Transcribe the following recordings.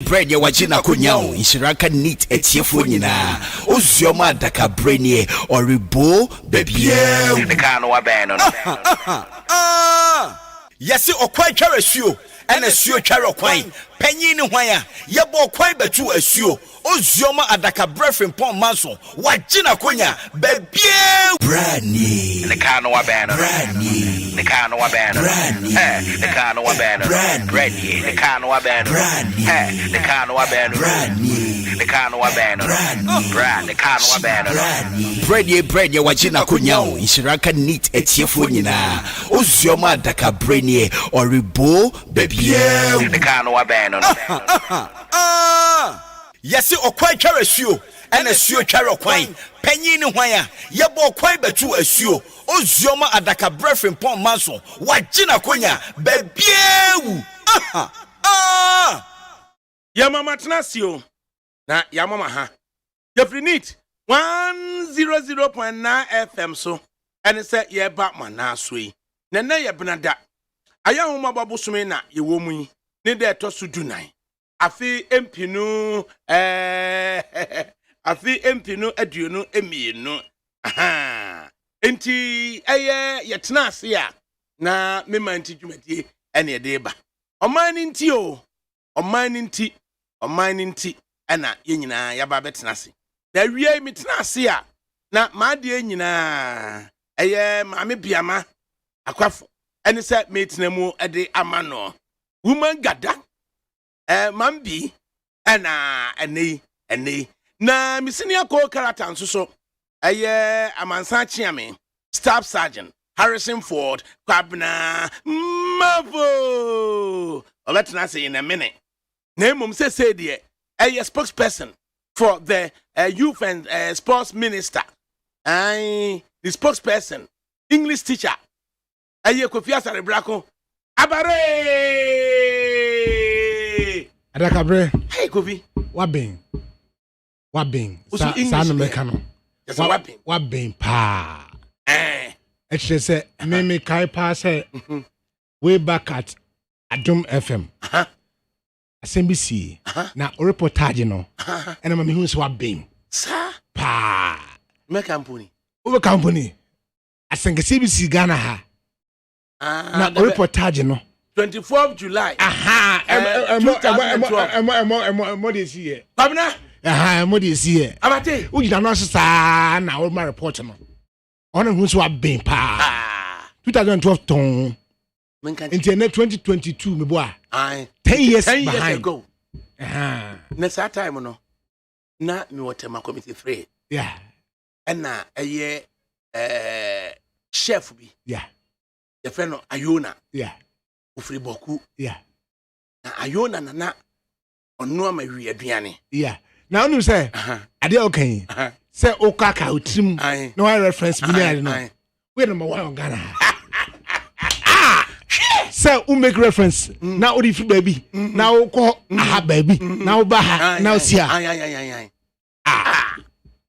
bread ya wajina kunyao inshiraka neat etiefo nyina ozioma ADAKABRI ne oribo bebie the kind wa ban on yesi okwan tware suo ene suo tware okwan panyin ne hwan a yebo okwan betu asuo ozioma ADAKABRI FRIMPONG MANSO wajina konya bebie brani the kind wa ban on brani the kind wa ban on the kind wa ban on brani the kind wa ban on the kind wa ban on the kind wa ban on brand the kind wa ban on bread ya wajina kunyao inshiraka neat etiefo nyina ozioma ADAKABRI ne oribo bebie the kind wa ban on yesi okwan tware suo ene suo tware okwan panyin ne hwan a yebo okwan betu asuo ozioma ADAKABRI FRIMPONG MANSO wajina konya bebiewu ya mama tnasio na ya mama ha ya frinit 100.9 FM so ene se ye ba manaso yi nene ye benada aya homa babosume na ye wo mu yi ne de to so dunan afi empinu aduonu emienu aha enti eye ye tnase ya na mema nti dwumadie ene ye de ba omani nti ana ye nyina ya ba betnase na wie mi tnase a na maade nyina eye maame biama akwafo ene se metnamu ede amano woman gada mambi ana ene na misini akọ karata nsoso eye amansa chiame staff sergeant Harrison Ford kwabna mavo oletna say in a minute na mum say de eye spokesperson for the youth and sports minister the spokesperson English teacher eye Kofi Asare Brako abare ADAKABRI. Hey, Kofi. Wabing. Sa mekano. Yes, wabing pa. Actually, say me kai pa say way back at Adum FM. SMBC. Na reportage no. And I'm who's wabing. Sa Pa. Me company. Over company. I think CBC Ghana ha. Na reportage no. 24th July. What is here? Pabna? What is here? Abate. We did not say now all my report no. On who's what been pa. 2012 ton. Internet 2022 me boy. 10 years behind. Ago. Next time no. Na me water my committee 3. Yeah. And na a chef bi. Yeah. The friend of Ayona. Yeah. Ufri boku. Yeah. Na Ayona na ono ma wi aduane. Yeah. Now you say, I did okay. Say Okaka utrim. No I reference me no. We number 1 on Ghana. Say make reference. Now odi fi baby. Now ko aha baby. Now baha. Now sia.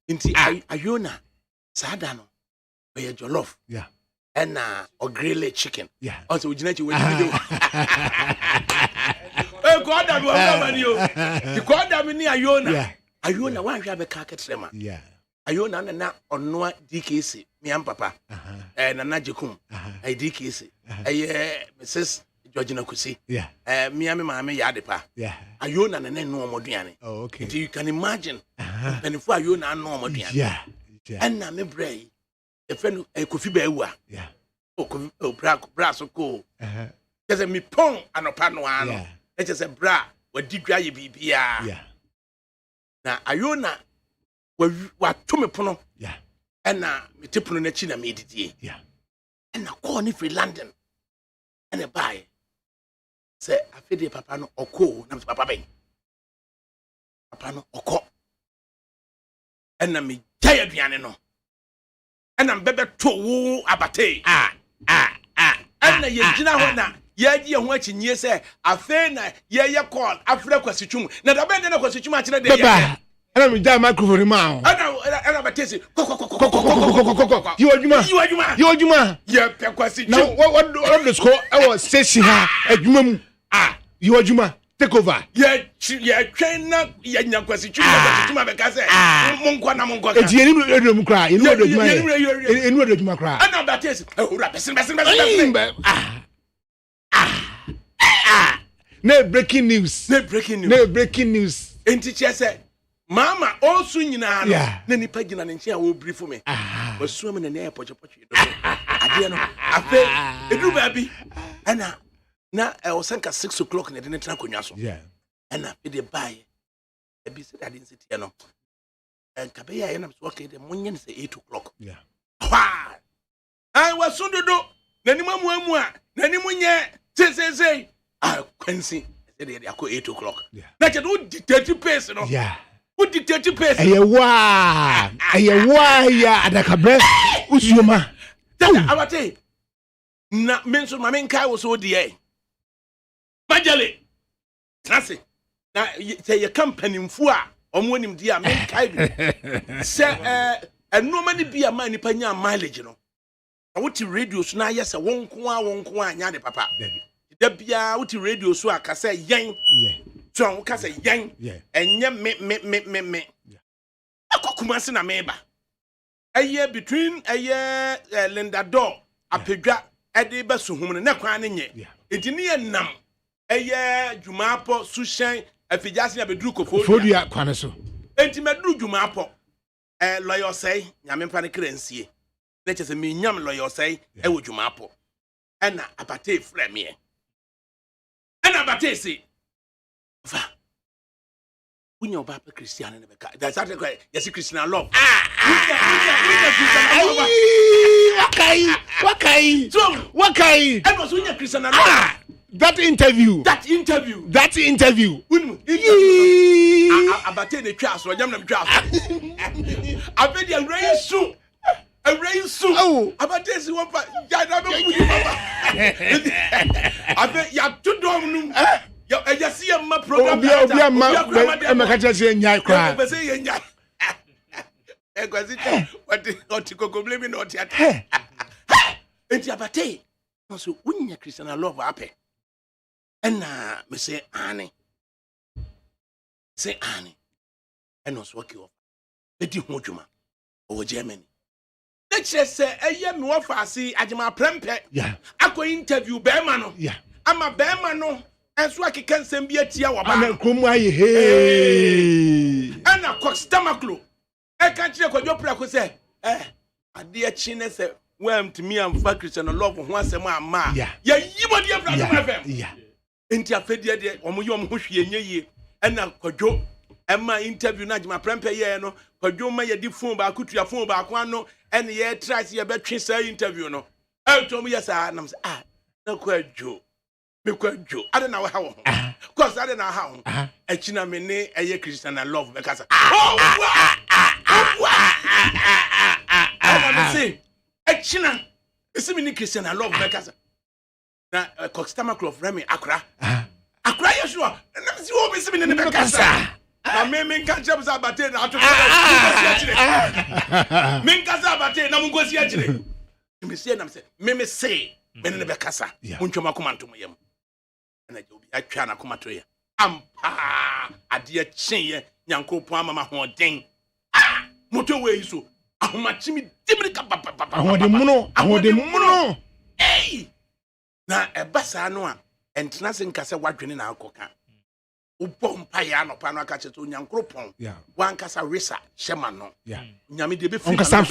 Inti Ayona sada no. Be jollof. Yeah. And or grilled chicken. Yeah. Also, would you know video? Oh, God, that was you. You called them in Ayona. Yeah. Ayona, why have a carcass sema? Yeah. Ayona na on no DKC, me and Papa, and a Najikum, a DKC, a Mrs. Georgina Kusi. Yeah. Me and my mammy Yadepa. Yeah. Ayona and then no Modiani. Oh, okay. You can imagine. And if Ayona no Modiani. Yeah. And na me bray. A friend a Kofi Bewa. Yeah. Oh, bra so cool. There's a me pong and a panoano. Yeah. It's just a bra, what did you be? Yeah. Now, Ayona, what to me pono. Yeah. And now, me tipuno nechina made it. Yeah. And now, call me free London. And a buy. Say, I feel the papano or co, Nams Papa Bay. Papano or co. And now, me tired piano. And I'm better to abate. And the Yajina, Yaji and watching ye say, a fair night, ye call, Africa Quasichum. Now the band of Quasichum, and I'm down microphone now. And I'm a taste. You are Juma. Yeah, Quasichum. Now, what the score? I was saying, you are Juma. take over. Yeah, train na ya nyakwasi tuma be ka say monkwa na monkwa ka. Enti eni redum kra, eni redum kra. Ana ba tese, ura besin. No breaking news. Enti che say mama also nyina no na nipa gina ne nche a wo brief me. Wasu me na na poche do. Ade no afa edu ba bi ana na osanka 6 o'clock na de netra konwa so. Ana pe de bae. E bi se da din sit here no. Ka be ya na so okay de munye se 8 o'clock. Ai wasu dodo na ni mamu a na ni munye sei Quincy said they are 8 o'clock. Na che do dictate pace no. Who dictate pace? Ayewa ya adakabra usioma. Abate. Na menso mamenkai wo so die. Majale. Trase. Na say your company mfu a omo nim die a menkai bi. Se enoma ni bia man nipa nya mileage no. Na wuti radio so na yesa wonko a nya de papa. Da bia wuti radio so aka say yen. So an ka say yen. Enye me. Akokuma se na meba. Eye between Linda Door apedwa ede ba suhum na kwan ne nye. Enti ne nam eye Jumapo sushen afijase na bedru kofodia kwan so. Enti medru Jumapo lawyer say nyame mfa ne kransie. Na chese me nyam lawyer say e wo Jumapo. Ena abate frame. Ena abate si. Fa. Unya obapa Christian ne beka. That's actually yes Christian love. Wakai. So Wakai. I was unya Christian love. That interview. Abate ne twa so nyam na twa so. Abedi awrai su. Oh. Abate si won pa ya na be ku papa. Abe ya to dom num. Ya see my program. Obi ma ka chese nyai kra. Be say nyai. What ko blame no tiata. Enti abate. So unya Christian love ape. Ena me say ani. Say ani. Eno so work off. Edi ho dwuma. O Germany. Let's say eye me wo faase agema prempe. Akọ interview be ma no. Ama be ma no. Enso akeka nsem bi atia wo ba. Ana krom aye he. Ana kostamaklo. E ka kire kwadwo pra ko se ade achi ne se wam to me am fa Christian love ho asem ama. Ya yibodi abra no FM. Enti afedie de omo yi omo ho hwie nyeye. Ana kwadwo ema interview na agema prempe ye no kwadwo ma ye di phone ba akutua phone ba ko ano ene ye try se ye betwe say interview no. Elto mo yesa nam se na kwadwo me kwadwo ade na wo ha wo cause ade na ha wo achina me ne eye Christian love be kasa I say achina esi me ne Christian love be kasa na customer club remi akra yeshua na si wo be si me ne be kasa na me kan chebe za abate na ato me kan za abate na mun gosi achire me say na me say me ne be kasa mun twoma komanto yam na obi atwa na komato ya ampa ade kyen nyankopon amama hoden moto we so ahomachimi dimrika papa ahode muno na ebasa no a entena se nkase wadwene na akoka ubompa ya no pa no aka cheto nyankopon wankasa resa shema no nyame de be fi onkasa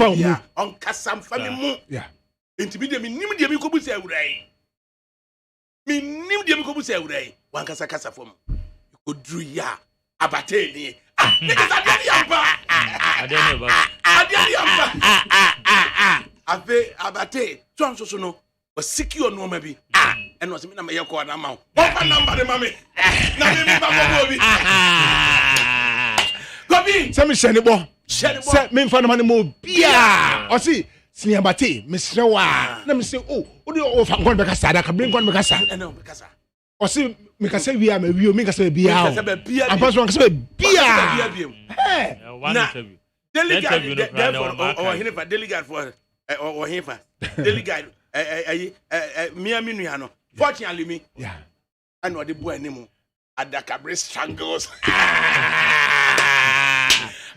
mfa mu enti bi de nim de mi kobusa awurai nim de mi kobusa awurai wankasa kasa fom odru ya abate ni niggas adeni yamba ave abate so no o secure no ma bi eno se me na me yeko na ma what number de mame na me ba bo bi gobi se me shene bo se me mfa na ma mo bia o si sini abate me sre wa na me se o de o fa kon be kasa da ka bring kon be kasa eno be kasa o si me kasa wi a me wi o me kasa bia o ampa so kasa bia one interview delegate or hinifa delegate for or hinifa delegate Miami no fortunately me and what the boy name Adakabri strangles.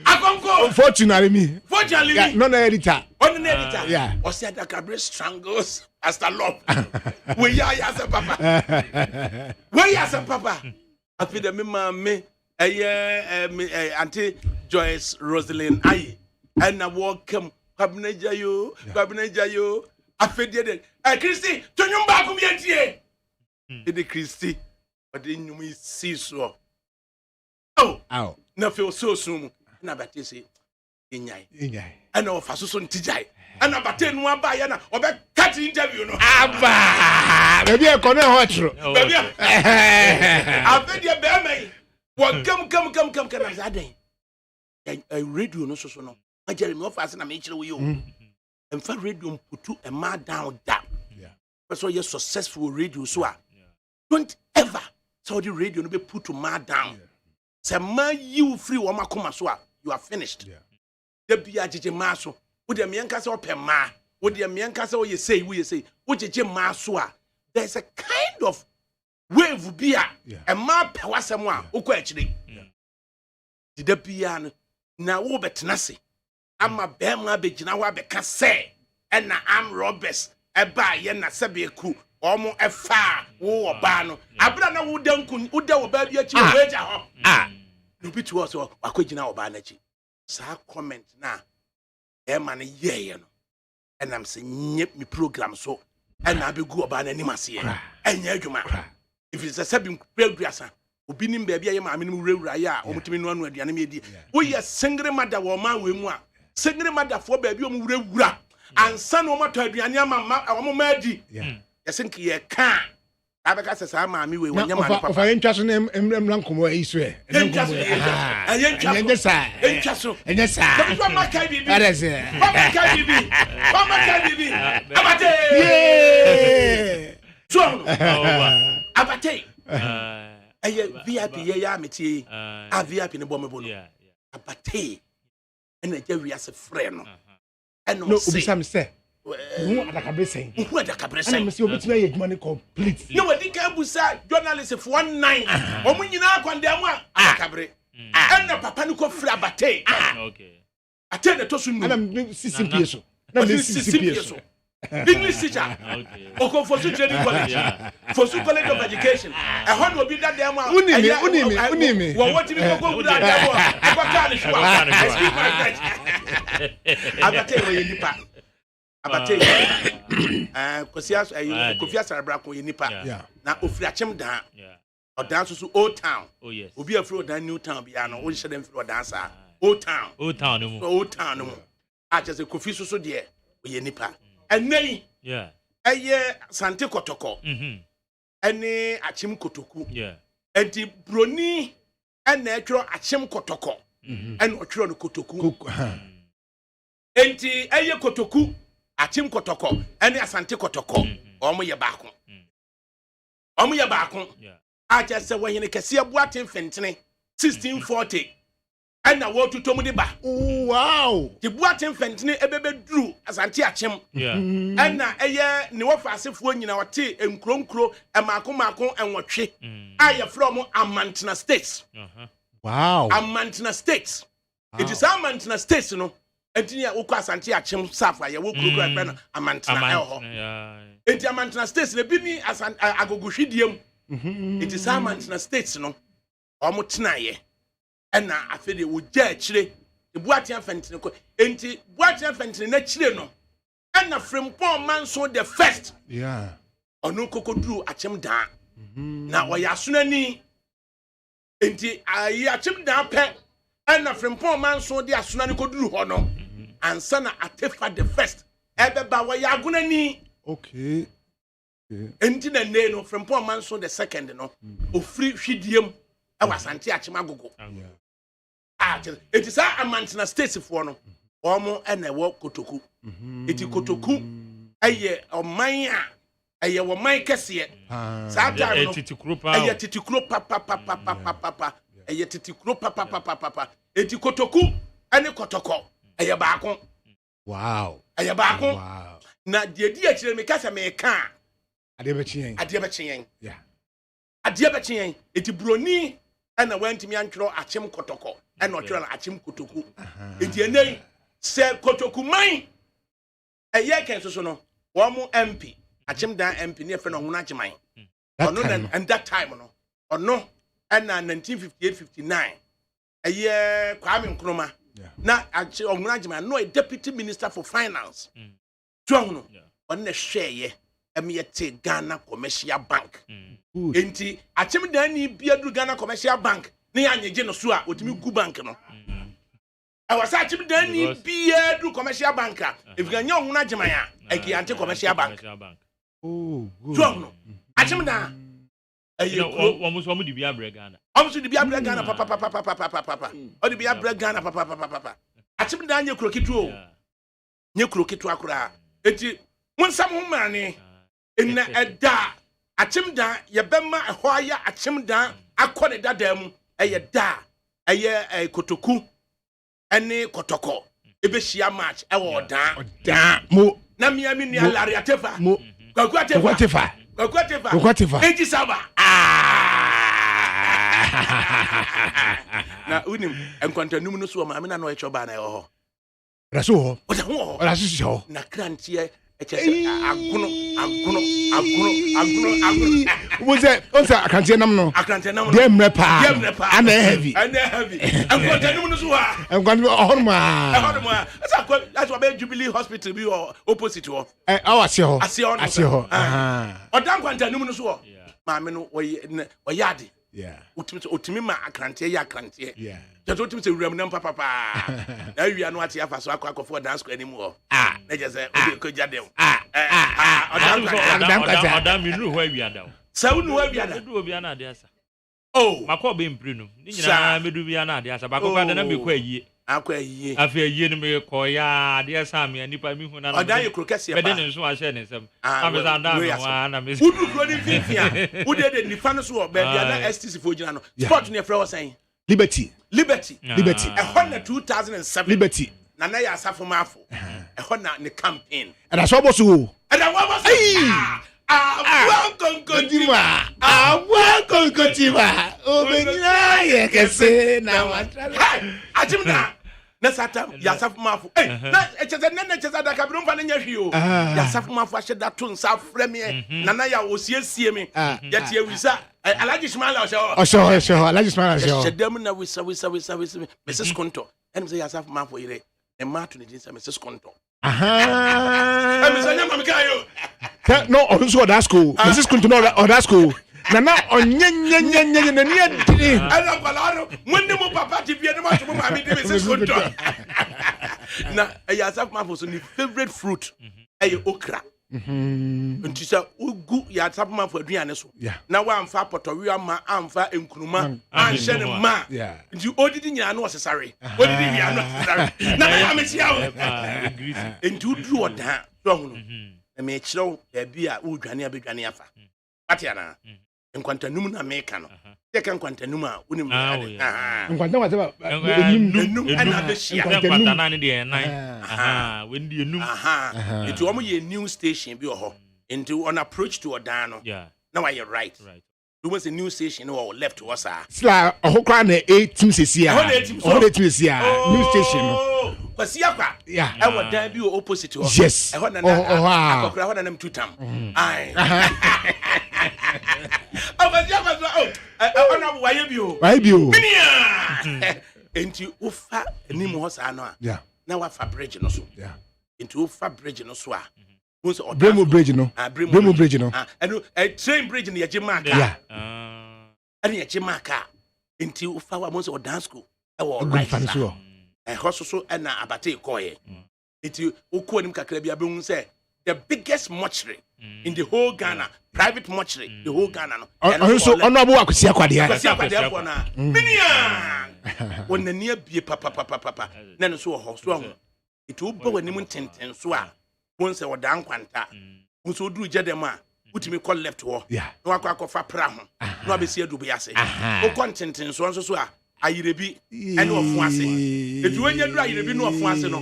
Akonko. Unfortunately me. Fortunately Yeah, no editor. On the editor. Yeah. Or said Adakabri strangles as the love. We are as a papa. We as a papa. I feel the me Auntie Joyce Rosalind Aye. And I welcome Babnejayo. I feel the Christy, to you back from here. The Christy, but then you may see so. Oh, no feel so soon. Na bate say enyai ana ofaso so ntijai ana bate no aba ya na obe cut interview no aba baby e kono hotro baby afedi be mai wo kam kana zaden radio no so no ajere me ofase na me kire wo yo emfa radio putu e ma down da so you successful radio so don't ever so the radio no be put to ma down say man you free wo makoma so you are finished. The be a jije maso. Would the mianka say open ma? Would the mianka say you say we say? Would jije maso? There's a kind of wave be a ma pewa semwa uko actually. Did the piano na wo betnase? I'm a bema be jina wa be ka say and na am robbers e ba ye na sebe ku omo e fa wo oba no abra na wo danku wo da wo ba bi achi wo eja ho you be to us akogina oba na chi sa comment na e ma na ye no and I'm saying nyep me program so and na be gu oba na ni mase enya adwuma if it's a sabin preguasa obi nim ba bia ye ma amenum wurawura ya omutimi no anu aduane me di wo ye singre mada wo ma we mu a singre mada fo ba bia omu wurawura ansa no mato aduane ama omo ma di yesinki ye kan abeka sesa ma mi we wonya ma papa ofa yentwa so emra nkomo isue yentwa so yentwa so enya sa so ma kai bibi arese ma kai bibi abate so abate aye VIP ye ya metie a VIP ne bombe bolo abate ena je wi ase frɛ no eno no obisam se who adakabri saying and me say obitima ye adwuma ne complete no we dika busa journalist for 19 omu nyina kwandam a adakabri and papa ni ko frɛ abate Okay. ate ne to so nu and I'm CCP so na me CCP so English teacher oko for training college for college of education e ho no bi da dem a unimi wo what me go guda dem a ko kan so excuse my French abate we nipa abate Kofi Asarabra ko ye nipa na ofiri achem dan o dan so old town obi afiri o dan new town bia no o hye dem firi o dan sa old town no a chese Kofi so de o ye nipa enei eye sante kotoko ene achem kotoku enti broni ene etwro achem kotoko ene otwro no kotoku enti eye kotoku achem kotoko ene asante kotoko omo ye baako a chese wahene kese abuaten fentene 1640 ena wo tutom de ba wow ti buaten fentene ebebe duru asante achem ena eye ne wo faasefo nyina wote enkronkro emako enwotwe aye from Amantna States wow Amantna States it is Amantna States no entinya wo kwa asante achem safa ye wo kurokura pe no Amantna eho enti Amantna States le bi ni agogohwediem it is Amantna States no omo tenaye ena afede wo gya chire ebuatia fentene ko enti buatia fentene na chire no ena frimpong manso the first onu kokoduru achem dan na oyasonani enti ayi achem dan pe ena frimpong manso de asonani koduru ho no ansa na atefa the first ebeba woyagunani okay enti na ne no frimpong manso the second no ofri hwidiem awasante achem agogo it is Amantna States for no omo ene wo kotoku eti kotoku eye oman a eye wo man kese sa time no eye titikuro papa eye titikuro papa eti kotoku ene kotoko eye baako wow eye baako na de di akire me kasa me ka ade be chien yeah adeɛ bɛkye eti broni ɛna wantimi antwerɛ akyem kotoko ɛna ɔtwerɛ akyem kotoku eti enei sɛ kotoku man ɛyɛ kɛn so no wɔn MP akyem dan MP ne yɛfrɛ no ɔhuna agyeman ɔno and that time no ɔno ɛna 1958-59 ɛyɛ Kwame Nkrumah na ɔhuna agyeman no a deputy minister for finance tuahu no ɔno na hwɛɛyɛ ɛmeyɛte Ghana Commercial Bank enti akyem dan ni bia du Ghana Commercial Bank ne anyegye no so a otimi gu bank no awasa akyem dan ni bia du Commercial Bank a efiganya ɔhuna agyeman a ɛki ante Commercial Bank tuahu no akyem dan wɔn de bi abrɛ Ghana. Wɔn de bi abrɛ Ghana papa. Ɔde bi abrɛ Ghana papa. Akyem dan nye krokito o. Nye krokito akora. Eti monsam ho mane. Enna ɛda akyem dan yɛbɛma ɛhɔ ayɛ akyem dan akɔ ne dada mu. Ɛyɛ da. Ɛyɛ kotoku ɛne kotoko. Ebehyia match ɛwɔ ɔdan. Mo na miami ni alare atefa. Mo kwaku atefa. Eji saba. Na unim enkwantanu no so ma me na no echo ba na ho. Raso ho. O de ho. Raso ho. Na krantie eche agono. Wo say on say akrantie nam no. Akrantie nam no. Dem repa. Ana heavy. Enkwantanu no so ha. Enkwantanu ohonma. That's why be Jubilee Hospital be opposite ho. Ase ho. Odan kwantanu no so ho. Maame no oyade. Yeah. Utimi ma akrantie ya akrantie. Yeah. Just utimi se wuram nam papa. Na wia no ate afa so akofo dance ko anim ho. Na je se obi ko jadem. Odan mi nu ho awia da. Sa unu ho awia da. Du obi ana ade asa. Oh. Makọ be mpre no. Ni nyina medu bia na ade asa. Bakọ kwa na me kọ ayie. Akọ ayie. Afi ayie no me kọ ya ade asa me nipa mi hu na. Odan ye kro kese ba. Be de nso a hye ne nsam. Am za nda no na me. Udu kro ni fifia. Ude de nifa no so be bia na STC fo gina no. Sport ne frɛ wo sɛn. Liberty. Ehon na 2007. Liberty. Na na ya asafo mafo. Ehon na ne campaign. Era so boso. Era wo boso. Konkotima. Obenina ye kese na matala. Ajimna. Na sata ya asafo mafo. Na echeze nene echeze ADAKABRI mfa ne nyahwi o. Ya asafo mafo ahye da to nsa frɛ me. Na na ya osiesie me. Ya tie wisa. Alhaji Ismaila Osho. Alhaji Ismaila Osho. Shedam na wisa. Mrs. Konto. And say asafo mafo ire. E ma to ne din say Mrs. Konto. Mr. Nyama mikayo. No, on so that school. Mrs. Konto no that school. Nana onye na ni adiri. Ana balaro. Mwende mo papa ti bia na ma to mo ma mi de Mrs. Konto. Na ya asafo mafo so ni favorite fruit. Okra. Nti sɛ ugu ya tapma for aduane so na wa amfa potowia ma amfa enkunuma anhye ne ma nti odidi nyina no osesare odidi wia no osesare na ya metia wo nti uduru odan so hu no na me kyerɛw baabi a udwane abedwane afa atia na nkwantanum na meka no yɛka nkwantanum a wonim nkwantanum wa sɛ enum ana be hia nkwantanum ne de nan wendi enum nti wɔn yɛ new station bi wɔ hɔ nti on approach to odan no na wa yɛ right do was a new station or left was a sla ohokra na 18 sesia new station no kwasia kwa e wo dan bi opposite ho yes e ho na akokra ho na nam tutam ai kwasia kwa ona waye bi o enti ufa nim ho sa no a na wa fa bridge no so enti ufa bridge no so a Bremo bridge no and train bridge in the Yajimaka and Yajimaka into Ufawa Mons or dance school right and Hosso and Abate Koye into Ukuanim Kakrabia Boom said the biggest mortuary in the whole Ghana, private mortuary, the whole Ghana. And also honorable Akusia when the near be papa, then so a horse wrong. It will go when you and swa. Once or down quanta, who so do Jedema, put me call left war. No aqua prahm, no be see dubiase. O content in so I rebi and no fancy. If you ain't dry, you be no fancy no.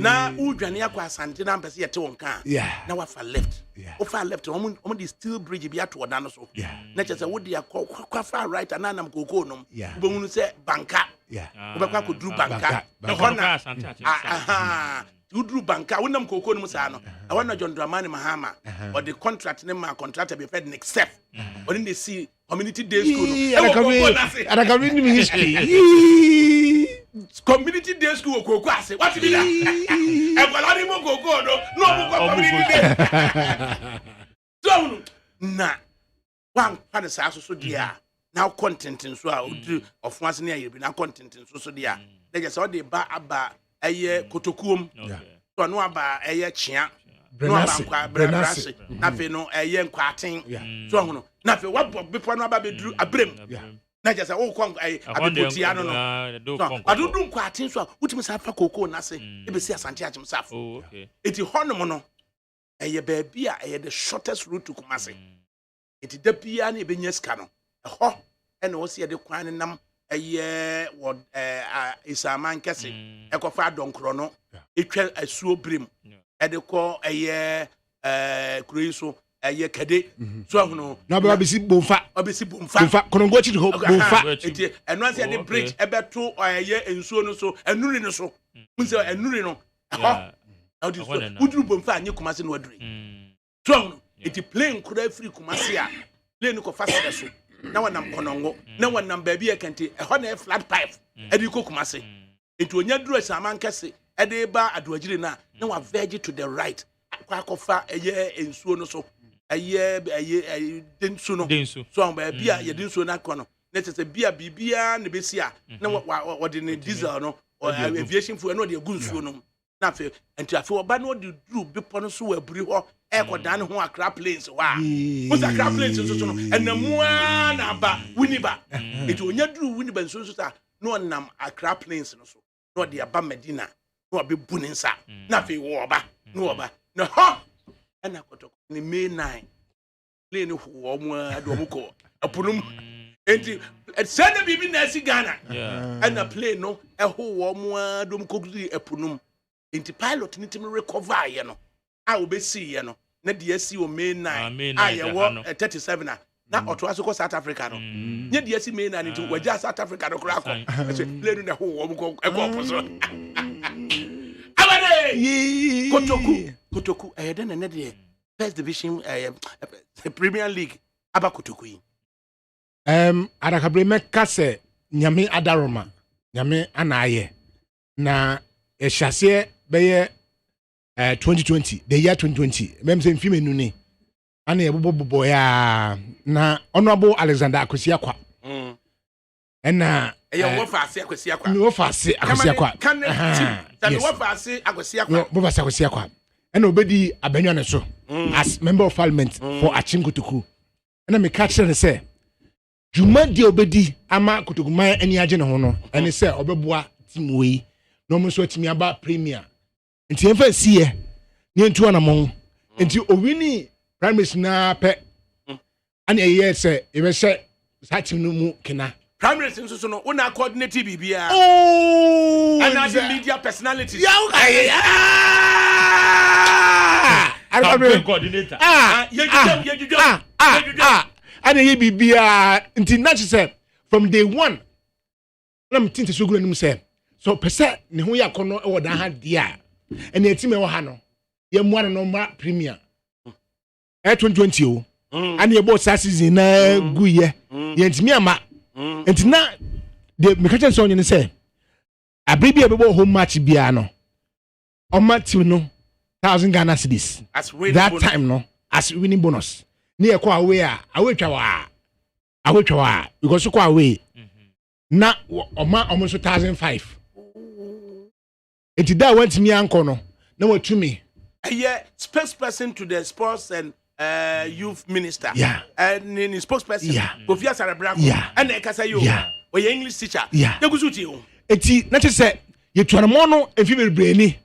na udwane akwa asante na mpese yete wonka na wafa left ofa left omo the steel bridge bi ato oda no so na chese wo dia kwa far right na nam koko no ubehunu se banka ubekwa ko dru banka na asante aha udru banka wonam koko no sa no e wona John Dramani Mahama or the contract ne ma contractor be fed next step or in the see community day school ADAKABRI ni history community day school koko ase what be that e kwala ni mo koko no mo community day so na wan pa sa so dia now content so a udru of once ne ayebi na content so dia dey just all the ba aba eye kotokuom so no aba eye chia no aba brase na fe no eye nkwaten so hono na fe wabo bepo no aba beduru abrem na just wo kon abepotia no adudu nkwaten so utimi sa fa koko na se e be si asante achim safo eti hono no eye ba bia eye the shortest route to Kumasi eti da bia na e benya ska no ho ene wo se de kwan nam eye what isaman kese ekofa donkro no etwa asuo brem ede ko eye kruiso eye kade so ahono na be obisi bomfa konongo chi ho bomfa eti eno ase de bridge ebeto eye ensuo no so enuri no so munse enuri no ha how do udru bomfa anye Kumasi no aduri so ahono eti plane kura free Kumasi a plane ko fast so na wanam konongo na wanam baabi ekante e ho na flat pipe edi ko Kumasi enti onya duru asaman kese ede ba adoagire na wa verge to the right kwa akofa eye ensuo no so eye densu no so am baabi a ye densu na kono na tese bia bibia na besi a na wode ne diesel no aviation fuel no de gunsuo no na fe enti afi oba no de duru bipo no so waburi ho e ko dan ho Accra plains wa mo Accra plains so no enamua na ba winiba eti onya duru winiba so ta no nam Accra plains no so no de aba Medina no abebu ne nsa na fe wo oba no oba no ho ana kotoko ni May 9 plane ho mo ado mo ko apunum enti send bibi na si Ghana ana plane no e ho wo mo ado mo ko apunum enti pilot ni timi recover ye no a obesi ye no na de asi o May 9 a ye wo 37 na oto aso ko South Africa no nye de asi May 9 nti waja South Africa no kura ko so plane no ho wo mo ko e ko poso abade kotoku de na de first division Premier League aba kotoku yi ADAKABRI meka se nyame adaroma nyame anaye na ehase beye 2020 the year 2020 mem se mfime nu ni ana ebobobo ya na honorable Alexander Akosiakwa ena wo faase Akosiakwa ni wo faase Akosiakwa wo faase Akosiakwa wo faase Akosiakwa ena obedi abanwa ne so as member of parliament for Achinkotoku ena me catch ne say juma di obedi ama kotokuman ani age ne ho no ene say obeboa timwe no mo so atimi aba premier nti enfa sie ne ntu anamon nti owini prime minister na pe ani eye say e be say satim no mu kena prime minister so no una coordinate bibia and as a media personality coordinator and ye bibia nti na say from day one na mtinte so gura nim say so pese ne ho yakono e wodan ha dia ene etime wo ha no ye muare no ma premier 2020 o ane ye bo sa season na guye ye ntimi ama entina de me kachen so nyene say abribi e bebo home match bia no o match no 1000 Ghana cedis that bonus. Time no as winning bonus ni e ko away awetwa because ko away na o ma almost 1005 enti da want me anko no na watumi spokesperson to the sports and youth minister and in spokesperson Kofia Sarabrako and ekasa yo we English teacher yegusuti o enti na che se yetuanamo no emfi bebreni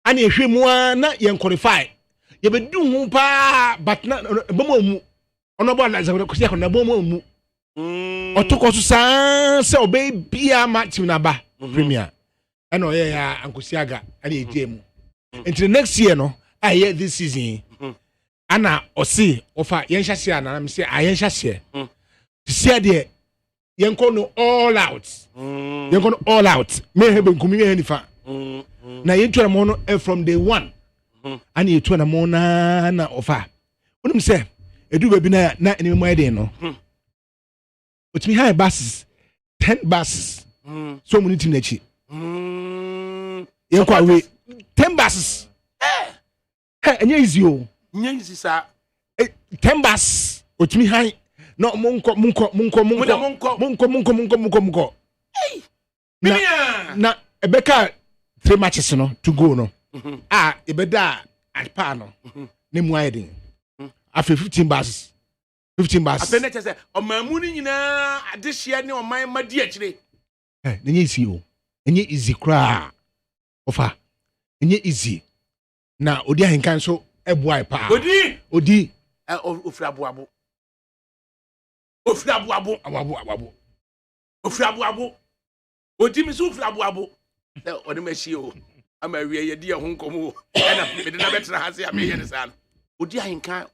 ana ehwe mu na yen qualify ye bedu hu pa but na bomu ono bo na zawo kosia ko na bomu mu otoko so san se obey bia match na ba premier ana oye ya ankosiaga ana ejemu Until next year no I this season ana osi ofa yenhya share na me say ayenhya share share there yenko no all out yenko no all out me hebe nkumi me hanifa na yentu na mo no from day one ana yetu na mo na ofa unum say edu ba bi na enemi mo eden no otimi high buses 10 buses so many team na chi yenko awe 10 buses enye easy o Nye easy sa 10 buses otimi high no munko na ebeka 3 matches no to go no ebeda at pa no ne mu ayedin after 15 buses apene che say o mamu ni nyina adehye ne o man madi akire enye easy o enye easy kra ofa enye easy na odi ahenkan so ebuai pa odi ofri aboabo odi mi so ofri aboabo odi machi o ama wie ye di ho nkomo na me de na betra ha se ame ye ne sa no odi ahenkan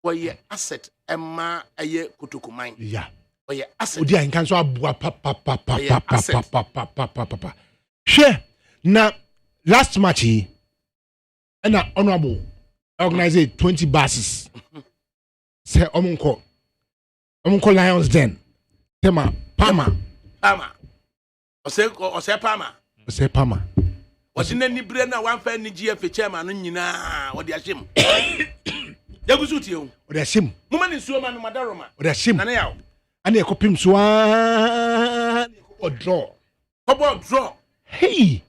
woye asset emma eye kotokuman ya woye asset odi ahenkan so aboa pa hwe na last match yi na honorable organize 20 buses say omunko Lions Den tema Pama ose Pama wodi na nibre na wan fa ni GF chairman no nyina wodi ahyem yagusu tie o wodi ahyem muma ni nsuo ma no madaroma wodi ahyem na yawo ana ekopim so a draw hey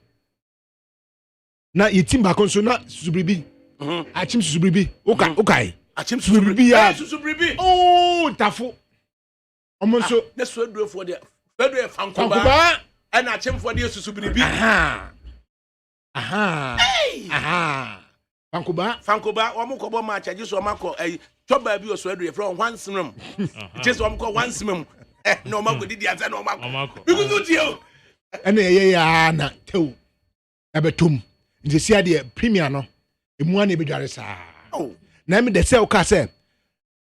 na yetim ba kon so na susubribi achim susubribi okay achim susubribi ya susubribi oh tafo omo so na suadurofo de fedwe fankoba ana achimfo de susubribi aha fankoba wo mo kobo ma charge so makọ toba bi osuadure from one simram just wo mo ko one simram no ma godidi asa no makọ bigudu tie ana ye ya na tew abetum nje sia de premier no emu ana ebedware sa na me de se o ka se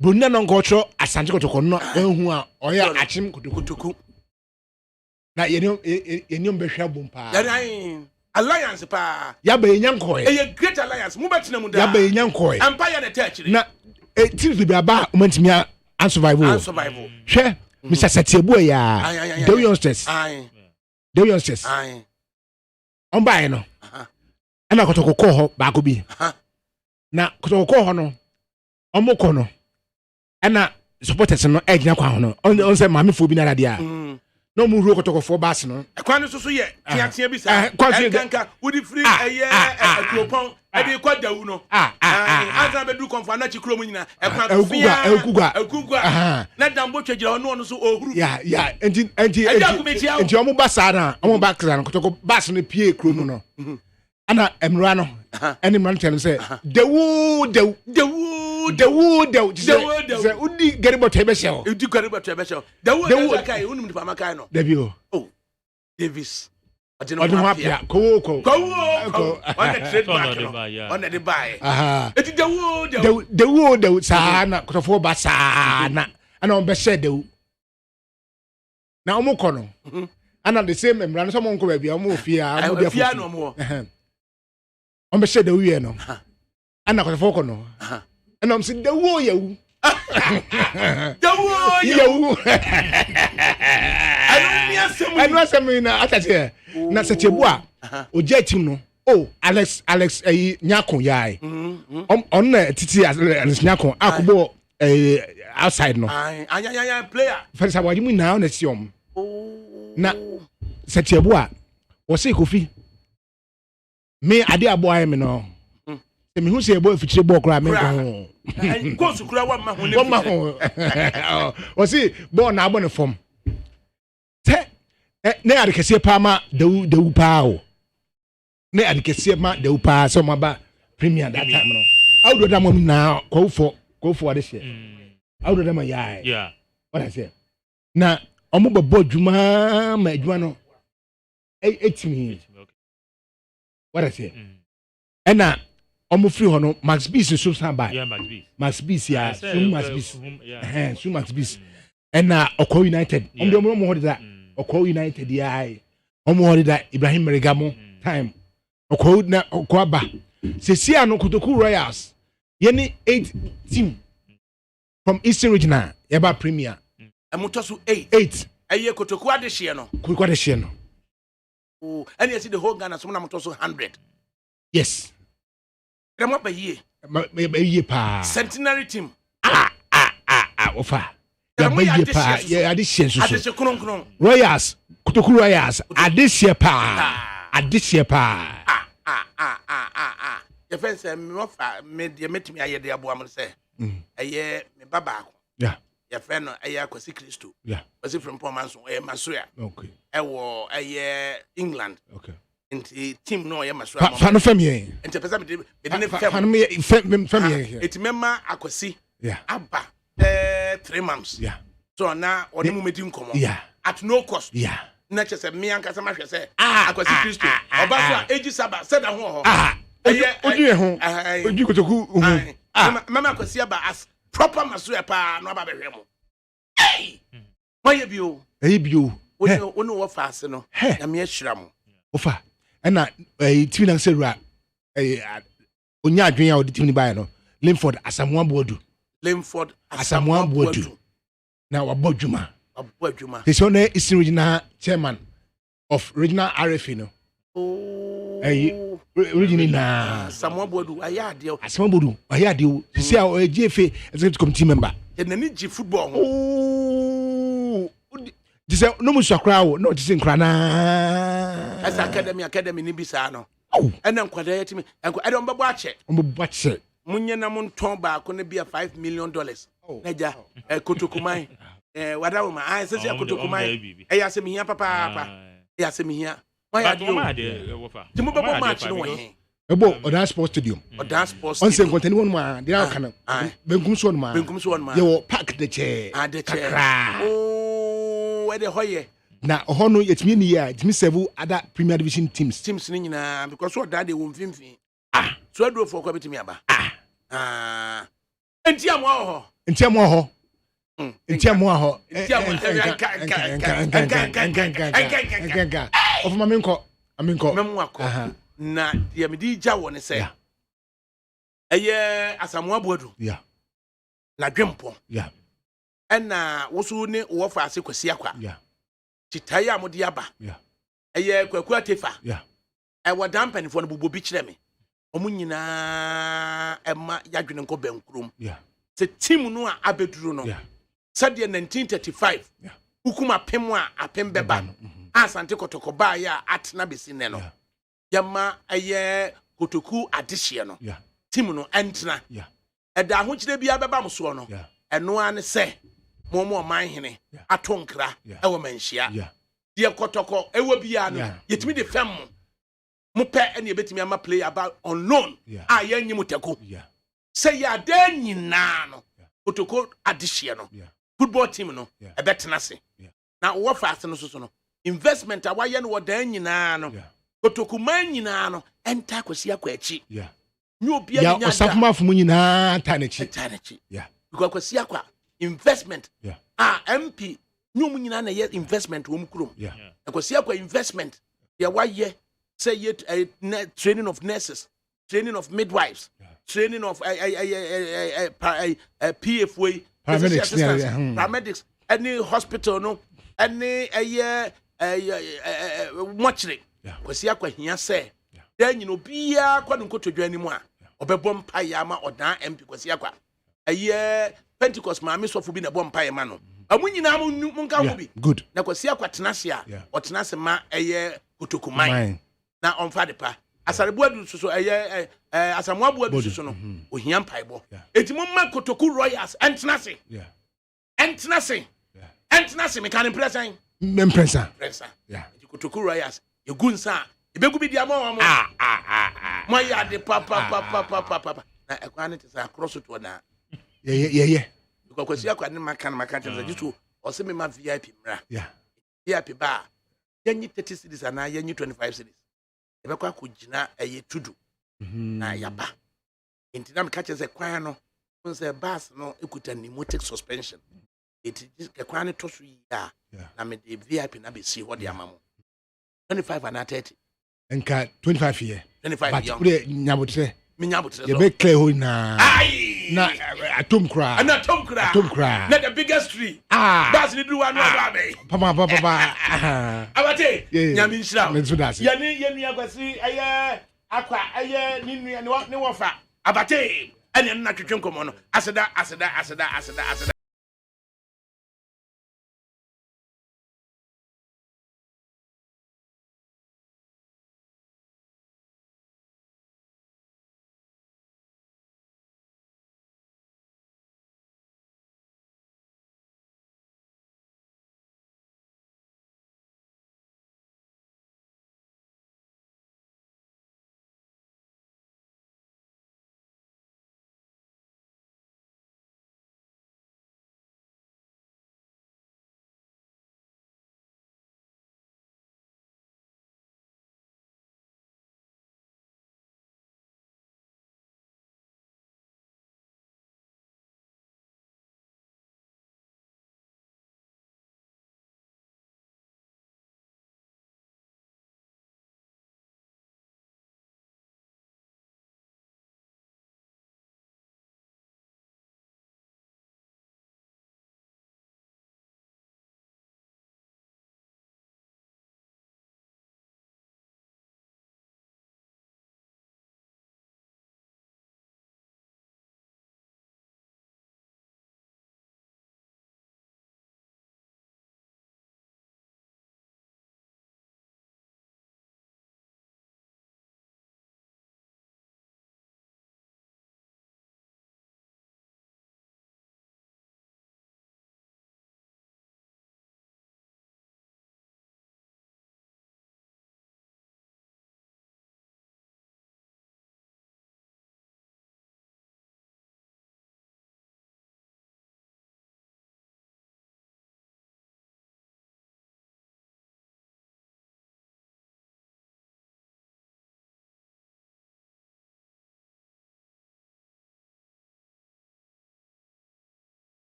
bronna no nko asanje kotoko no ehu a oya achim kotoku na yenyom behwa bompa alliance pa ya be nyankoe great alliance mu betina mu da ya be nyankoe empire na touch na teams be aba umantim ya unsurvival hwe Mr. Satiebu ya the youngsters on buy no ana kotoko ho ba ko bi na kotoko ho no omoko no ana supporters no egina kwa ho no on say mame fo bi na dia no mu ru kotoko fo bass no kwan so ye tia bi sa kanka wudi free atropon e dey kwa dawu no asa be du konfa na chikro mu nyina ekugwa na dambo twejira ono so ohuru ya enti omo basa na omo back na kotoko bass no pie kro mu no ana emra no eni man tell say dawu say udi garibo tebe shell dawu kai unum di pama kai no Davio Davis odin hapia ko on the trademark on the buy eti dawu sana kotofo ba sana ana on be share dawu na omo kono ana the same emra no so mo nko ba bia omo ofia omo dia no on be share dawu ye no ana kotofo kono ana om si dawu yawu I know something atache na Satiebu a oje team no Alex Nyako yai on na titi Alex Nyako akobo outside no anya player first awadi mu na on siom na Satiebu a wo se Kofi me ade abo aye me no me hu se ebo fitire ball kra me go go su kra wa ma ho o si ball na abo ne form te ne adekese pa ma dewu pa o ne adekese ma dewu pa so ma ba premier that time no awdo da mom na ko fo ade she awdo da ma yeah what I say na omo bebo djuma ma djuma no etimi what I say ɛna ɔmo free hɔ no Max Beast so stand by Yeah, Max Beast. Max Beast ya so Max Beast Yeah. so Max Beast ɛna ɔkɔ United ɔmo hɔ da ɔkɔ United ya ɔmo hɔ da Ibrahim Merigamo time ɔkɔ aba sesia no Kotoku Royals yɛne 8 team from Eastern Regional yɛba Premier Amutosu 8 ɛyɛ Kotoku adehye no Kotoku adehye no oh and you see the whole Ghana so na Amutosu 100 yes Remo ba yie yie pa centenary team ofa ya ba yie pa ya adehye so adehye kronkron Royals Kotoku Royals adehye pa your friend say me ofa me de metimi aye de abo am say ɛyɛ me baba ko yeah your friend no ɛyɛ Kwasi Kristo yeah Kwasi Frimpong Manso ɛyɛ Masoya okay ɛwɔ ɛyɛ England okay nti team no ɛyɛ Masoya fa no fam yɛ nti pesa me de ne fa fam no fam yɛ eti mema Akwasi yeah aba 3 months yeah so na ɔne mu medi nkomo yeah at no cost yeah na kyerɛ sɛ me ankasa mahwɛ sɛ Akwasi Kristo ɔba so a egi saba sɛ da ho hɔ oju ho oju Kotoku ho mama Akwasi aba as proper Masoya pa no aba behwɛ mo hey why bio bio woni wo fa ase no na me ahyira mo ofa ɛna team na sɛ ra onya adwen a odi team ni bae no Linford Asamoah Boadu na wabɔ dwuma they say on Eastern Regional chairman of regional RFA no region na Asamoah Boadu ayade o say a GFA executive committee member nani ji football ho this no musu akra wo no this nkra na as academy ni bisa no ɛna nkwada yɛtimi ɛde on bɛbɔ akyɛ munye na monton ba ko ne bia $5 million naja Kotokuman wada wo ma ai sɛ Kotokuman ɛyɛ asɛm hia papa ɛyɛ asɛm hia why are you ti mo bɛbɔ match no wɔ he ebo Odan Sports Stadium on se kontani won ma de aka benkum so on ma ye wo park de che kakra where the hoye na ho no yetimi ni ya yetimi serve other Premier Division teams ni nyina because what that they won finfin so aduro for ko betimi aba entiamo ho of mamenko memu akọ na dia me di gya woni se eye Asamoah Boadu na dwempo na wosu ne wo fa ase Kwasi akwa chitai amodi aba eye Kwaku Atefa wo dampanifo no bobo bi kire me omu nyina ema yadwene nko bankrom se team no a abeduru no sadia 1935 hukuma pem a apem beba Asante Kotoko ba ya atna besi ne no yama eye Kotoku adehye no team no entna eda ho kire bia beba mso no eno ane se momo man hene atonkra ewo manhia de Kotoko ewo bia no yetimi de fem mo pe ene ebetimi ama play about on loan a yanyi mutako se ya da nyina no Kotoku adehye no football team no ebetena se na wo fast no so no investment a waye no wodan nyina no Kotokuman nyina no enta Kwasi akwa achi nyo bia nya osafuma fu nyina tanachi because Kwasi akwa investment MP nyo mu nyina na ye investment wo mkrom Kwasi akwa investment ya waye say ye training of nurses, training of midwives, training of PFA paramedics any hospital no any mortuary Kwasi akwa hia say dan nyino bia kwa nkotodwa ni mu a obebɔ mpaye ama Odan MP Kwasi akwa Pentecost maame sofo bi na bɔ mpaye ma no amu nyina mu nka ho bi good na Kwasi akwa tenase a ɔtenase ma Kotokuman na onfa de pa Asare Boadu so Asamoah Boadu so no ohia mpaebɔ enti mo ma Kotoku Royals entenase me kan impression mempresa Kotoku Royals yegunsa ebegu bi dia mo mo ya de papa na ekwane te sa cross to na ye because Kwasi akwa ne maka te jitu o se me ma VIP mra VIP ba yanyi 30 cedis na yanyi 25 cedis ebekwa ko gina tudu na yaba enti na me catch say kwan no on say bus no ekuta pneumatic suspension it is kwan no to so ya na me the VIP na be see what the amamo 25 and 30 nka 25 year 25 year but nyabotre me nyabotre you be clear ho na ai na atom kra na the biggest tree bus ni do one abe papa abate nyame nshira me so dase ye ni akwasi akwa ni nua ne wofa abate ene na twetwe nkomo no aseda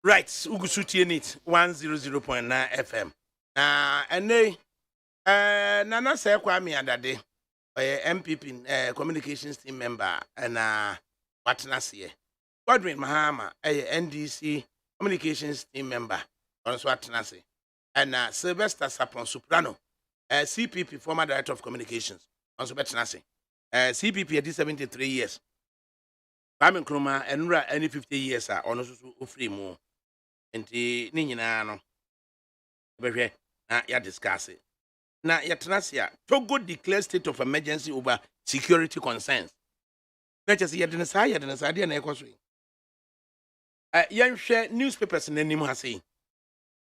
right ugusutie nit 100.9 FM ene nana say kwa me adade MPP communications team member na watna se Godwin Mahama NDC communications team member also watna se and Sylvester Sapon Soprano CPP former director of communications also watna se CPP at 73 years Bami Nkrumah enura any 50 years ono so ofri mu enti ni nyina no behwe na ya discuss na yatrasia Togo declare state of emergency over security concerns na chese yedene sa de na ekoso yenhwe newspapers nanim ha sei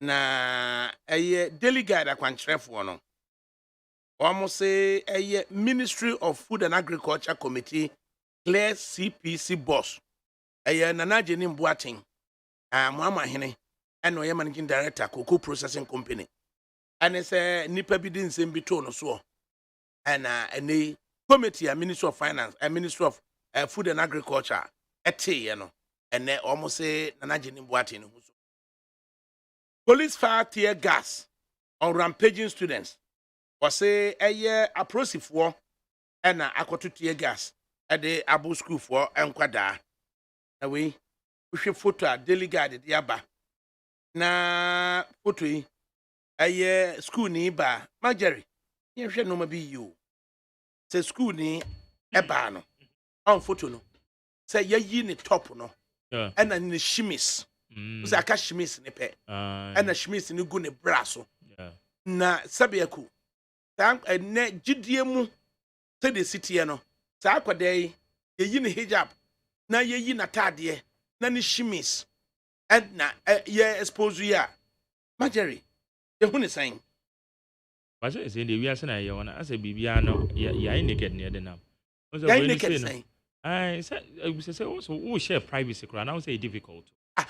na daily guide akwankyerefo no almost say a Ministry of Food and Agriculture Committee clear CPC boss a Nana Jenim Boating Mama Hene and no managing director cocoa processing company and it's a nipa bidin same bitono so and a committee a Ministry of Finance a Ministry of Food and Agriculture and they almost say Nana Jenim Boating police fire tear gas on rampaging students was say a year approsive war and to tear gas at the Abu School for Enquada. Away, we should photo delegate the Abba. Na photo a year school nearby. Marjorie, you should no be you. Say school ni a bano. On photo no. Say ye ni top no. And then the shimis. Say a shimis ni pe. And a shimis ni go ne brasso. Na sabiaku. Thank a ne GDM to the city no. Sa akwadai ye ni hijab na ye na tade na ni shimis and na ye expose ya Marjorie ye hu ni san was it say the we are na ye wona as a bibia no ye naked near the nam ye naked san I say also who share privacy crowd now say difficult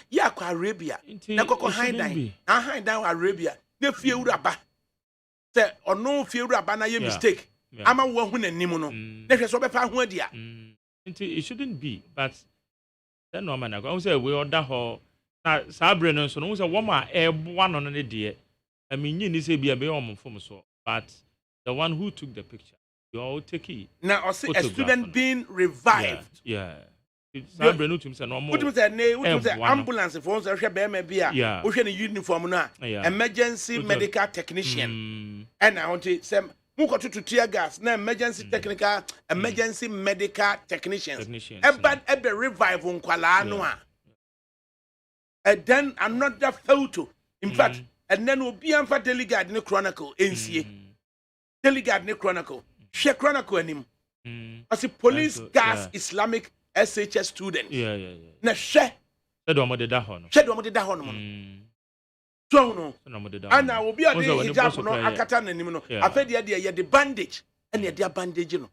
ya kwa Arabia na kokko hindan na hindan Arabia na fie wuraba say ono fie wuraba na ye mistake ama wo hu nanim no na hwe so be pa ho adia it shouldn't be but then no man I say we order ho na sabre no so no say wo ma one on the de I mean you ni say bia be on from so but the one who took the picture you all take it now a student being revived sabre no tum say no mo what say ambulance for so hwe be ma bia wo hwe ni uniform no emergency medical technician and I want to say to tear gas na emergency technical emergency medical technicians ebe revival nkwala no a and then another photo in fact and then obi amfa delegate ne chronicle ensie delegate ne chronicle share chronicle anim as police gas Islamic SHS student na share do mo de da ho no no ana obi ade hijab no akata nanim no afede de ye de bandage and ye de bandage no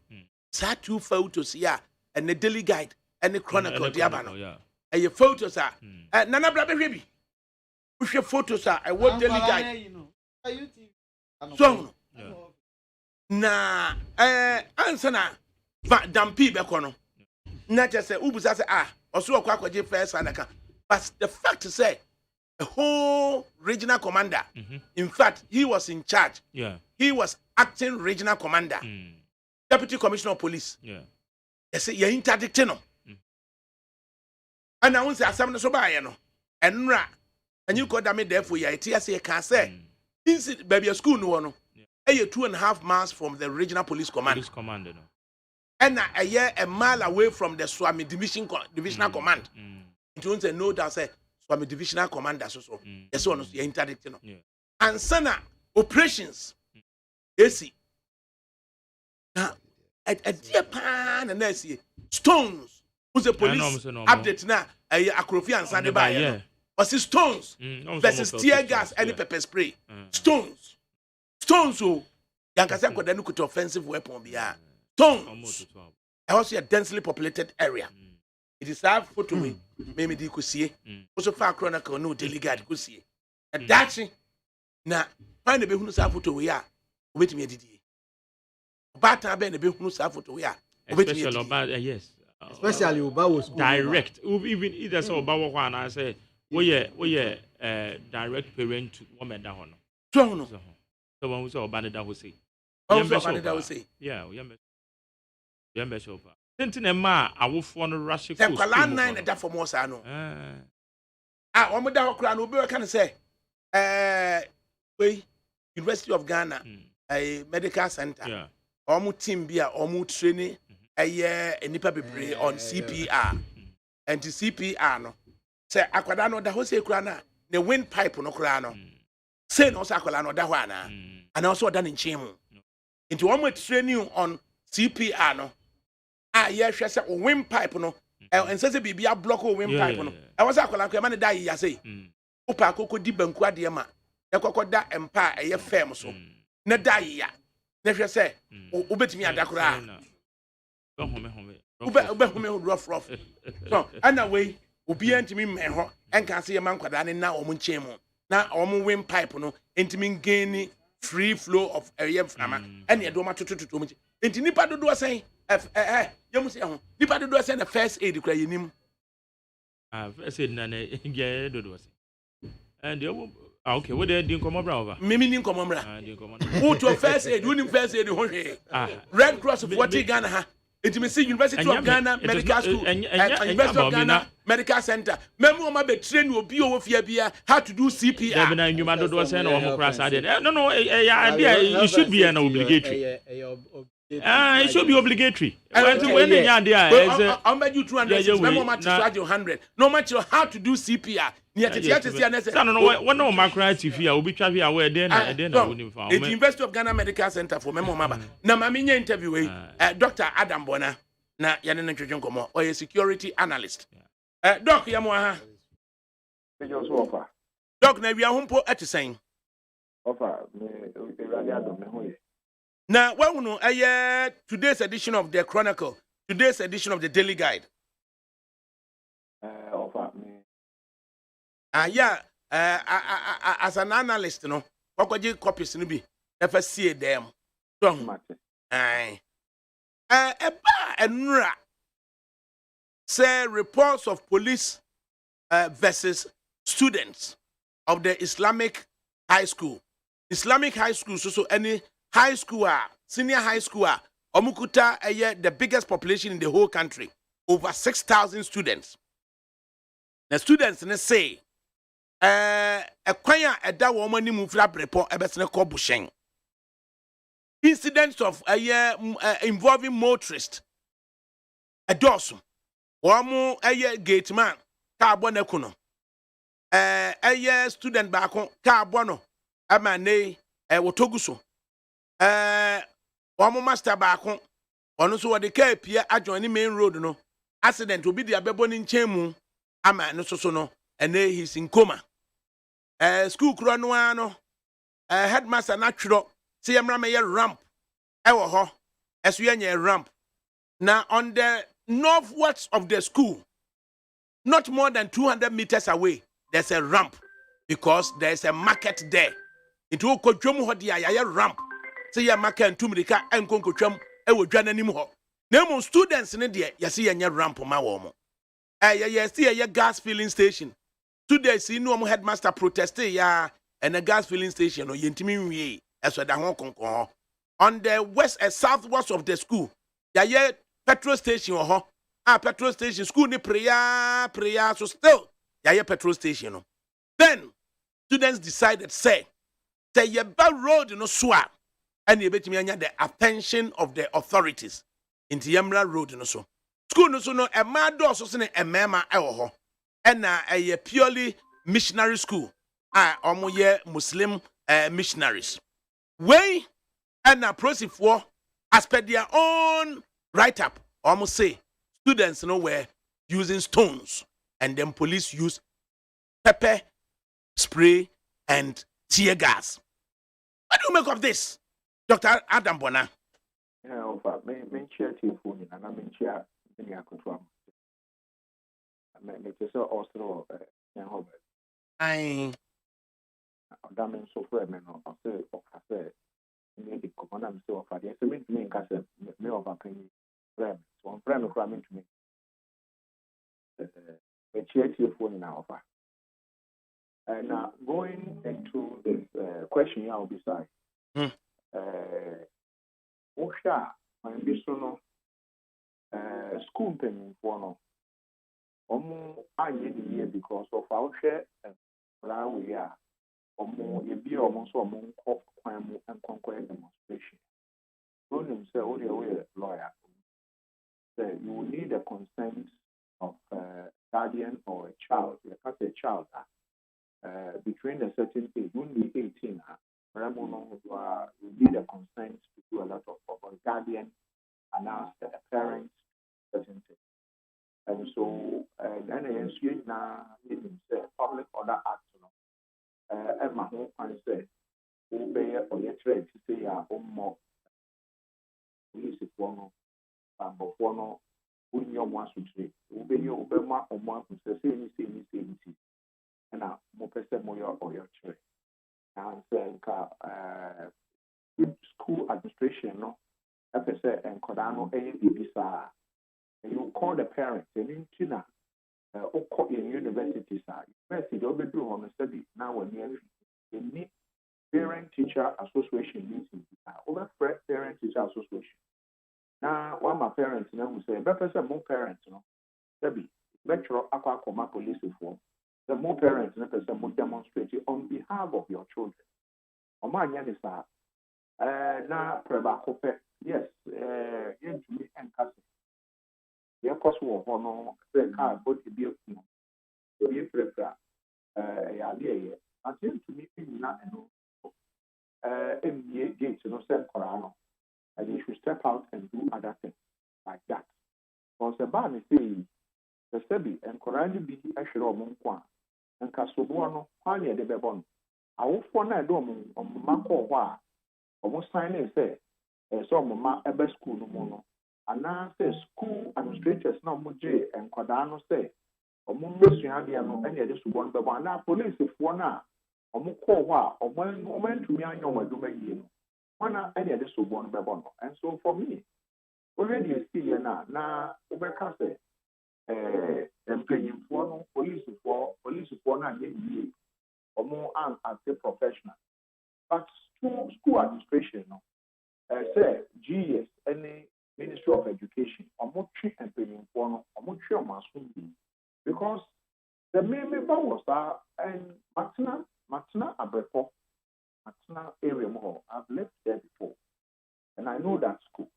sa two photos ya and the daily guide and the chronicle de aba no e photos are nana bra be hwe bi we hwe photos are I want daily guide so na answer na dampi be kono na je say ubusa say oso okwa akwaje first anaka but the fact is say a whole regional commander. In fact, he was in charge. He was acting regional commander. Deputy Commissioner of Police. They say you're interdicting no. And I want to say something so bad, and you got me there for your IT. Say can say, baby, a school no. 2.5 miles from the regional police commander. And a mile away from the Swami divisional command. It won't say no. That say. From a divisional commander, so yes, one is interdicting. And sana operations, AC. Now, a dear pan and see stones. Who's a police update now? A Akrofi and Sunday by but see stones versus tear gas and pepper spray. Stones, so Yankasa could then put offensive weapon beyond stones. Also a densely populated area. It is hard for to me. Maybe they could see. Also, far chronicle no delegate could see. And that's it. Now, find a bit who's out to we are. Wait me, did ye? But I been a bit who's out to we are. Especially about yes. Especially about was direct. Even either so about one I say, we direct parent to woman down. So one who's all banded that will say. Yeah, we are sure. Tintin ma awofo no rush ko kwala nine na da for mo sa no o mo da ho kra no obi kan say we University of Ghana a medical center o mo team bi a o mo training enipa bebre on CPR and the CPR no say akwada no da ho say kra na the windpipe no kra no say no say akwala no da ho ana and also da nchen mu into o mo training on CPR no yes, yes, windpipe no. And says a baby a block of windpipe no. I was a man die ya say. Opa koko di banku ade ma. E koko da empa eye fam so. Na die ya. na hwɛ sɛ wobɛtumi adakora wobɛhome rough so ɛna wei obiara ntumi mmɛn hɔ ɛnka sɛ yɛma nkwadaa ne na ɔmo nkyɛn mu na ɔmo win pipe no ntumi gain free flow of ɛyɛ mframa ɛna yɛde ɔmo atotototo ɔmo nkyɛn nti nipa dodoɔ sɛn yɛmu sɛ ɛho nipa dodoɔ sɛn na first aid kura yɛnim first aid na yɛ dodoɔ sɛn and okay, what they didn't come over? Mimi didn't come over. Who to first aid? Who didn't first aid? Red Cross of 40 Ghana. Intimacy University of Ghana Medical School and University of Ghana Medical Center. Memo ma be train will be over here how to do CPR. No, it should be an obligatory. It should be obligatory. When the idea I'll bet you 200. Memo ma to charge you 100. No matter how to do CPR. What no macro TV will be traveling away then. The University of Ghana Medical Center for Memo Maba. Na maminya interview Dr. Adam Bona na yanene twetwe komo or a security analyst. Doc yamwa ha. Doc na wi ahompo etisan. Offer me radio adom me hoye. Na wahunu today's edition of the Chronicle, today's edition of the Daily Guide. Offer me as an analyst, no, what copies no be never see them. Don't matter. Say reports of police versus students of the Islamic high school. Islamic high school, so any high school, senior high school, Omukuta, the biggest population in the whole country, over 6,000 students. The students say. A choir a da woman move flap report a best bushing. Incidents of a year involving motorists. A dorsum. One a year gate man, carbonacuno. A year student back on carbono. A man nay, a wotoguso. One master back on. Also, what the cape here adjoining main road, no accident will be the ababon in Chemu. A man no so no, and he's in coma. School Cronuano, headmaster natural, see a ramp, as we are near ramp. Now, on the northwards of the school, not more than 200 meters away, there's a ramp because there's a market there. It will go to a ramp. See a market and Tumrika and Concochum, I will join anymore. No students in India, you see a ramp on my woman. See a gas filling station. Today, see no headmaster protested and a gas filling station or yintimi as well as on the west and southwest of the school. Petrol station or petrol station school ni prayer so still petrol station. Then students decided say road no swap and you bet me the attention of the authorities into Yamra road no so. School no so no a mad door so a mema and a purely missionary school. Muslim missionaries. Way and a proceed for as per their own write up. Almost say students were using stones and then police use pepper spray and tear gas. What do you make of this, Dr. Adam Bona? Also, I damn so for a man or say, or cafe, maybe command so far. Yes, I mean to me, Castle, me of a penny, friend, one friend of coming to me. A chair to your phone in our offer. And now going into this question, I'll be sorry. Osha, my ambition, school penny for no. I need the year because of our share and around we are. You be almost among crime and conquer demonstration. William said, oh, you're a lawyer. So you will need the consent of a guardian or a child. You have a child between a certain age, only 18. You need a consent to do a lot of a guardian and ask the parents certain things. And so, then I now public order act. And my home can say, obey or your trade to say, more police for no, before no, wouldn't you want to trade? Ube you Obama or one who says, say, and now more percent more or your trade. And saying, good school administration, no, FSA and Cordano, ABBSA, and you call the parents, and in China, in universities, university, they'll be doing on the study now when you need parent teacher association meeting, over parent teacher association. Now, one of my parents, we say, better say more parents, Debbie, lecturer, Aquacoma police form. The more parents, more demonstrate on behalf of your children. On my young is now, Prebacope, yes, into me and cousin. The cost of honor, the car, but the bill, the prefer, until to me, not MBA gates, send Corano, and you should step out and do other things like that. Because the bar is saying, the Sebi and Corani be a shiro monqua, and Casobuano, Pania de Bebon. I will for na dom on Mako Wa, almost signing say, so Mamma Ebe school no mono. And now say school administrators now Muje and Cordano say, or Mumbus Yadiano, any other one, but one now police if one now, or Moko Wa, or when to me I know what do you. One now any other one, Babono. And so for me, already a still now, Ubeka say, employing for police for now, or more as a professional. But school administration, say GS, any Ministry of Education, or more treat and paying for or more treat because the main member was and Martina Abrepo, Martina area more. I've lived there before, and I know that school.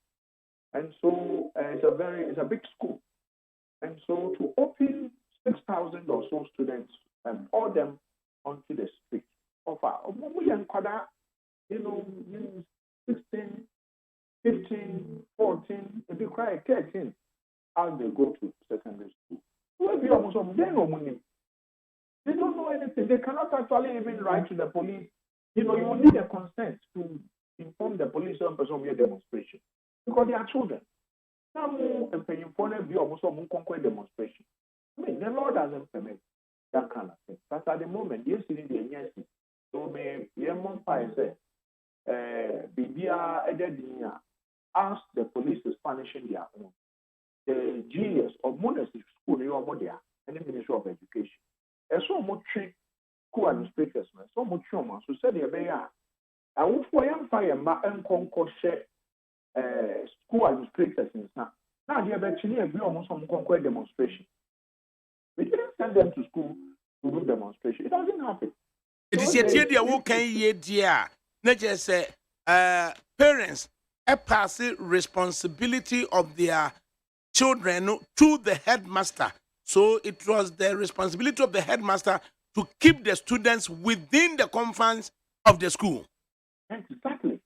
And so it's a big school. And so to open 6,000 or so students and all them onto the street, offer, 16, 15, 14, if you cry 13, how they go to secondary school. Maybe almost they know money. They don't know anything. They cannot actually even write to the police. You will need a consent to inform the police on your demonstration because they are children. Now, I'm paying for them almost some demonstration. I mean, the law doesn't permit that kind of thing. But at the moment, yes, it is the agency. So, may say, Bibia Edenia ask the police is punishing their own. The GS or modest school, you are more there, and the Ministry of Education. And so much school administrators, so much trauma. So, said they are. I will fire my uncle school administrators in now. Now they have actually agreed almost some conquer demonstration. We didn't send them to school to do demonstration. It doesn't happen. It is yet here the work dear. Not just say parents a pass responsibility of their children to the headmaster. So it was the responsibility of the headmaster to keep the students within the confines of the school. Exactly.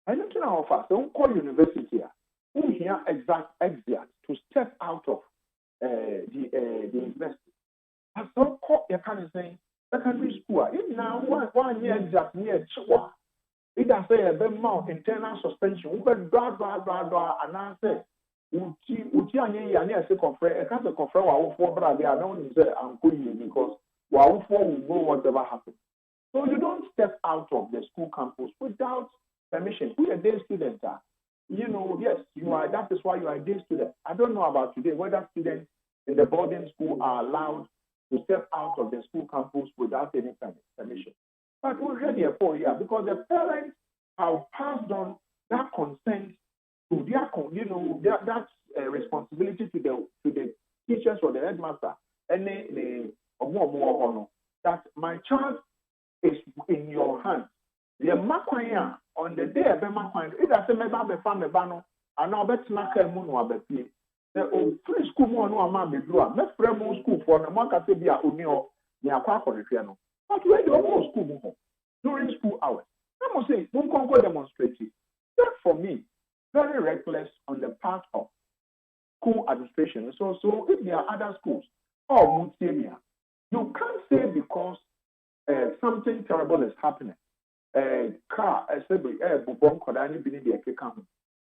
I don't know how fast. Don't call university who here exact to step out of the university. I don't call your kind of saying secondary school. If now 1 year exact near Chua, it does say a bit more internal suspension. We but and I say Uchi and yes, a confer. I can't confer our four brothers. I don't say I'm going because our four will know whatever happens. So you don't step out of the school campus without permission. We are day students. Yes, you are. That is why you are a day student. I don't know about today whether students in the boarding school are allowed to step out of the school campus without any permission. But we're ready for because the parents have passed on that consent to their, that responsibility to the teachers or the headmaster and that my child is in your hands. The makwanya on the day of the makwanya, it doesn't matter the family bano, and now bet naka moon or be the free school more no amount be blue. Let's pray more school for the market to be a unio, the aqua for the piano. But where do more school during school hours? I must say, don't conquer demonstrative. That for me, very reckless on the part of school administration. So if there are other schools or Mutemia, you can't say because something terrible is happening. Car, bubon kodani bini de keka.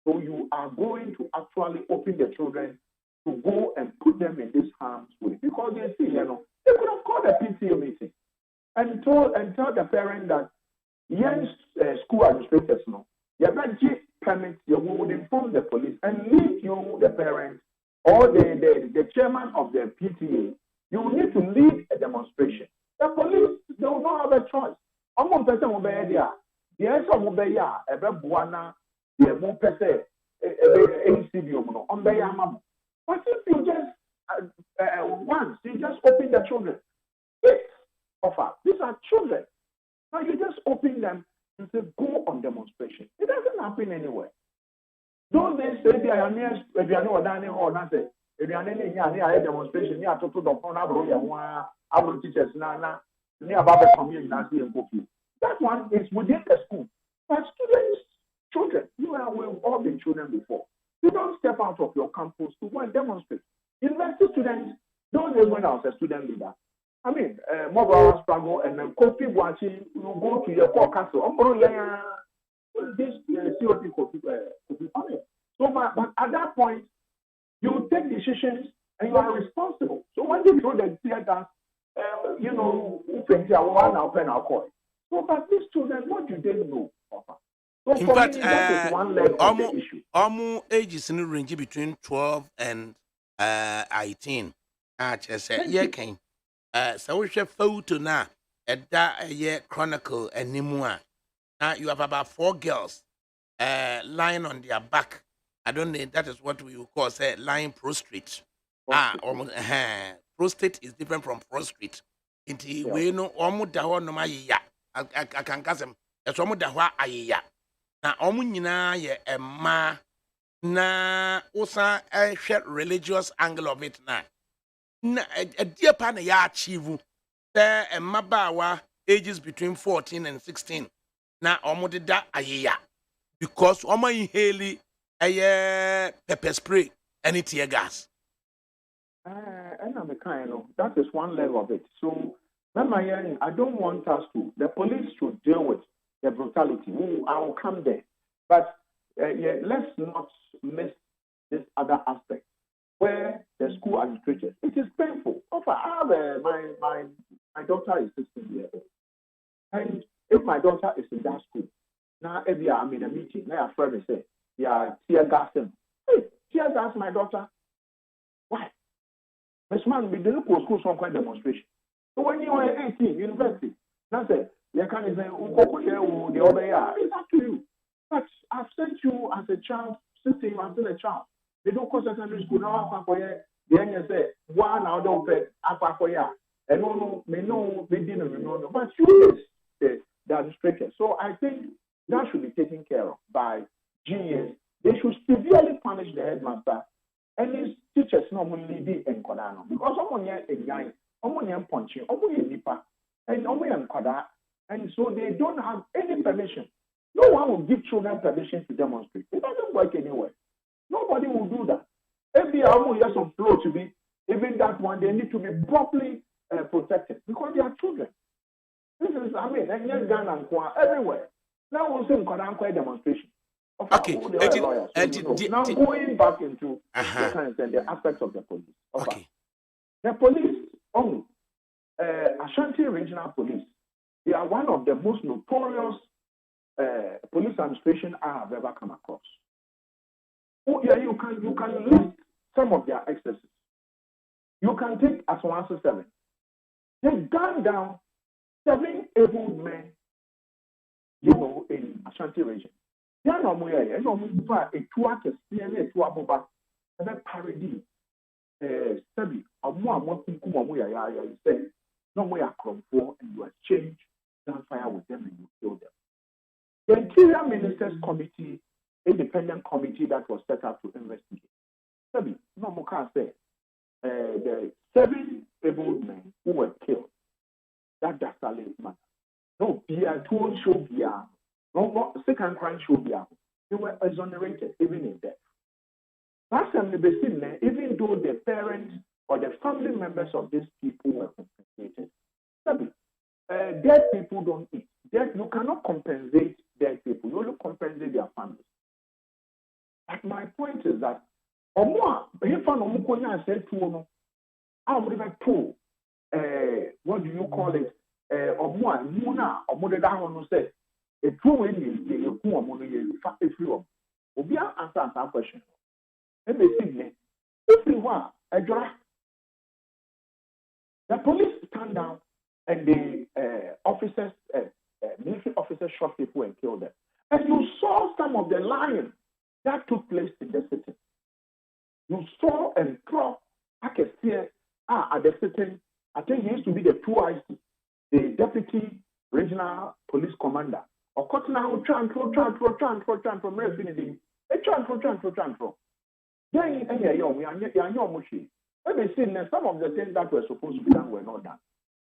So you are going to actually open the children to go and put them in this harm's way because they see, they could have called a PTA meeting and tell the parent that yes, school administrators know. You have permits, you would inform the police and lead you, the parent, or the chairman of the PTA. You need to lead a demonstration. The police, they will not have a choice. Almost person will be there. The answer will be there. Buana, the more person, but if you just once you just open the children, these are children. Now you just open them and say go on demonstration. It doesn't happen anywhere. Those days say they are near if you are not done or nothing. If you are near demonstration, near to the phone, our teachers now near about the community and cookie. That one is within the school. But students, children, we've all been children before. You don't step out of your campus to go and demonstrate. University students, those days when I was a student leader, I mean, mobile struggle and then coffee watching, you go to your core castle. This COP could be funny. So, but at that point, you take decisions and you are responsible. So when you throw the theater, so, but these children, what do they know? So In for fact, me, that is one leg of the issue. Almost ages in the range between 12 and 18. Yeah, can. So we share photo now. At that year chronicle and Nimua. Now you have about 4 girls lying on their back. I don't know. That is what we will call say lying prostrate. Almost. Prostate is different from prostrate. Inti we know almost the one no ya. I can cast them. That's almost the wa ya. Na omu nyina ye emma na usa religious angle of it na a dear pan ya achieve there emma bawa ages between 14 and 16 na omu da ayeya because omu inhale pepper spray and tear gas. And I'm a kind of that is one level of it. So I don't want us to. The police should deal with the brutality. I will come there. But let's not miss this other aspect where the school administrators, it is painful. I have my daughter is 16 years old. And if my daughter is in that school, now every year I'm in a meeting, now a friend say, yeah, tear gas him. Hey, tear gas my daughter. Why? Miss man, we didn't go school some kind of demonstration. So when you are 18, university, that's it. You can't say, the other year. It's up to you. But I've sent you as a child, 16, I'm still a child. They don't go to secondary school now, the end say, one out of it, and no, they didn't know. But you is the administrator. So I think that should be taken care of by GS. They should severely punish the headmaster and his teachers normally be in Kodano. Because someone here is young, someone here punching, someone here nipa, and someone here Koda. And so they don't have any permission. No one will give children permission to demonstrate. It doesn't work anywhere. Nobody will do that. Every hour has some flow to be, even that one, they need to be properly protected because they are children. This is, and young Ghana and Kwa everywhere. Now we'll see Kodan demonstration. Okay. Now going back into the aspects of the police. Okay. The police, Ashanti Regional Police, they are one of the most notorious police administration I have ever come across. You can list some of their excesses. You can take as 107. They gunned down 7 able men, in Ashanti region. They are not more here. No more a two-acre CNN to a parody. Study of more say no more from 4 and you exchange gunfire with them and you kill them. The Interior Ministers Committee, independent committee that was set up to investigate. Study no more can say the 7 able men who were killed. That does not matter. No, Bia, 2 show Bia. No, second crime show Bia. They were exonerated even in death. Last time even though the parents or the family members of these people were compensated, dead people don't eat. You cannot compensate dead people. You only compensate their families. But my point is that Omwa, if I know said to no, I would have told what do you call it? Omwa, Muna, or Mother Down said, a true Indian, you come among you, fact, if you will be answer that question. Let me see, everyone, a draft. The police stand down and the officers, military officers shot people and killed them. And you saw some of the lions that took place in the city. You saw a crowd, I can see at the city. I think he used to be the 2IC, the deputy regional police commander. Or Cotton transfer. Then, let me see, some of the things that were supposed to be done were not done.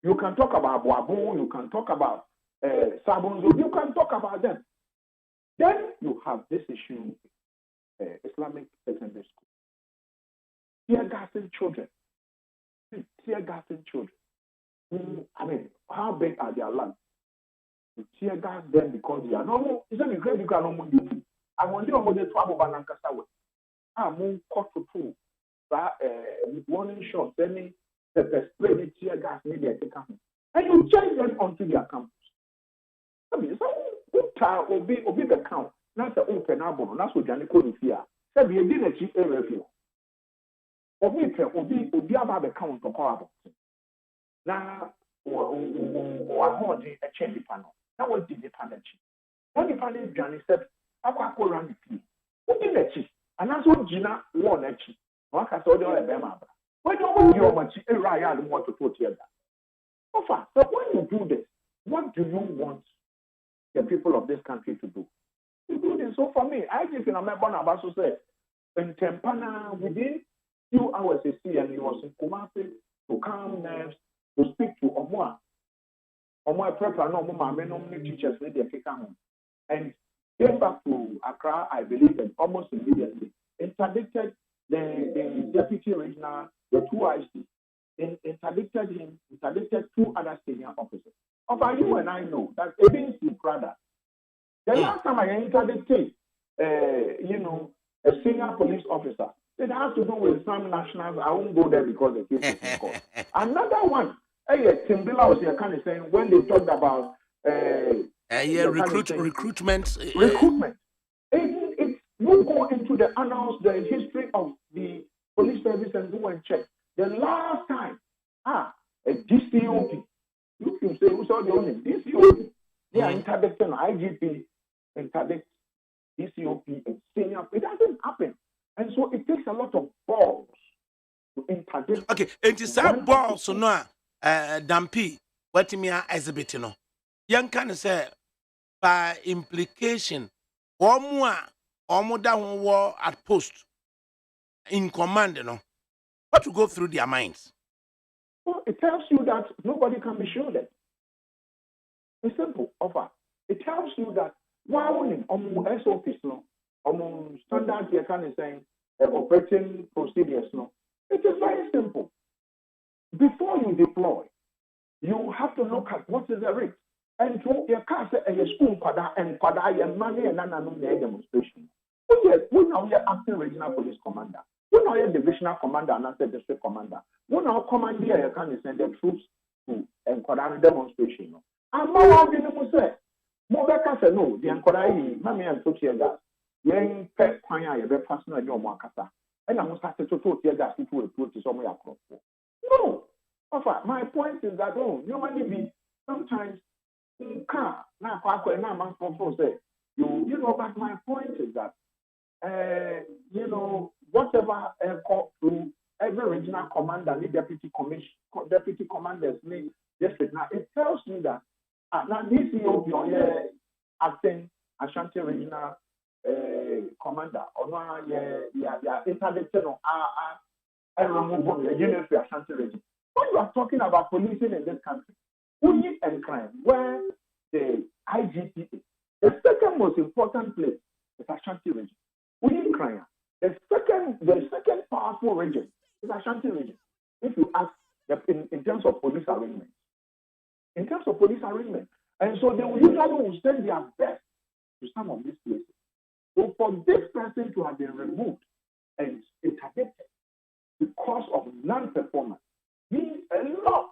You can talk about Boabo, you can talk about Sabonzo, you can talk about them. Then you have this issue, Islamic secondary school. Tear gassing children. Tear gassing children. I mean, how big are their lungs? You tear gas them because they are normal. It's not great you can almost do it. I want you to travel Banankasa. I'm more caught for two. Warning shots, any pepper spray, tear gas, maybe take them. And you change them onto their campus. I mean, so obi the count. That's the open album. That's what Johnny couldn't fear. So we didn't achieve a review. Obi about the count to call. Now, or hold a change panel. That was the panel chief. When the panel Johnny said, I can't go around the key. Who did the chief? And that's what Gina won a chief. When you want to put here, so when you do this, what do you want the people of this country to do? You do this. So for me, I just remember Abaso said, in Tempana, within 2 hours, and he was in Kumasi to calm nerves, to speak to Omwa prepper, no more teachers, and came back to Accra, I believe, and almost immediately interdicted the deputy regional, the 2IC, interdicted 2 other senior officers. Of you and I know that against the brother. The last time I interdicted, a senior police officer, it has to do with some nationals. I won't go there because the case is in court. Another one, Timbila was here kind of saying when they talked about recruitment. Recruitment. It will go into the annals, the history of the police service and go and check. The last time, a DCOP, you can say who's all the only DCOP. They are interdicting IGP, interdict DCOP, and senior. It doesn't happen. And so it takes a lot of balls to interdict. Okay, it is that balls, so no, Dampi, what me exhibit, you know. Young can say, by implication, or more down war at post in command, you know. What to go through their minds? Well, it tells you that nobody can be shielded. It's simple offer. It tells you that while on SOPs, no, on standard you can say operating procedures, no, it is very simple. Before you deploy, you have to look at what is the rate. And so you can't say a school and money and demonstration. We now are acting regional police commander. We now are divisional commander and after district commander. We now commandeer you can send the troops to encourage demonstration. And more of them say, Mobeka say no, the encourage mammy and two tear gas. Young pet pioneer, your personal your markata. And I must have to tear gas into a put somewhere across. No. My point is that you might be sometimes car now say you know, but my point is that whatever through every regional commander, deputy commanders, district. Now it tells me that now this is acting Ashanti regional commander or interdicted on Ashanti region. When you are talking about policing in this country, police and crime, where the IGP is, the second most important place is Ashanti region. Police crime. The second powerful region is Ashanti region. If you ask in terms of police arrangement. And so they will usually send their best to some of these places. So for this person to have been removed and interdicted because of non-performance means a lot.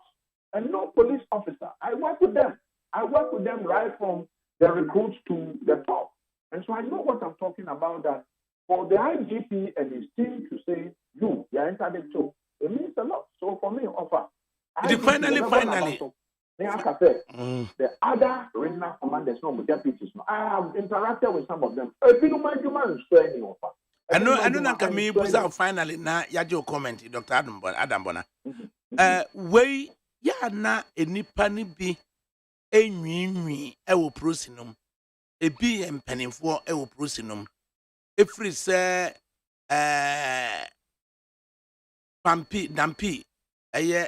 And no police officer. I work with them. I work with them right from the recruits to the top. And so I know what I'm talking about, that for the IGP and his team to say, you are interdicted, it means a lot. So for me, offer. Finally. Like I said, the other regional commanders, no deputies, I have interacted with some of them. I know Nakami was out finally now. Yajo comment, Dr. Adam Bona. Way ya na enipani bi enwinwi ewo prosinum ebi empanimfo ewo prosinum efri se Dampi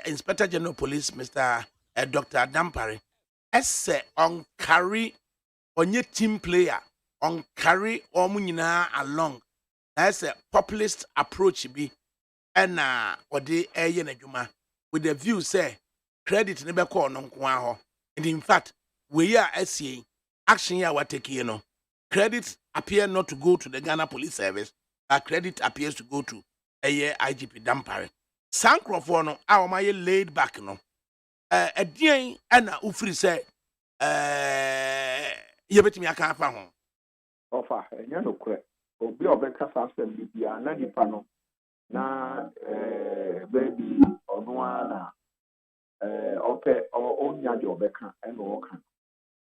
Inspector General Police Mr. Dr. Dampare esse on carry onye team player on carry omunyina along that's a populist approach bi na ode eye n'adwuma with the view say credit ne be call no nko aho. And in fact we are SCA action ya what take no credit appear not to go to the Ghana Police Service, but credit appears to go to IGP Dampare. Sankrofo no a my laid back no adien na ufri say yebetimi aka afa ho offer enya no kure obi obeka sa asem bibia na nipa no na baby onwa na onya de obeka and oka.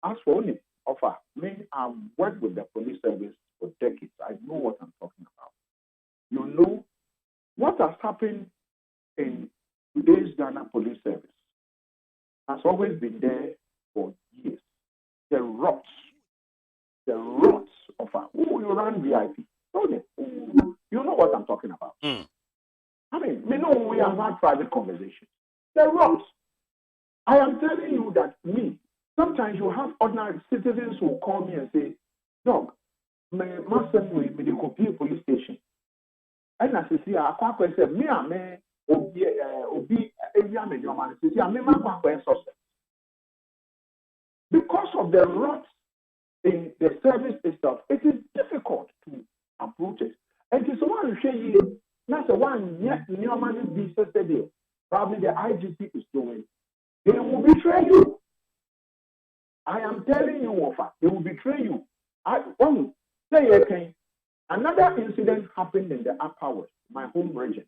As for only offer, me I've worked with the police service for decades. I know what I'm talking about. You know what has happened in today's Ghana police service has always been there for years. The rots of you run VIP. Don't you? You know what I'm talking about. I mean, we have had private conversations. The rots. I am telling you that sometimes you have ordinary citizens who call me and say, Dog, my master will be the copy police station. And I say, I say, me because of the rot in the service itself, it is difficult to approach it. And it's one you say, that's the one yet normally be said probably the IGP is doing. They will betray you. I am telling you, Offa, they will betray you. Another incident happened in the Upper West, my home region,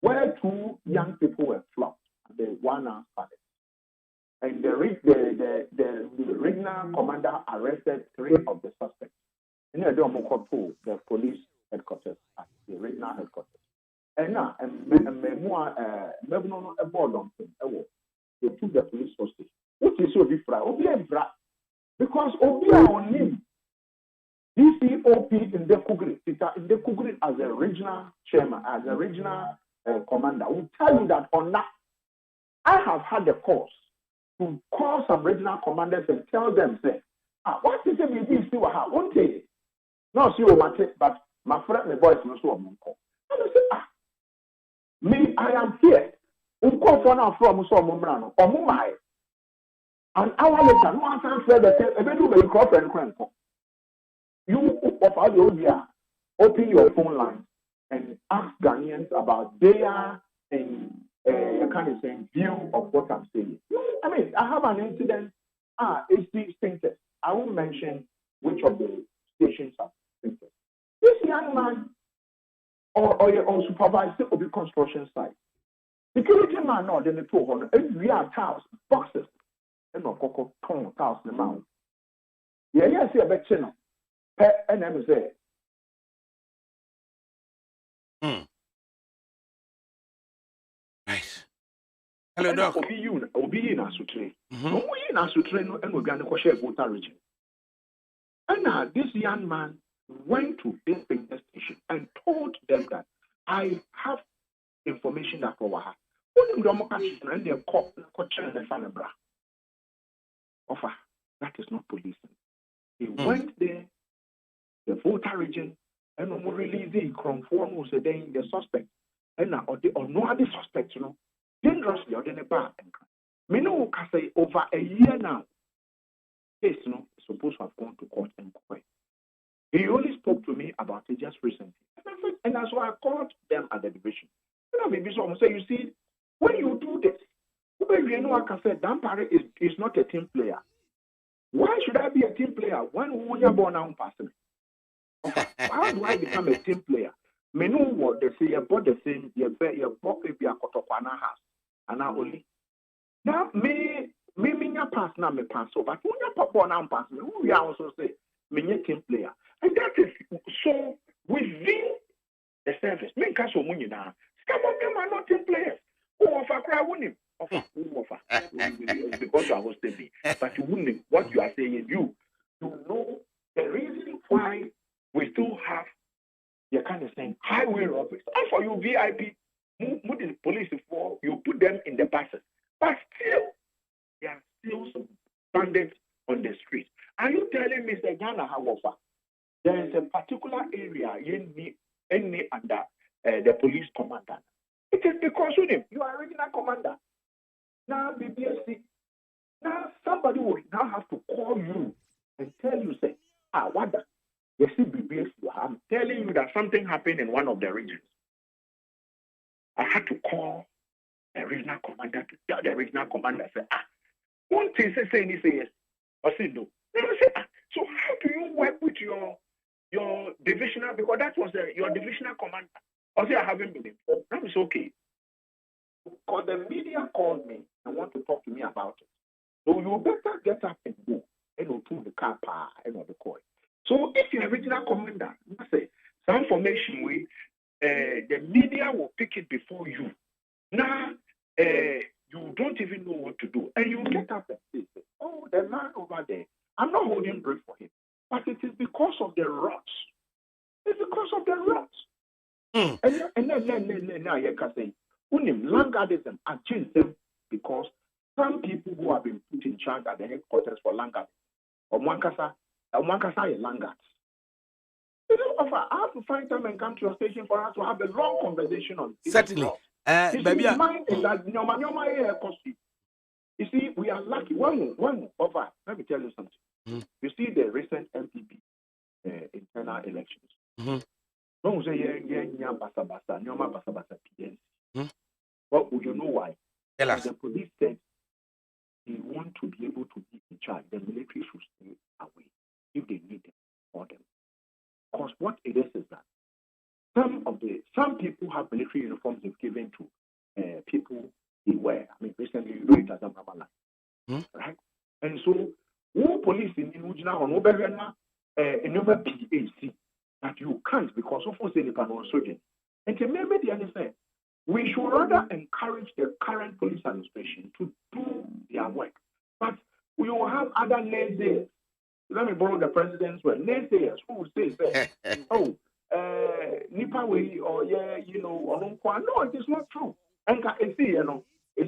where two young people were flogged at the 1 hour started. And the regional commander arrested 3 of the suspects. And the police headquarters at the regional headquarters. And now, they took the police hostage. What is your difference? Because Obi on him, DCOP in the Kugri as a regional chairman, as a regional commander, will tell you that on that, I have had the cause to call some regional commanders and tell them, say, what is it we do? Won't they? No, see but my friend, my boys, no so and I say, me, I am here. From an hour later, no one can say that you open your phone line and ask Ghanaians about their view of what I'm saying. I mean, I have an incident. It's the Sphinxes. I won't mention which of the stations are Sphinxes. This young man or supervisor of the construction site. Security man, no, then the 200, and we are tiles, boxes, and no cocoa, tiles in the mouth. Yeah, yes, yeah, but you know, and I'm there. Nice. Hello, Doc. Obi in Asutre. No, we in Asutre, and we're going to share Volta region. And this young man went to this station and told them that I have information that for her. And they caught the offer. That is not policing. He went there, the Volta region, and released the conform was saying the suspect. And now, or no other suspect, you know, dangerously or then a bad. Me know, say over a year now, case, you know, supposed to have gone to court and quit. He only spoke to me about it just recently. And that's why I called them at the division. So you see, when you do this, you know, like I said, Dampare is not a team player. Why should I be a team player when we are born out passing? How do I become a team player? Me know what they say about the same, you bet your book if you are Kotokwana house. And I only. Now, me pass now, me pass so, but when you pop on and pass me, we also say, me team player. And that is so within the service. Me can't show money now. Some of them are not team players. Who offer cry winning? Offer. Because I was telling but you wouldn't. What you are saying, you know the reason why we still have you kind of saying highway robberies. And for you VIP, put the police for you put them in the buses, but still there are still some bandits on the street. Are you telling Mr. Ghana however there is a particular area any under the police commander? It is because of him. You are regional commander. Now BBSC. Now somebody will now have to call you and tell you, say, what the? You see BBSC. I'm telling you that something happened in one of the regions. I had to call the regional commander to tell the regional commander, say, one thing say he say yes. I said no. Then I say, so how do you work with your divisional, because that was your divisional commander. I say I haven't been informed. That is okay. Because the media called me and want to talk to me about it. So you better get up and go and open the car and the coin. So if you're a regional commander, I say some information the media will pick it before you. Now you don't even know what to do. And you get up and say, oh, the man over there, I'm not holding breath for him. But it is because of the rots. It's because of the rots. And then now you can say, Langardism and change them because some people who have been put in charge at the headquarters for Langard or Mwankasa is Langard. You know, I have to find time and come to your station for us to have a long conversation on this. Certainly. Baby, is that you see, we are lucky. One over. Let me tell you something. You see the recent MPP internal elections. Don't say yeah, basa, nyoma basa PNC. Well, you know why? Tell us. The police said they want to be able to be in charge. The military should stay away if they need them for them. Because what it is that some people have military uniforms they've given to people they wear. I mean, recently you know it as a Mamalan, right? And so, who police in Nujina or Noberena never PAC that you can't because of what's in the panel surgeon. And to maybe the understand, we should rather encourage the current police administration to do their work. But we will have other naysayers. Let me borrow the president's word. Naysayers who will say, oh, Nipa way or no, it is not true. And it's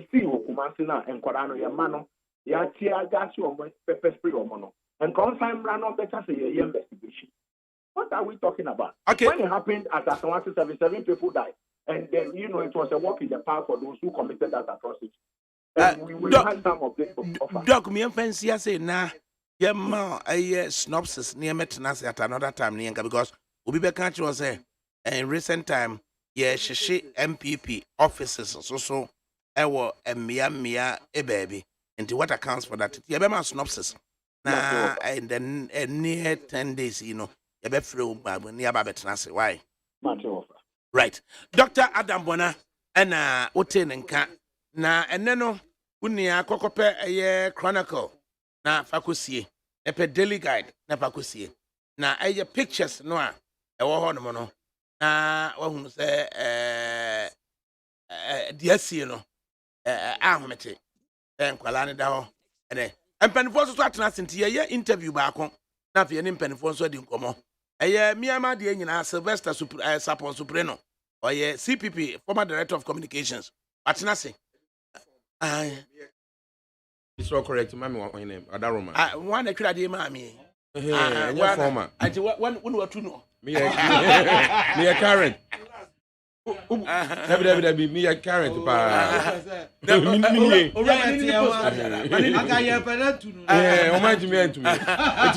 still Kumasina and Korano Yamano, Yatia Gassi or pepper spray or mono. And consign ran on better say a investigation. What are we talking about? Okay. When it happened at Asamasi 77 people died. And then, it was a walk in the park for those who committed that atrocity. And we had some of them offer. Doc, me fancy say na yema a synopsis near Metanasi at another time because Ubibe country was in recent time, she MPP offices so ewo mia a baby. And what accounts for that? Yabema synopsis. Na and then near 10 days, yabe free near Babetanasi. Why? Right. Dr. Adam Bona and Oten and Cat. Na and no unia kokope a chronicle na fakusie epe daily guide na fakusie na aye pictures no a ewo ho no no na wahunu se diasie no ahomete enkwala ne da ho ene empanifo so atena senti ye interview ba akon na fe ne empanifo so di nkomo eye miama de nyina Sylvester Sapon Supreno or ye CPP former director of communications atena se it's all correct. Mommy, what name? Adaroma. One a credit, mammy. Former. I do one or two. Me a Karen. Dabi me a current pa.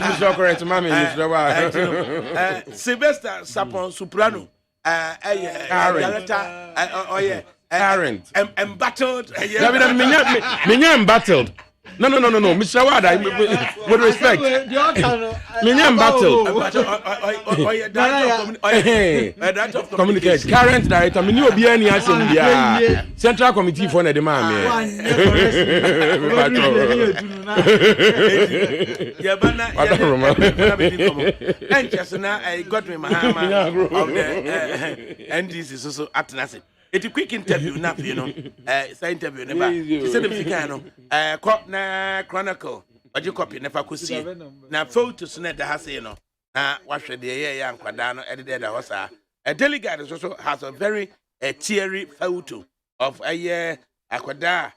It's so correct mama Sylvester Sapon Soprano director current embattled Dabi me embattled. No, Mr. Wada, with respect. Miniam battle. Communicate. Current director, me will be any answer. Central Committee for the man. And just now I got me my hammer of the NDC so at Nasi. It's a quick interview, not it's an interview. Never said the cop na chronicle, but you copy never could see. Now, photos net the house, now, what should the young Quadano edited the house? A delegate also has a very teary photo of a year, Aquada,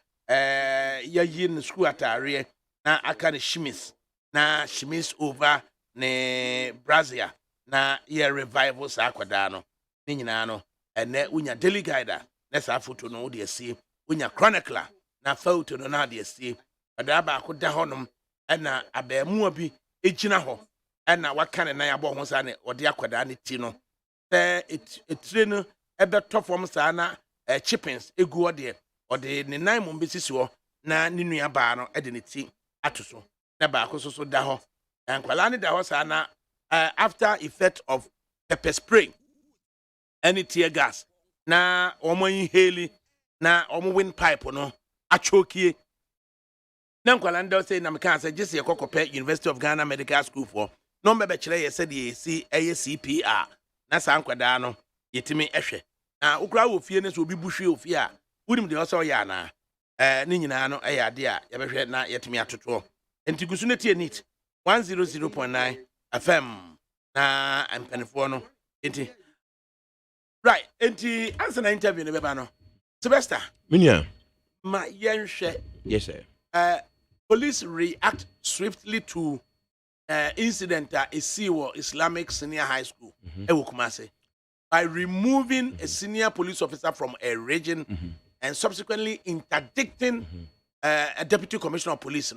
yin school at area. Now, I can't shimis. Now, shimis over ne Brazil. Now, year revivals Aquadano, Ninano. And then when you delegate that's a photo no dear see when you chronicler na photo no na dear see but aba ko da honum and na abemu abi ejina ho and na waka na ya bo ho sa ne ode akwada ne ti no etire no ebe top form sa na chippings egu ode ne nan mo besisi ho na ne nua ba no ede ne ti atoso na ba ko so da ho and kwala ne da ho sa na after effect of pepper spray any tear gas na omo inhale na omo windpipe no achokie na nkwala ndo say na meka say just yekokope University of Ghana Medical School for no be kire ye said ye see CPR na sa nkwada no yetimi ehwe na ukura wo fie ne so obi buhwe ofie a wunim de oso ya na ne nyina no ade a ye behwe na yetimi atoto enti gusu ne tie neat 100.9 FM na ampanifo no enti right, enti answer na interview ne beba no. Sylvester. Minya. Ma yenhwe. Yes sir. Police react swiftly to incident at Isiwo Islamic Senior High School. Kumase, by removing a senior police officer from a region and subsequently interdicting a deputy commissioner of police.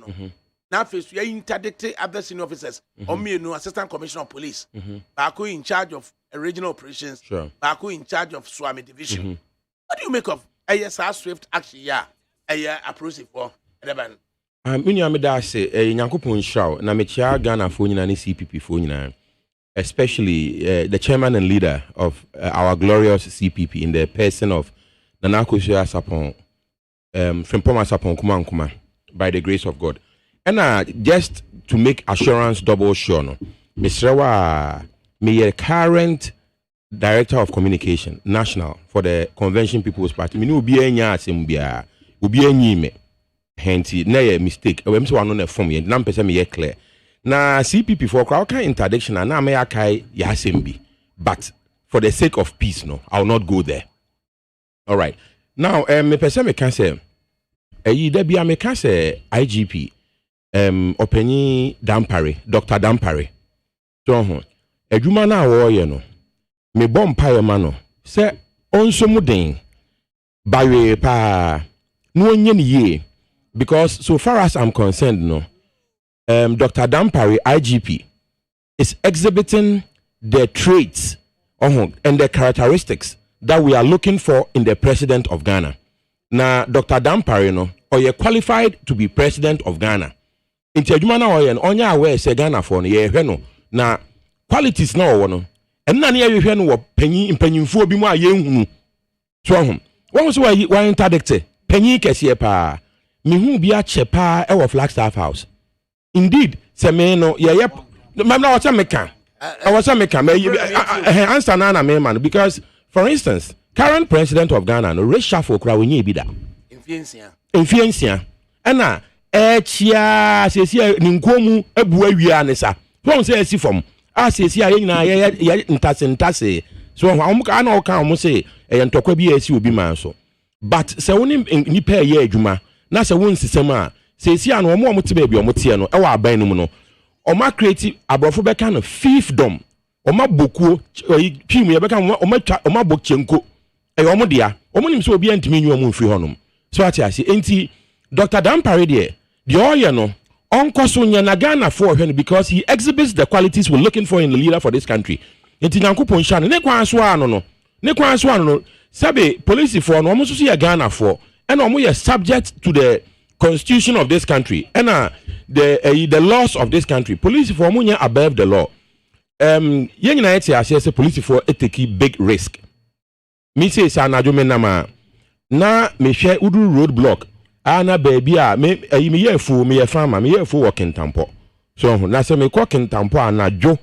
Now, first, we are interdicting other senior officers. Assistant commissioner of police. Baku in charge of regional operations. Sure. Baku in charge of Swami division. What do you make of ASR swift action? Approach for Edeban. Minya say Yankupon Shaw, Namechia Ghana for Nani CPP for Nina, especially the chairman and leader of our glorious CPP in the person of Nanakushia Sapon, Frimpoma Sapon Kumankuma, by the grace of God. And just to make assurance double sure, no, Mr. Mayor current director of communication national for the Convention People's Party. Minu ubi enya asembia, ubi enyi henti na ye mistake. We mse wano ne form ye. Na mpese me ye clear. Na CPP for crowd kind interdiction na me akai ya asembi. But for the sake of peace, no, I will not go there. All right. Now, me pese me can say, debi me can say IGP. Openi Dampare, Dr. Dampare. So, adwuma na wo ye no. Me bom paye ma no. Se onso muden bawe pa no onye ni ye because so far as I'm concerned no. Dr. Dampare IGP is exhibiting the traits and the characteristics that we are looking for in the president of Ghana. Na Dr. Dampare no or you qualified to be president of Ghana. Inti adwuma na oye no onya awe se Ghana for no ye hwe no na qualities na owo no enna na ye hwe no wo panyimfo bi mu a ye nhunu so ho won so wa interdict panyin kese pa mehu bi a che pa e wo Flagstaff House indeed se me no ye na what meka I was meka answer na me man because for instance current president of Ghana no reshuffle kra wonye bi da influencia ena chia sesia ninkomu abu awia ne sa won say asi fom a sesia ye nyina ye ntase so ho ka na o ka mo say e ntokwa bi asi obi man so but se woni nipa ye adwuma na se won sisem a sesia no mo te ba bi o mo te no e wa aban no mu no o ma create abrofo be ka no fiefdom o ma bokuo twimu ye be ka o ma bokyenko omodia omonim so obi antimi nyu omo mfiri honom so ati ase enti Dr. Dampare de oye no onkoso nya na Ghana for hwe because he exhibits the qualities we're looking for in the leader for this country enti Nyankopon sha ne kwan so ano no sabe police for no omo so ya Ghana for and omo ye subject to the constitution of this country and the laws of this country. Police for omo above the law. Yen na eti ase say police for take big risk. Me say sa na jome na me hwe udu roadblock ana baby a me ye fu me ye farmer me ye fu working tampo. So na say me working tampo anajo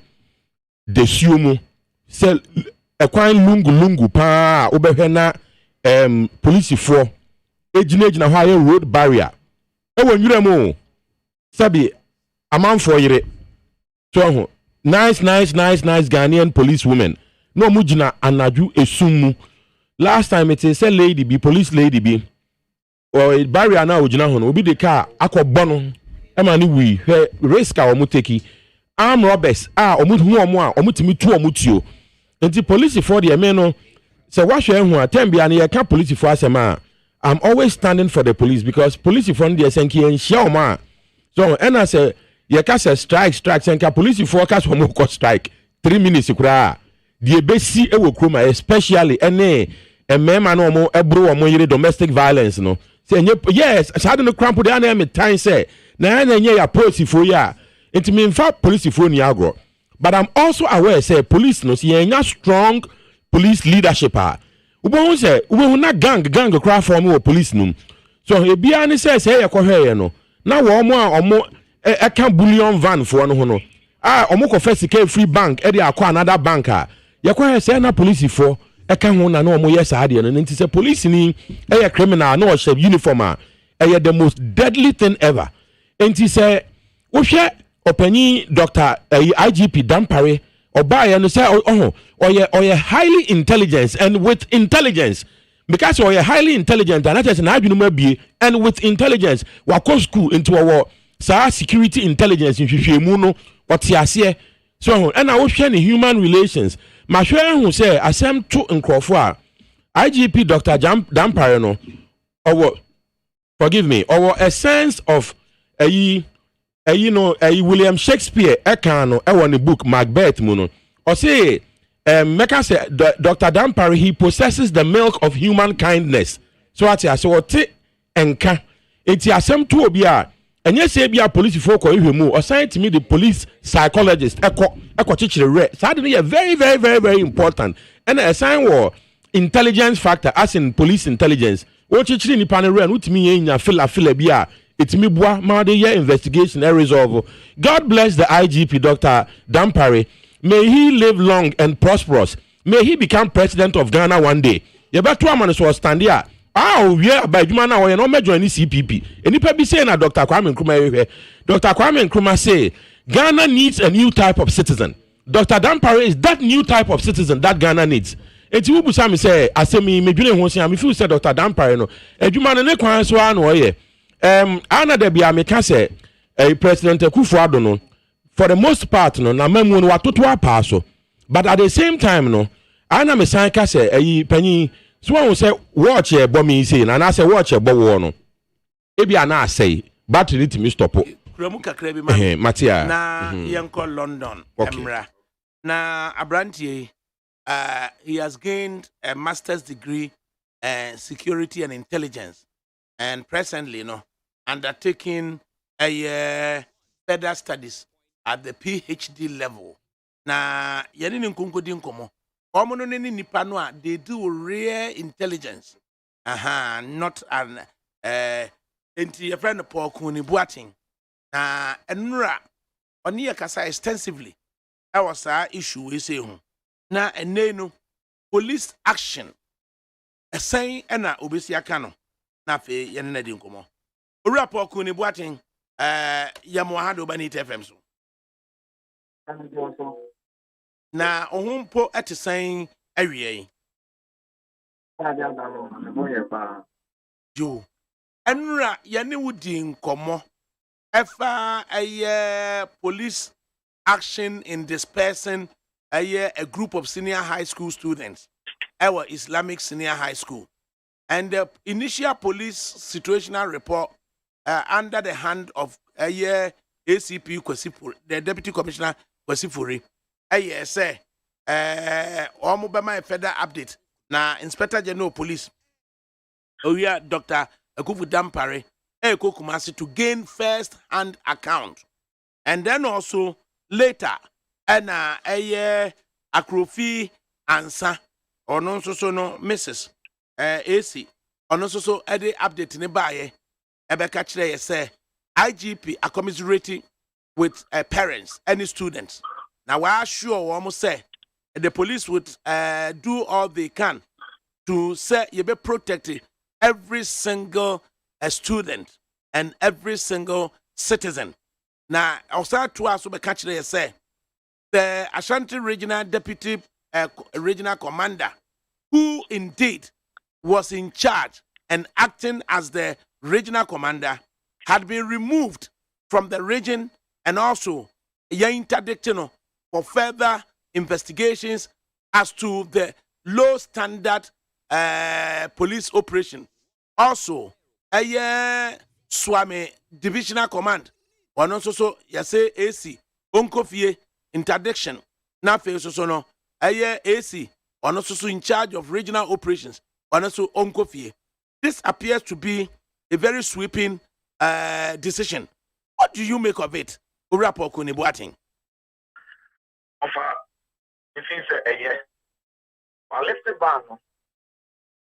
de suomu say ekwan lungu pa obehwe na police for ejina ho aye road barrier e wonwura mu sabi amanfo yire so nice Ghanaian police women no mu gina anaju esumu last time it say lady be police lady be or barrier na ogina ho no obi de car akobọ no e ma ni wi risk a omu take arm robbers omu hu omu a omu timi tu omu tio enti police for the men no say wahwe hu a time bia na ye ka police for asema I'm always standing for the police because police for the senki en shawma so and I say ye ka say strike senka police for ka so mo strike 3 minutes kura the besi e wo kroma especially ene emema no mo ebro wo mo yire domestic violence no say yes I don't know cramp dey na me time say na nye ya police for ya it mean fa police for ni agro but I'm also aware say police no say enya strong police leadership ubon say ubon na gang cry form o police num so ebia ni say ye kohwe no na wo mo a omo e kan bullion van for no ho no omo ko first ke free bank e dey akọ another bank ye kohwe say na police for e kan ho na no omo yes ade no nti say police ni e criminal na o shave uniform e the most deadly thing ever nti say wo hwe opani Dr. IGP Dampare Obaye no say oye highly intelligent and with intelligence because oye highly intelligent and that is an adwuma bie and with intelligence wa go school into our security intelligence in hwehwemu no otiase so and I wo hwe ne human relations ma hwe hu say asem to nkrofo IGP Dr. Dampare no forgive me a sense of William Shakespeare ekano e won the book Macbeth mu no or say Mecca say Dr. Dampare he possesses the milk of human kindness so ati ase wote enka enti asem to obi a enye say bia police folk ko ehwemu or sign to me the police psychologist eko chichire re so that is very important and a sign war intelligence factor as in police intelligence wo chichire ni panel re no timi yenya fila bia itimi bua ma de ye investigation and resolve. God bless the IGP Dr. Dampare. May he live long and prosperous. May he become president of Ghana one day. You better man so stand here. We by juma na we no me join CPP. Enipa bi say na Dr. Kwame Nkrumah Dr. Kwame Nkrumah say Ghana needs a new type of citizen. Dr. Dampare is that new type of citizen that Ghana needs. Eti wo busa me say asemi me dwene ho say me feel say Dr. Dampare no adwuma ne kwan so an oye. Ana de bia meka say President Akufo-Addo no for the most part no na mamu no watoto apa so but at the same time no ana me san ka say panyi so won say watch e bo me say na say watch e bo wo no e bia na say battery timi stop kuramu kakra bi ma Matia na yenko London emra na abrantie he has gained a master's degree in security and intelligence and presently undertaking a further studies at the PhD level. Na yani nkunkudi nkomo. Omo no ni nipa no a they do rare intelligence. Not an enti your friend Paul Kuni Boating. Na enura oni yakasa extensively. That was our issue we say ho. Na enenu police action. Esan ena obesi aka no. Na fe yene na di nkomo. Owura Paul Kuni Boating yamo ha do bani FM so. Na ohumpo etisan awie jo enura yene wudi nkomo efa police action in dispersing a group of senior high school students our Islamic Senior High School. And the initial police situational report under the hand of ACP Kwasifuri, the Deputy Commissioner Kwasifuri, say, Omubama further update. Now, Inspector General Police, Dr. Akufu Dampare, Eko Kumasi to gain first-hand account. And then also later, Akrofi Ansa, or no so no Mrs. AC, or no so any update in the buyer, Ebekachre say, IGP are commiserating with parents, any students. Now, we are sure almost say the police would do all they can to say you be protected every single student and every single citizen. Now, also to us, we catch they say the Ashanti Regional Deputy Regional Commander, who indeed was in charge and acting as the regional commander, had been removed from the region and also interdicted for further investigations as to the low standard police operation. Also, Swami Divisional Command, or also yase AC, Onkofie interdiction, na fe so no, AC, or also in charge of regional operations, or also Onkofie. This appears to be a very sweeping decision. What do you make of it? Urapo Kunibuating. It seems a year. I left the ban.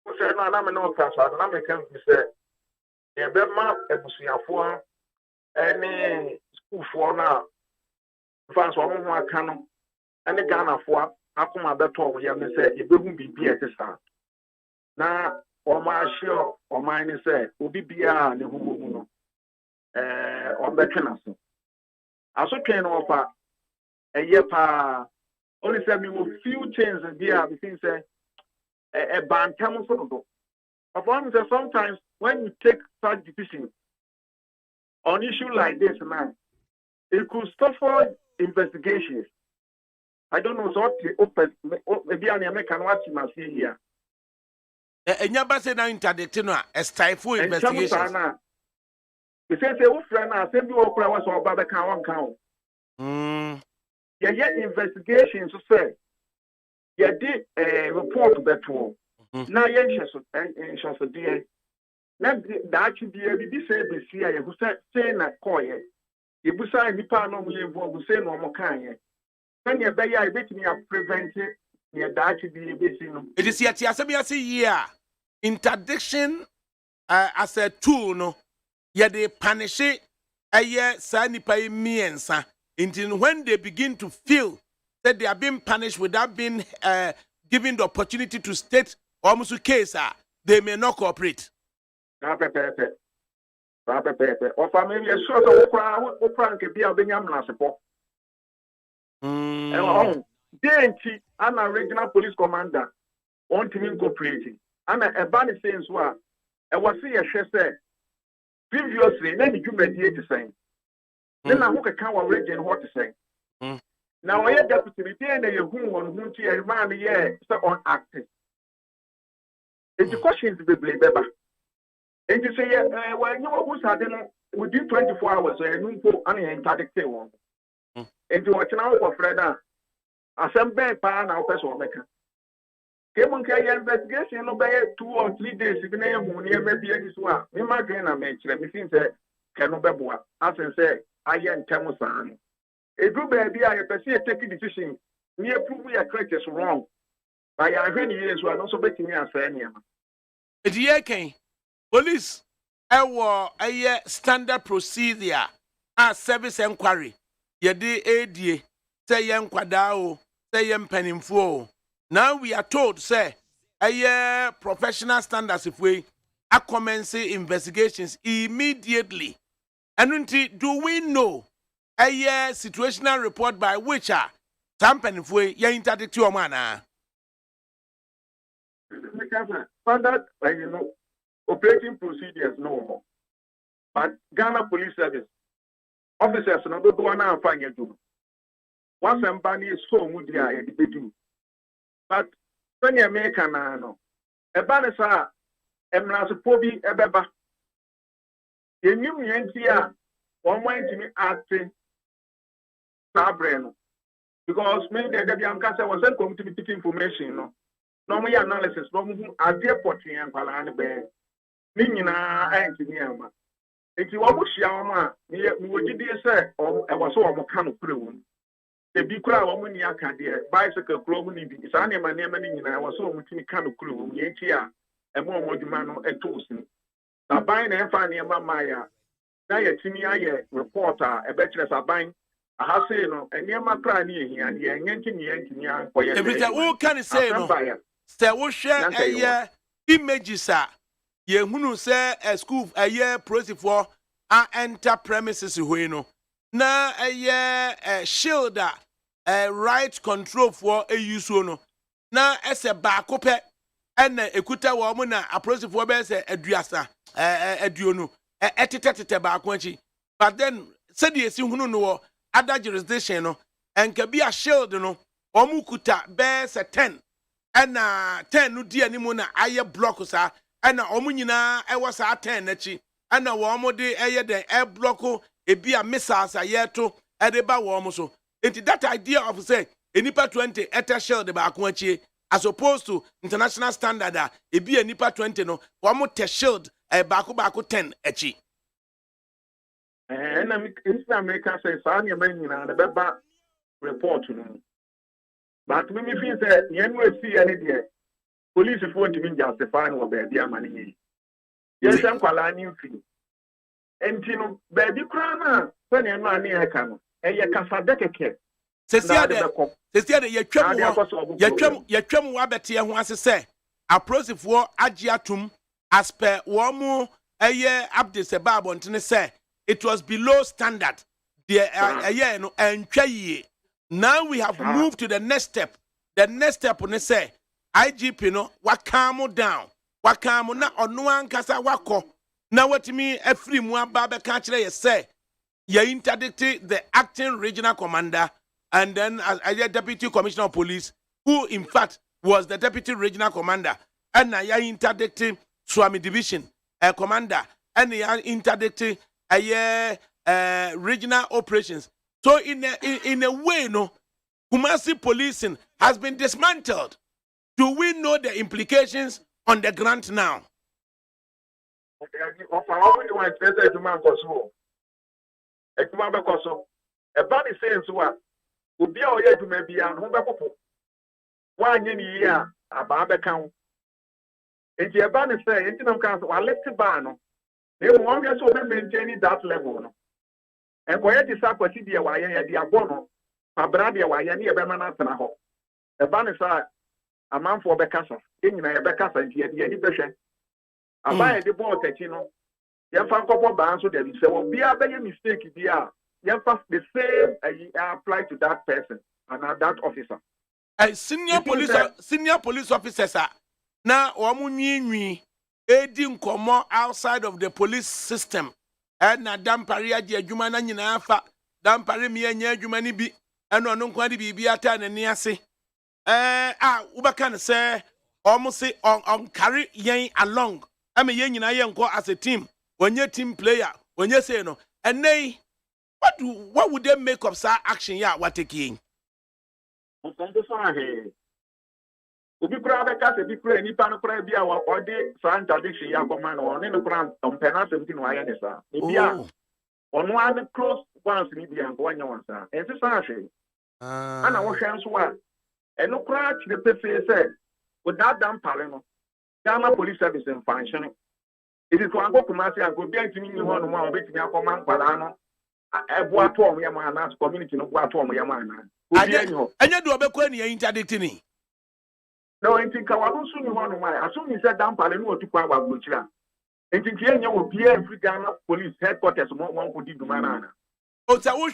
Who said, no, I'm no class, I'm a camp. He said, a bed map, a busia for any school for now. France, one more canon, and the Ghana for Akuma Beto, we have said, it wouldn't be at the start. Now, or my show, or mine said, will be beyond the who on the canal. I saw train offer a year pa. Only said we will few changes and there between say a ban comes from the. But sometimes when you take such decisions on issue like this, man, it could stop for investigations. I don't know what the open maybe an American watch must see here. And you say now interdicting a stifle investigation. He says, "Oh, friend, I said you all was all about the count." Yeah, investigations to say. Yeah, did a report that one. Now, yes, and so dear. Now, that should be a BBC who said, saying that coy. You would say, Nipa no will say no more kind. When you're there, I bet me have prevented that should be a BBC. It is yet, yes, yeah. Interdiction as a tool, no. Yeah, they punish it. Yeah, Sanipa miensa. Until when they begin to feel that they are being punished without being given the opportunity to state almost a case, they may not cooperate. Or for maybe a sort of Okran can be a Benjamin support. Then I'm a regional police commander on team incorporating. I'm a banny saying, so I was see a chef said previously, then you mediate the same. Then I look at our region what to say. Now I had deputy and a who on whom she and man on acting. It's the question to be blamed. And you say, well, you know who's had within 24 hours, and you go on an interdicted one. And you watch now for Freda. I send back pan our person maker. Came on carry investigation obey 2 or 3 days, if you maybe this one. You might gain a match, let me think that cannot be boa. As I say, I am Tamusan. A good baby, I perceive taking decision. Near prove we are correct is wrong. I have any years who are also making me as any. It's yeah, police. A standard procedure as service inquiry. Yadi ADA, say young quadao, say young penninfo. Now we are told, say, a professional standards if we are commencing investigations immediately. And do we know a situational report by which Tampen if we interdict your man? Standard, you know, operating procedures no more. But Ghana Police Service officers no do one and find you. Once somebody is so good, they do. But Sani America na no. Eba ne sa emrasopo bi ebeba. Yenyum yenti a one want to me ate sabre because me the am kasa was send community information no. No me analysis no mu ade portion ankwala ne be. Ni nyina ayentimi ama. Enti wo mo hia wo ma me wogidi se e wo so wo mo ka no kure wo. E bi kura wo mo ni aka de bicycle kuro mo ni bi sa ne ma ne ma ni nyina wo so wo mutimi ka no kure wo. Yenti a e mo mo dwuma no etosin. Na ban na emfa ne ma ma ya na ye timi aye reporter e be kire sa ban aha say no ene ma kra ne ehia ne yentimi ankoye. Everything who can say no. Say wo share images a ye hunu say a school a year process for enter premises we no na a shield a right control for a use no na ese ba kope ena ekuta wo mu na a process for be say aduasa aduo no etetete ba akwanchi but then said ye si hunu no other jurisdiction no enka bi a shield no omukuta be say 10 ena 10 no di animu na aye block sa ena omu nyina e wasa 10 nachi ena wo mo de eye den e block e bia missiles ayeto e de ba wo mo so enti that idea of say enipa 20 eta shield ba akwachi as opposed to international standard e bia enipa 20 no wo mo te shield e ba ko 10 echi na in America say sa nya man nyina na be ba report no but me feel say yen we see any there police for to be justify no be amani yes ankwala ni fi enti no be bi kra na so ne no ani e ka no e ye kasa de keke sesia de yetwam wa bete ho ase se aprosifo age atum as per wo mu eye update se ba bontene se it was below standard the no entwa yie. Now we have moved to the next step. The next step on say IGP no wa calm down. Wa calm na ono ankasa wako. Na what me efri mu aba be ka kire ye say ye interdict the acting regional commander and then as deputy commissioner of police who in fact was the deputy regional commander and na ya interdict Swami division commander and ya interdict regional operations. So in a way, no, Kumasi policing has been dismantled. Do we know the implications on the ground now? And for it is a quantity of wire, the abono, a bradia wire near Bemana. A banisa, a man for Becassa, in a Becassa, and yet the edition. I buy the board, Tachino. Yan found couple bands with them. So, be a very mistake, dear. Yan fast the same apply to that person and that officer. A senior police officer, sir. Now, Omuni, aiding come outside of the police system. Na dampari adi adwuma na nyina afa dampari me anya adwuma ni bi eno no nkwa di bibi ata na ni ase ubaka ne se omo se on carry yen along ame yen nyina yen nko as a team onye team player onye say no enei what would they make of sa action ya wateki Ubi kura be ka se bi kura nipa no kura bia wa ode san tradition ya koma no ne no kura ompena 17 wa ya ne sa bia ono an close ones ni bia nko anya wan sa ense sa ahwe ana wo hwe nso a eno kura chire pefe se without them pare no Ghana police service in function it is one go Kumasi and go bia ntimi ni ho no ma obetimi akoma nkwala no ebo ato omo ya ma na community no bo ato omo ya ma na anya do obekwa ni interdict ni no, I think I was soon one of my as soon as I down Paleno to Power Butcher. And think you will be every Ghana police headquarters one could do manana. Oh, so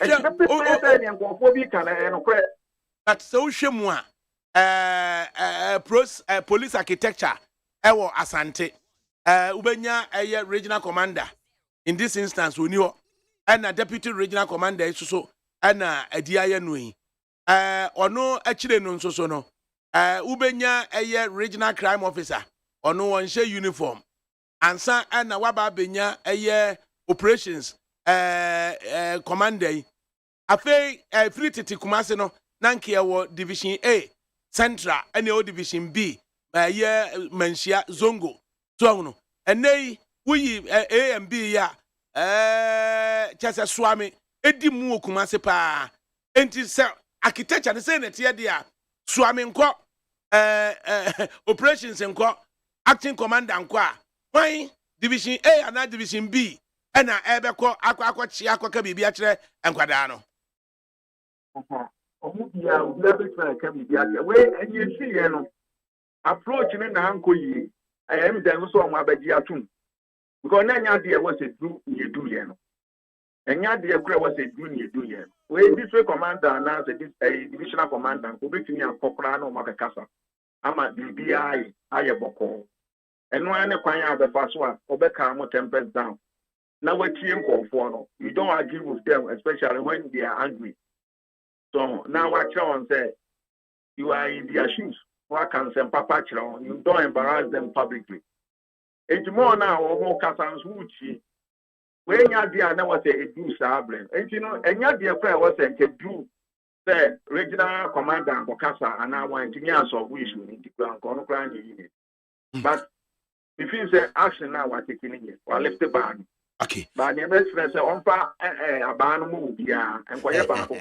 but social moi police architecture ewo asante ubenya regional commander in this instance we knew and a deputy regional commander so and a dia nui ono achire no so no ubenya regional crime officer ono wonhye uniform ansa na waba benya operations commander afei free titi kumase no nanke wo division A central ene o division B manhia zongo so no enei wuyi A and B ya chese swami edi mu kumase pa enti se architecture ne say na tie dia swami nko operations nko acting commander nko a why division A and division B ena ebeko akwachi akwaka bibia kire enkwada no Omudia ubebe try ka bibia kire we enye si ye no approach ne na anko yi am dem so omo abagi atum because na nya de was a do ye do ye no enya de kure was a do ye do ye we district commander na the divisional commander ko betimi akokora na omo akasa ama bibia aye boko eno ane kwan abefa so a obeka mo tempest down na watie nkonfo no you don't argue with them especially when they are angry so now what you on say you are in their shoes what can some papa chiro you don't embarrass them publicly it's more now o kasans wuchi when nya dia na was a do sablen and you know enya dia kra was a do say regional commander bokasa and I want to nya so we should in the ground kono kra ni but if you say action now what taking it or lift the ban. Okay. But the best friend say on pa abanu mu bia enkoye ba ko.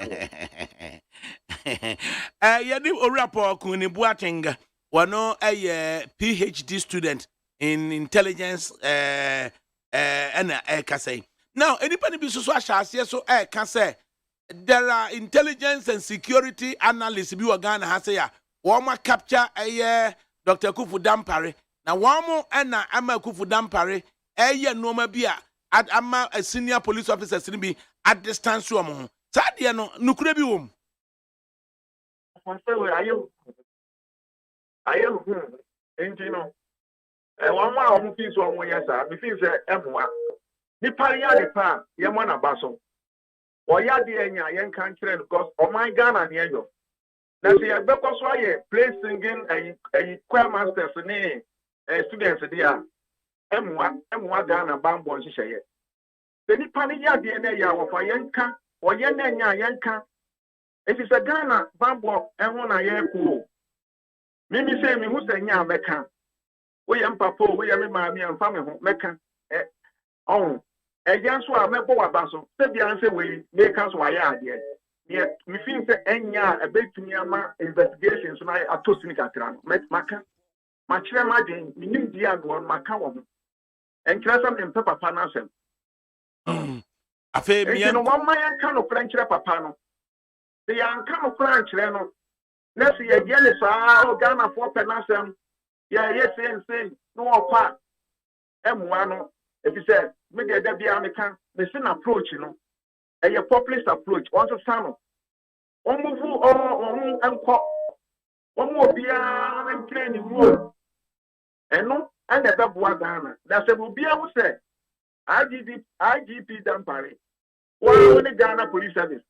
Yadi Orapo Kunibuatenga wano a PhD student in intelligence and say. Now anybody be so so can say there are intelligence and security analysts bi Ghana has say woma capture Dr. Kufu Dampare na wamo na ama Kufu Dampare noma bia ama a senior police officer sinibi at distance to among. Sadia no nukure bi wom. Ayo no. One more of these one way, sir. Me feel say M1. Ni paria de pa, ye na baso. Or ya de enya, yen country because oh my Ghana near you. Now see, I because why play singing a choir masters ne students there. M1 Ghana bambo and shisha ye. The ni paria de enya ya wafa yenka, or yen enya yenka. It is a Ghana bambo and one a year cool. Mimi say me who's a nya meka. We am papa, we am mammy and family meka. Oh, a young swab meko wabaso. Said the answer we make us why I did. Yet, me feel say enya a bit to me investigations my atosinic atran. Met maka. Machre madin, minim diago makawam. And crasam in pepper panasem. A fair me and one man can of French papano. The young can of French reno. Let's see a jealous Ghana for penasem. Yeah, yes, saying no part. M1, if you said, maybe there be American, the same approach, you know, a populist approach, once a son. On move on and call. One more beer and training room. And no, and the Babu Ghana. That's a will be able to say, IGP Dampare. Well, the Ghana Police Service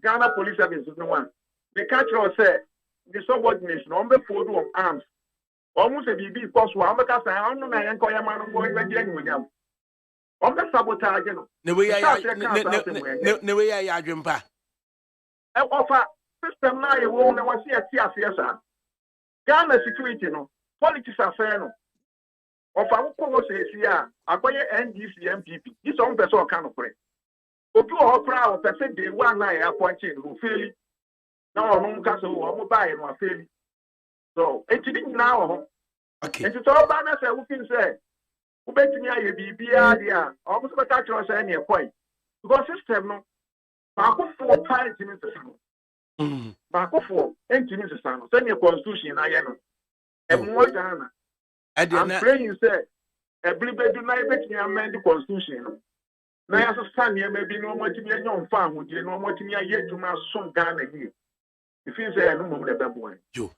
is the one. The catcher said, the subordination on the photo of arms. Almost a BB because one because I don't know and call a man going to get with them. On the sabotage, the way I jumpa. I offer system now you won't never see a TSS. Ghana security, no politics are fair. No. Of our co says here, acquire NDC MPP. This own person kind of pray. Oku or crowd, I said they one night appointed who fail. Now, I'm castle or mobile or fail. So, it's now. Okay. And to all banners, who can say, who bet me I be BR, almost a touch or any point. Because system, no, back for 5 minutes. Back for 8 minutes, send your constitution, I am. And more Ghana. I'm praying you say, a blue bed do not bet me amend the constitution. Now, as a son, here may be no more to be a young farm, would you know more to me yet to my son Ghana here. If you say, no more the boy. You.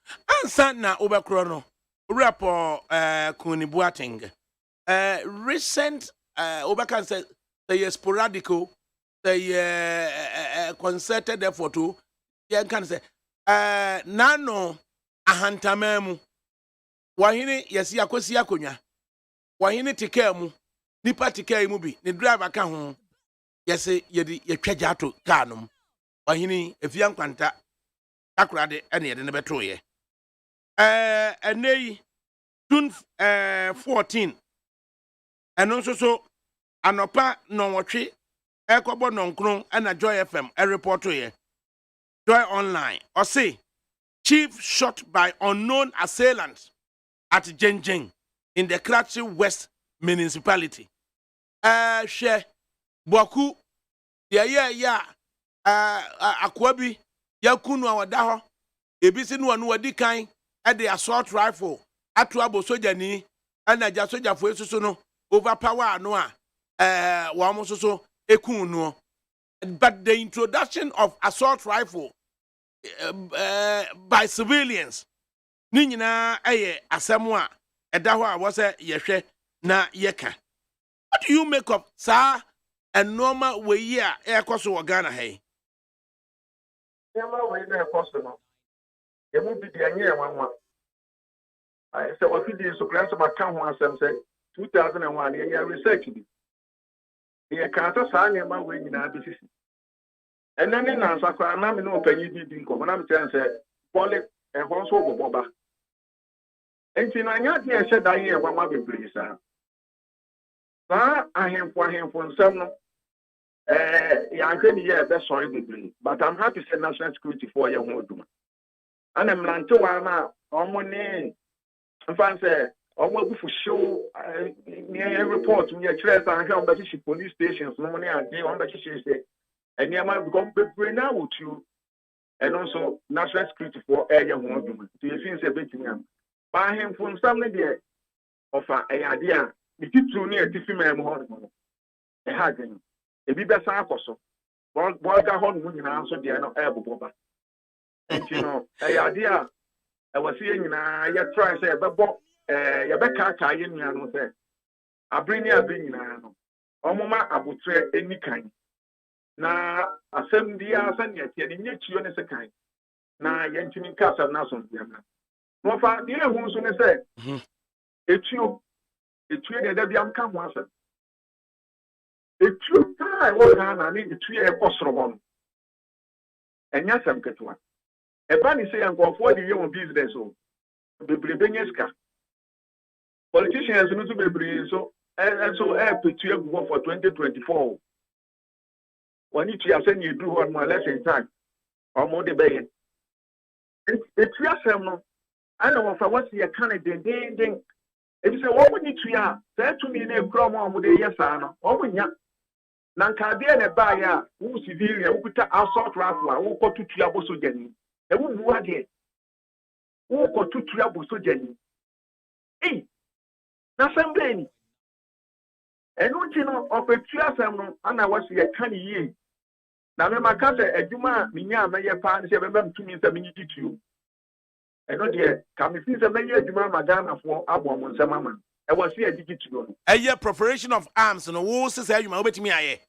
Answer now over chrono. Rapport Kunibuating. Recent Obakan said they are sporadical, they concerted effort to, yeah, can say, Nano ahantamamu wahene yesi akosi akonya wahene tikaa mu nipa tikaa mu bi ne driver ka ho yesi yedi yetwaja ato car no wahene efia nkwanta akurade ene yede ne beto ye enei June 14 eno nso so anopa nonwotwe ekobo nonkron na Joy FM report ye Joy Online or say chief shot by unknown assailants at Jenjeng in the Kratchi West municipality. She Boku ya akwabi ya kunu awadaho ebisi no anu wadi kan e the assault rifle atu abo soja ni na ja soja fo esusu no overpower no a wa mo soso ekun no. But the introduction of assault rifle by civilians ni nyina eye asɛm a ɛda hɔ a wɔsɛ yɛhwɛ na yɛka. What do you make of sa ɛnɔɔma wei a ɛkɔ so wɔ Ghana ha yi? Nneɛma wei na ɛkɔ so no yɛmu bi deɛ nyɛ nwanwa sɛ wɔfidi so kora nso maka ho asɛm sɛ 2001 yɛyɛ research bi yɛka sɛ saa nneɛma wei nyinaa bɛsisi ɛnɛ ne nansa koraa na me ne ɔpanyin bi di nkɔmmɔ na mekyerɛ sɛ bɔle ɛhɔ nso wobɔbɔba enti na nyɛ adeɛ ɛhyɛ da yɛ nwanwa bebree saa ahemfo nsɛm no yɛanhwɛ ne yɛ ɛbɛsɔre bebree but I'm happy sɛ national security for yɛ ho adwuma ana mmerantewa no a ɔmo ne mfa sɛ ɔmo abufu hyew ne report yɛkyerɛ sɛ ahwɛ ɔmo bɛhyehye police stations no ne ade ɔmo bɛhyehye sɛ ɛnneɛma because bebree na wotuo ɛno nso national security for ɛyɛ ho adwuma nti yɛfin sɛ bɛtumi am ahemfo nsɛm no deɛ ɔfa ɛyɛ ade a ne titiri ne yɛtifi ma mu hɔ no ɛha adwene ebi bɛsan akɔ so bɔɔga hɔ no mu nyinaa nso deɛ no ɛɛbobɔba nti no ɛyɛ ade a ɛwɔ sɛ yɛ nyinaa yɛtrae sɛ yɛbɛbɔ yɛbɛkaakaa yɛ nua no sɛ abere ne abere nyinaa no ɔmoma abotrɛ ani kan na asɛm biara sɛnea ɛteɛ no nyɛ kyio ne sɛ kan na yɛntumi nka asɛm no asomdua mmra na ɔfa deɛ ɛhu nso ne sɛ etuo deɛ da bia mka ho asɛm etuo taa ɛwɔ Ghana ne etuo ɛkɔ soro hɔ no ɛnyɛ asɛm ketewa ɛba ne sɛ yɛnkɔɔfoɔ de yɛ wɔn business o bebree bɛnyɛ sika politicians no nso bebree nso ɛpɛtu agu hɔ for 2024 wɔne tua sɛ ne ɛduru hɔ no ma election time ɔmo de bɛyɛ etu asɛm no ana wɔfa wɔsi yɛka ne dendenden ebi sɛ wɔn ni tua a sɛ tumi na ekura wɔn de yɛ saa no wɔn nya na nkadeɛ na ɛbaayɛ a wɔn civilian wɔkuta assault rifle a wɔkɔ tutua bɔ sojani ɛwɔ bu adeɛ wɔkɔ tutua bɔ sojani na asɛm bɛyɛ ni ɛnu ti no ɔpɛtua asɛm no ana wɔsi yɛka ne yie na mɛma ka sɛ adwuma a menya a mɛyɛ paa ne sɛ bɛbɛm tumi sɛ menyi tituo ɛno deɛ kamefin sɛ mɛyɛ adwuma ama Ghanafoɔ abɔ mo nsɛm ama ɛwɔ sɛ yɛgyegye tuo no ɛyɛ preparation of arms no wo se sɛ adwuma wobɛtumi ayɛ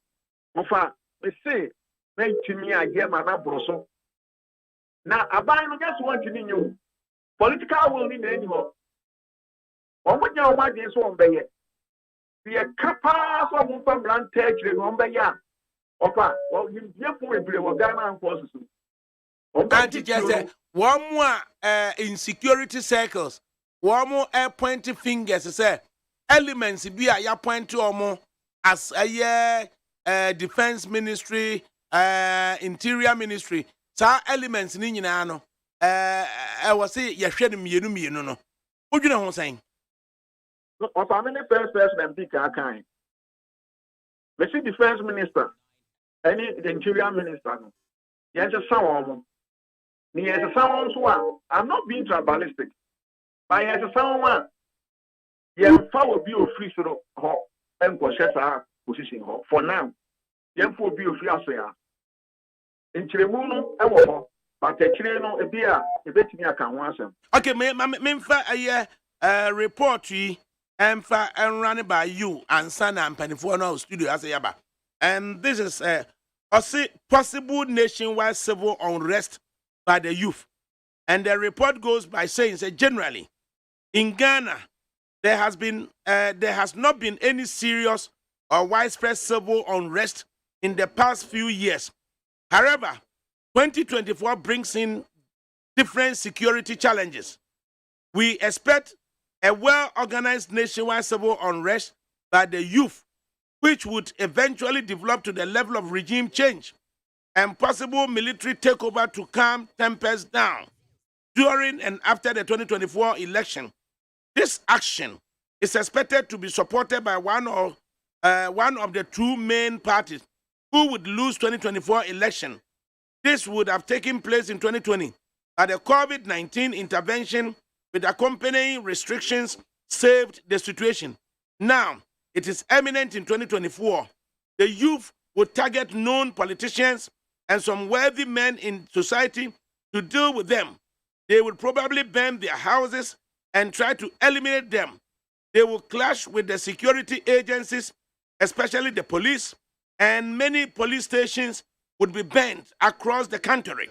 mofa mese mɛntumi ayɛ ma no aboro so na aban no nyɛ so wɔntumi nyɛ wo political will ni na ani hɔ ɔmo nya ɔmo adeɛ so wɔn bɛyɛ yɛka paa sɛ ɔmo mfa mmerantɛ akyire no ɔmo bɛyɛ a ɔfa yimdiefo bebree wɔ Ghana nkɔɔ soso anti kyɛ sɛ wɔn a insecurity circles wɔn point fingers sɛ elements bi a ya point wɔn as defense ministry interior ministry saa elements ni nyinaa no ɛwɔ sɛ yɛhwɛ no mmienu no wodwene ho sɛn ɔfa me ne first person MP kan mesi defense minister ɛne the interior minister no yɛnsesa wɔn mo ni yɛnsesa wɔn so a I'm not being tribalistic but yɛnsesa wɔn a yɛmfa wɔ bi ofiri soro hɔ nkɔhyɛ saa position hɔ for now yɛmfa obi ofiri aso ya nkyerɛmu no ɛwɔ hɔ but akyire no ebi a ebetumi aka ho asɛm okay memfa ɛyɛ report yi ɛmfa ɛnrun by you ansa na mpanimfoɔ no studio ase yaba and this is possible nationwide civil unrest by the youth And the report goes by saying that generally, in Ghana, there has not been any serious or widespread civil unrest in the past few years. However, 2024 brings in different security challenges. We expect a well-organized nationwide civil unrest by the youth, which would eventually develop to the level of regime change and possible military takeover to calm tempers down during and after the 2024 election. This action is expected to be supported by one of the two main parties who would lose 2024 election. This would have taken place in 2020, but the COVID-19 intervention with accompanying restrictions saved the situation. Now, it is imminent in 2024. The youth would target known politicians and some wealthy men in society to deal with them. They would probably burn their houses and try to eliminate them. They will clash with the security agencies, especially the police, and many police stations would be burned across the country.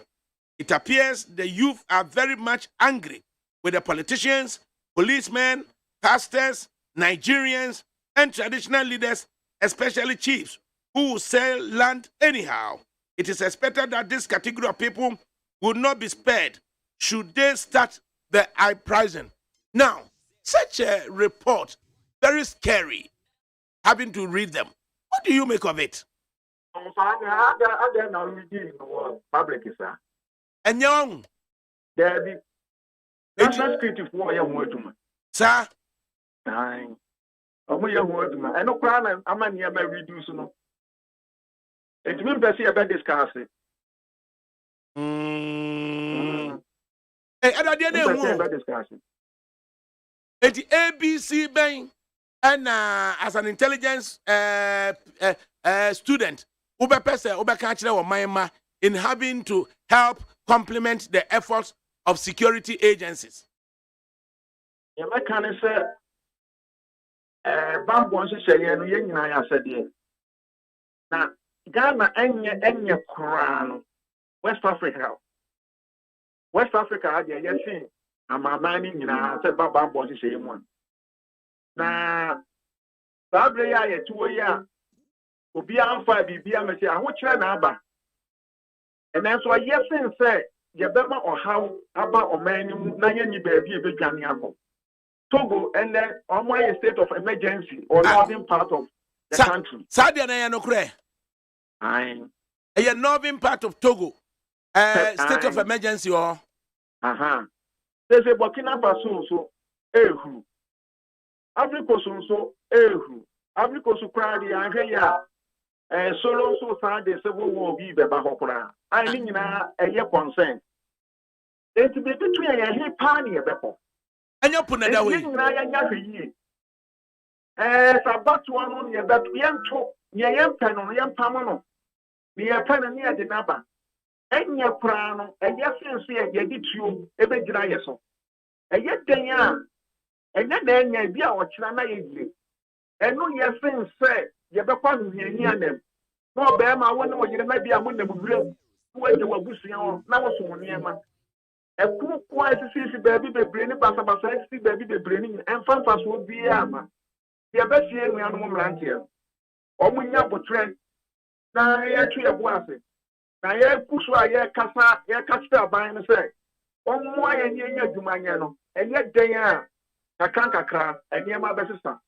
It appears the youth are very much angry with the politicians, policemen, pastors, Nigerians, and traditional leaders, especially chiefs, who will sell land anyhow. It is expected that this category of people will not be spared should they start the uprising. Now, such a report, very scary, having to read them. What do you make of it? And young, Daddy, that's not creative for your word, sir. I'm your word, and no crown. I'm a near my reduce. It's been busy about discussing. Hey, I didn't discussing. It's ABC Bank, and as an intelligence student, in having to help complement the efforts of security agencies. Yeah, my kind of say, Bamboo say, and I said, now, Ghana, any crown, West Africa. West Africa, yes, I'm a mining, said Bamboo say one. Now, Sabria, 2 years, will be on 5 BBM, say, I will try number. And that's why, yes, and say, Yabema or how about or man, Nayani baby, a big Janiaco. Togo, and then on my state of emergency or northern part of the country. Sadia Nayanokre. Aye. A northern part of Togo, state of emergency or. There's a Burkina Faso, so, Ehu. Africa, so, Ehu. Africa, so, Crowdy, and here. Solo so far the civil war be the Bahopra. I mean, a year consent. It's between a hip party a beppo. And you put it away. About one on your back, young talk, young pen on young Pamano. We are pen near the number. And your crown, and yes, and did you ever dry yourself. And yet, then, and then, be our China. And no, yes, say. You be quite near them. No, Bama, I wonder what you might be among them. Where you were bushing on now, so near man. A cool quiet to see baby, the brain, Bassa, see baby, the brain, and fanfast would be ama. The best year we are no land here. Or when you have a trend, now I actually have one. Now, I push why Cassa, catch the buying and say, oh, why and you Jumaniano, and yet they are a canker and near my best sister.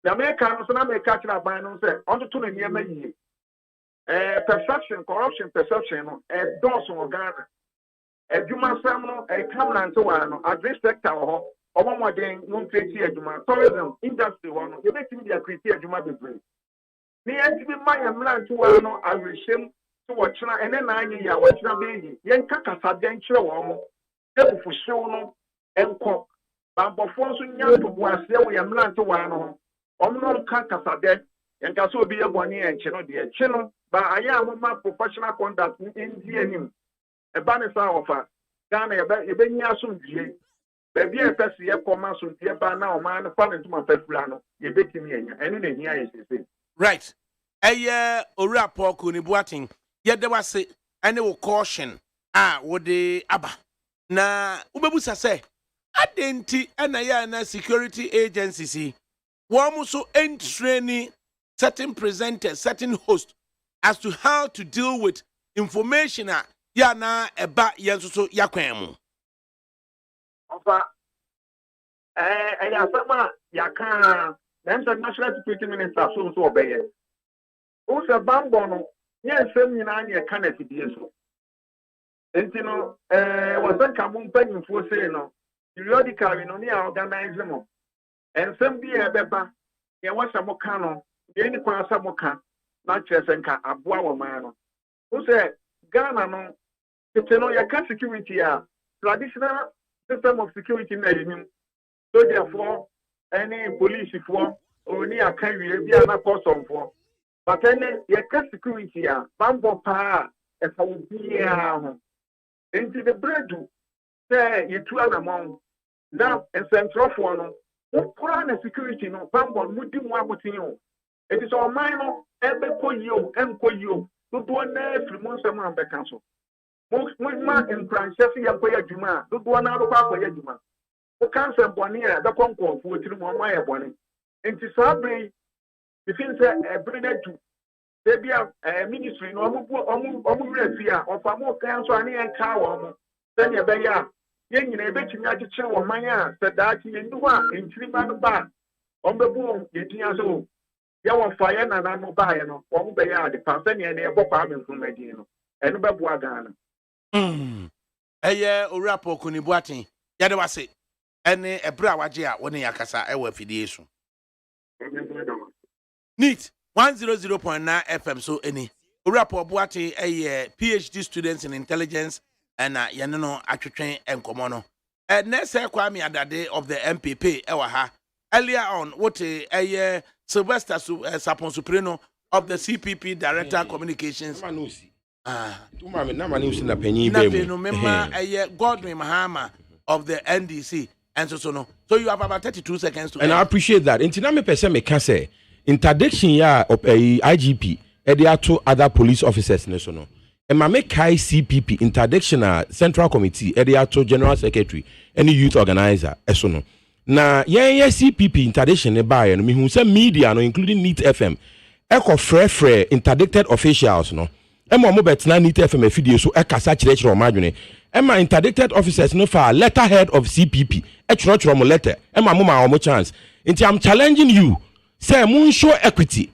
The Americans may catch up by no say, on the 2 year many. Perception, corruption, perception, a Dawson or Ghana. A Juma Samuel, a Cameron to one, a dress sector, or one more day, no criteria, Juma, tourism, industry, one, you make me a criteria, Juma be brave. The end to my land to one, I will shame to watch and then 9 years, watch na baby. Yen Kaka Denture, able for show and cock. But before so young to was there, we am land to one. Omno Kaka dead, and Casso be a 1 year and channel, dear channel, but I am my professional conduct in him. A banner offer, Ghana, a Benya soon, baby, a person, a command soon, dear by now, man, falling to my pet plano, you bet me, and in here is right. A year or rapport could be boating, yet there was a annual caution. Would the Abba na ubebusa say adenti na ya na security agencies yi wɔn so entraining certain presenters, certain hosts as to how to deal with information ya na eba yɛn so yakwan mu. Ofa asama yaka na national security minister so obeye. O se bambo no nye nsem nyina na yɛka na fidie so. Enti no wasan ka mo mpanyimfo sei no periodically no ne organize mo. Ensem bi ebeba ye wasa mo ka no ye ni kwa asa mo ka na kyerɛ nka aboa wo man no. O se Ghana no tete no yɛka security traditional system of security na yenim. So therefore any police for oni aka wie bi na custom for. But any yɛka security bambo pa efa obi ho. Enti the breadu say yetu anamon na ensentrofo no ukura na security no bambo mudi mu abotin o. It is all mine no ebe koyio enkoyio dodo na afirimu nsem ambeka so. Mo ma nkranhyɛ ya koyɛ adwuma dodo na do kwa koyɛ adwuma. O cancer bɔne a da kɔnkɔnfo otiri mu ɔma yɛ bɔne. Enti sabre befin sɛ ebrede du Debia ministry no omu refi ofa mo kan so ani enka wo mo se ne be ya ye nyina ebetimi agyekyere wo man a se daati ndu a entiri ma no ba ombebu ye tia so ya wo fa ye na no ba ye no wo be ya de pa se ne e bokwa amenfo madin no eno bebu agana Eye owura pokuni buaten ya de wase ene ebra waje a woni yakasa e wa fidie so neat 100.9 FM so any Urapo Boate a PhD students in intelligence and Yanino Atwetwen and Komono. And next Kwame Adade of the MPP Ewaha. Earlier on, what a Sylvester Sapon Supreno of the CPP Director Communications. Godwin Mahama of the NDC and so. So you have about 32 seconds to. And I appreciate that. Intiname person me can say. Interdiction ya of a IGP there to other police officers national and my make CPP interdiction central committee there to general secretary any youth organizer esono na yeah CPP interdiction by and me who say media no including NEAT FM echo free interdicted officials no emo mo betina NEAT FM afidie so ekasa chire o madwene ema interdicted officers no for letterhead of CPP e chiro mo letter ema mo ma chance nti I'm challenging you. Say moon show equity.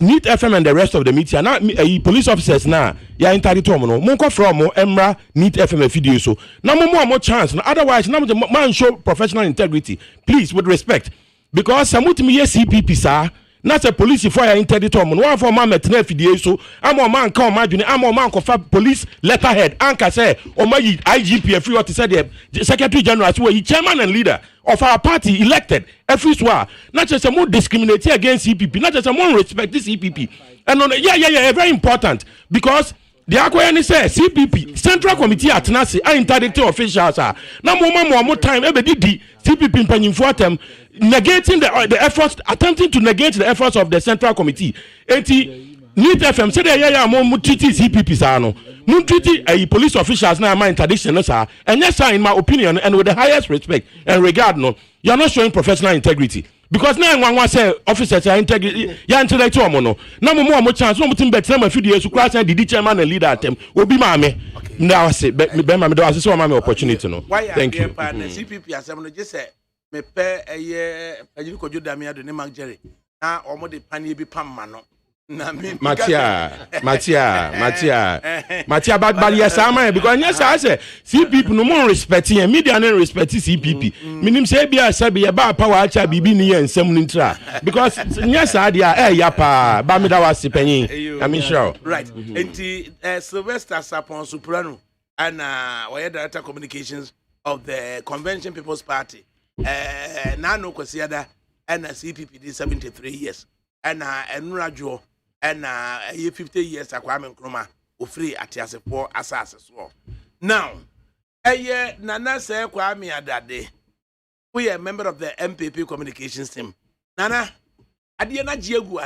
NEAT FM and the rest of the media now police officers now ya entitled to no monko from emra NEAT FM video so now more chance otherwise now the man show professional integrity please with respect because samutimi ye CPP sir not a police for ya entitled to no one for man metna video so am man kan madwene am man ko fa police letterhead anka say o ma IGP free what said the secretary general so he chairman and leader of our party elected every soir not just a more discriminate against CPP not just a more respect this CPP and on yeah very important because the Akoyani says CPP Central Committee at Nasi are interdicted officials are now more time ever did the CPP penning for them negating the efforts attempting to negate the efforts of the Central Committee. NEAT FM said yeah more treaty CPP sano no treaty a police officials now my interdiction sir and yes sir in my opinion and with the highest respect and regard no you are not showing professional integrity because now one say officers are integrity ya intellectual no now more chance no mutim better my video so class and the chairman and leader at them obi ma me now say be ma me do so ma me opportunity no thank you CPP asem just say me pe eye ko jodamia do ne mag jerry na omo de panie bi pam ma no Matia, but yes, I'm because yes, I say CPP no more respecting and media no respect CPP. Minim say be about power acha bibi ni and some intra because yes, I dia yapa ba me da wase panyin. I mean sure. Right. Enti Sylvester Sapon Soprano and we director communications of the Convention People's Party. Nano Kwesiada and CPP did 73 years. And Enrajo and 50 years Kwame Nkrumah ofri atiasepo asase so. Now, Nana say Kwame Adade. We are a member of the MPP communications team. Nana, Adiana Jiegu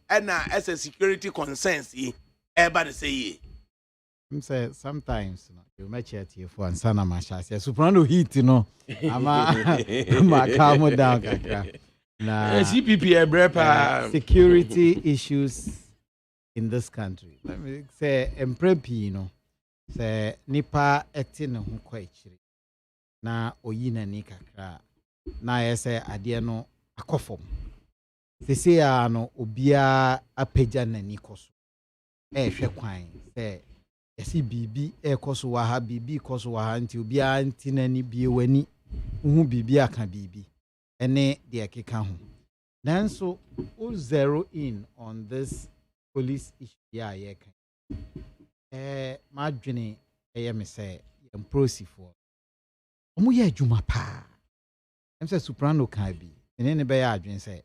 and as a security concerns everybody say say sometimes you match it here for and sana masha say soprano heat ama calm down kakra na CPP brepa security issues in this country. Let me say emprepi say nipa eti ne ho kwa ichire na oyi na ni kakra na yese ade no akofom sese ya no obia apagya na ni koso hwe kwan say yesi bibi ekoso wa ha bibi koso wa ha nti obia anti na ni bie wani hu bibi aka bibi ene de keka ho nanso o zero in on this police issue ya kan madwene me say emprosifo omo ye adwuma pa em say soprano kan bi ene be ya adwene say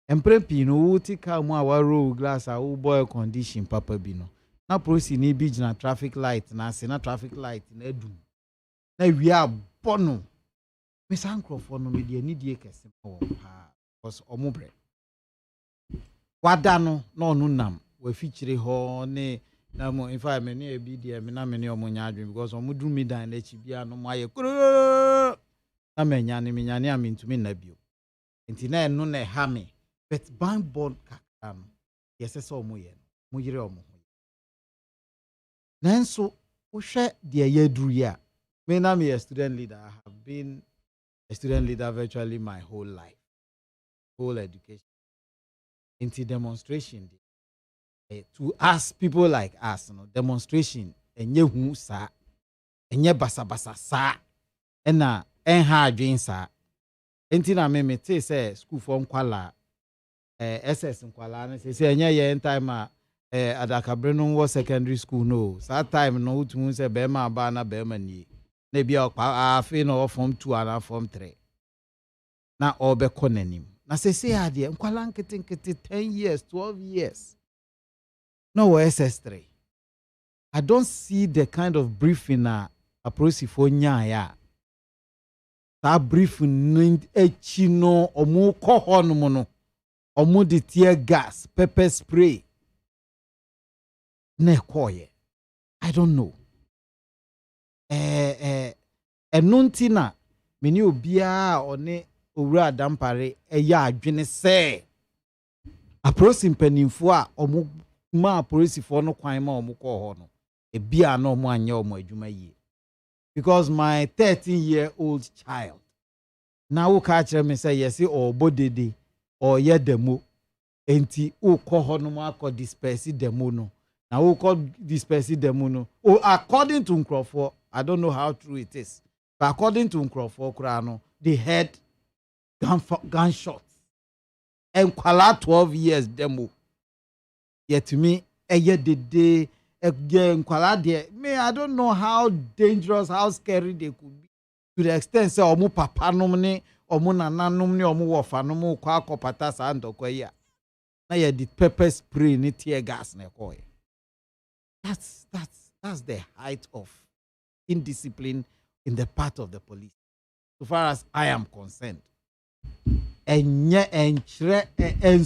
emprepi no wuti ka mu awaro glass a wo boy condition papa bi no na prosi ni bi gina traffic light na se na traffic light na adum na wi abono me sankrofo no me de ani die kese wo pa cause omo bre wada no na onu nam wa fichire ho ne na mo in fact me ne bi de me na me ne omo nya adwen because omo drum mi dan na chi bia no mo aye kuro na me nya ne amintumi na bio enti na eno na ha me but bank bond kakam yes so omo ye mo yire omo ho nanso wo hwe de ye duru ya me na me a student leader. I have been a student leader virtually my whole life, whole education. Into demonstration, to us people like us, demonstration, enye hu sa, enye basa sa, ena enha adwen sa. Enti na me te say school form kwala, SS kwala na say enye ye time ADAKABRI no was secondary school no. That time no utumu say be ma ba na be ma ni. Na bia afi no form 2 and form 3 na obekọ nanim na sese ade nkwala nkete 10 years 12 years no SS3. I don't see the kind of briefing a prosifo nya ya that briefing echi no omu kọ hono no omu de tear gas pepper spray na koye. I don't know. Enuntina meni obia one owura dampare eya adwene se aprosi mpanimfo a omo ma aprosi no kwan ma omo kọ ho no ebia na omo anya omo adwuma yie because my 13-year-old child now ka kire me say yes or bodede or ye demo enti o kọ ho no ma akọ disperse demo no na o kọ disperse demo no according to Nkrofo. I don't know how true it is. But according to Nkrofo Kurano, they had gunshots. And kwala 12 years demo. Yet to me, a year the day, again, kwala there. Me, I don't know how dangerous, how scary they could be. To the extent, say, omu papa nomne, omu nana nomne, omu wafa nomu kwa kopata sa ando kwa ya. Na ye the pepper spray, ni tear gas ne kwa. That's the height of indiscipline in the part of the police, so far as I am concerned. And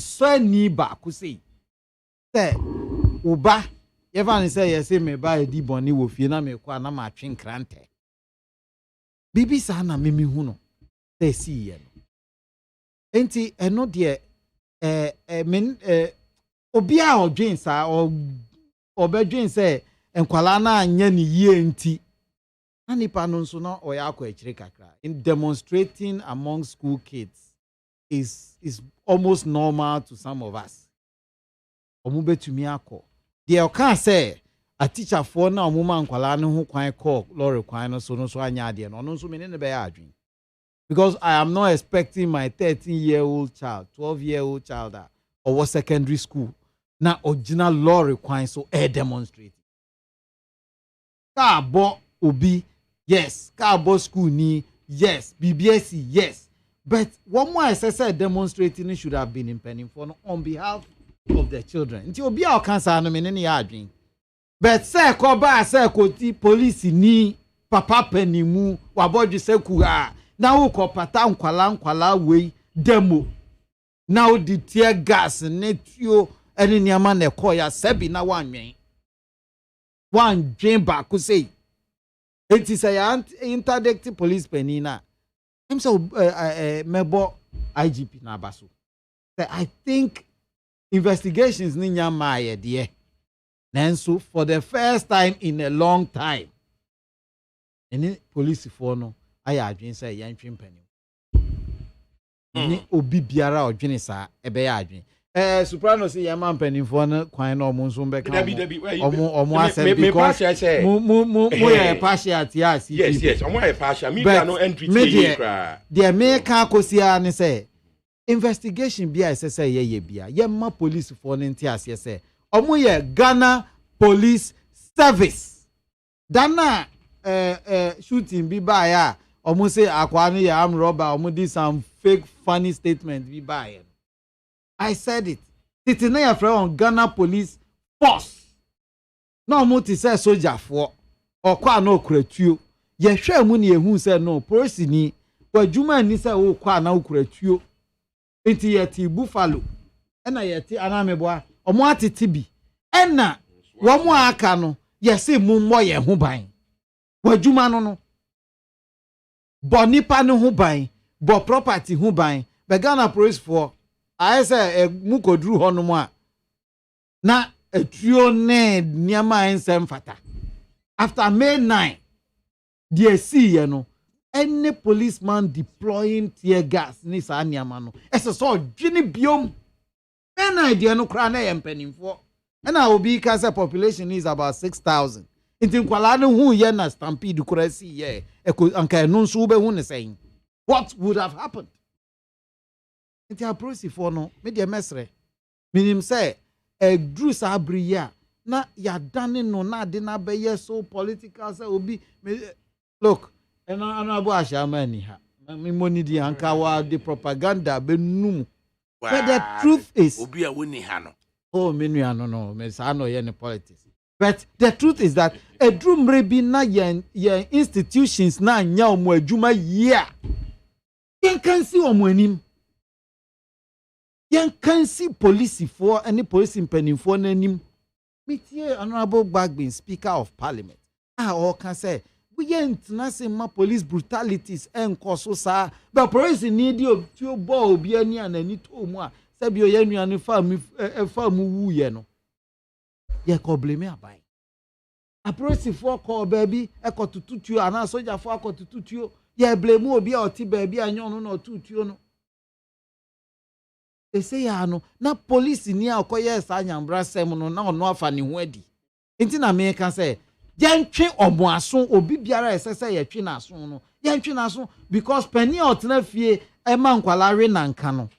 so ni ba kusi say uba even say yes me ba edi boni wo fie na me kwa na ma twen krante bibi sa na me hu no say see ye no enti eno de obi a odwen sa obedwen say enkwala na anya ni yie enti anipa no nso na oya akọ echire kakra in demonstrating among school kids is almost normal to some of us. Omu betumi akọ de o kan say a teacher for na omu man kwala no ho kwan call lorry kwan no so anya ade no nso me ne be ya adwen because I am not expecting my 13-year-old child 12-year-old child or was secondary school na original lorry kwan so demonstrate ka bo obi yes ka bo school ni yes BBSC yes but one more SSI demonstrating should have been in Pennington on behalf of the children nti obi a cancer no me ne ya adwen but say ko ba say ko ti police ni papa panimu wabodwe say ku a na wo ko pata nkwala we demo now the tear gas ne tuo ene niama na ko ya sebi na wanwen one dream back who say it is a interdict police penina. I'm so mebo IGP na baso. I think investigations ninya maye dear. Nanso for the first time in a long time. Any police for no I adwin say yan twin penny. Ni obi biara odwene sa ebe ya adwin. Soprano say yan man penny for no kwan no omo nso mbeka. Omo asem because mo ya partial yes omo ya partial media no entry tie kra. The American akosia ne say investigation bia say ye bia ye ma police for no ntia ase say omo ye Ghana Police Service dana shooting bi ba ya omo say akwa no ya am robber omo did some fake funny statement bi ba ya. I said it. Titi na ya friend on Ghana Police Force. No mo ti say soldier for okwa na okuratuo. Ye hwe mu na ehun say no police ni wadwuma ni say wo kwa na okuratuo. Enti ye ti Buffalo. Ena ye ti anameboa omo atete bi. Ena wo mo aka no ye say mu mo ye ho ban. Wadwuma no bo nipa no ho ban, bo property ho ban. Be Ghana Police for I say mu kodru hono mu a na etuo ne niama ensem fata. After May 9 the see you know any policeman deploying tear gas ni sa niama no ese so dwene biom na idea no kra na yempanimfo na obi ka say population is about 6,000 inti kwala no hu ye na stampede kra si ye anka no nso be hu ne saying what would have happened inti approach for no me de mesre minim say Drew Sabriya na ya dane no na de na be yes so political say obi look and abo ashama ni ha me money di anka wa the propaganda be num but the truth is obi a woni ha no oh me nua no me sa no ye ne politics but the truth is that Drew mrebi na ye institutions na anya omo adwuma yia yen kan si omo anim yen kan si police for any police impeninfo na anim metie honorable Bagbin speaker of parliament all can say we ain't say ma police brutalities and koso sa but police need you to bo obi ani anani to mu a say bi oye nuanu fa mu wu ye no ye ko blame abai a police for call baby e ko tututuo ana soldier for ko tututuo ye blame obi a oti baby anyo no na tututuo no they say ya no na police ni akoye sa anyambra sem no na ono afa ne ho adi enti na me kan say yentwe omoaso obi biara esese yetwe na aso no yentwe na aso because penny otna fie e ma nkwalare na nka no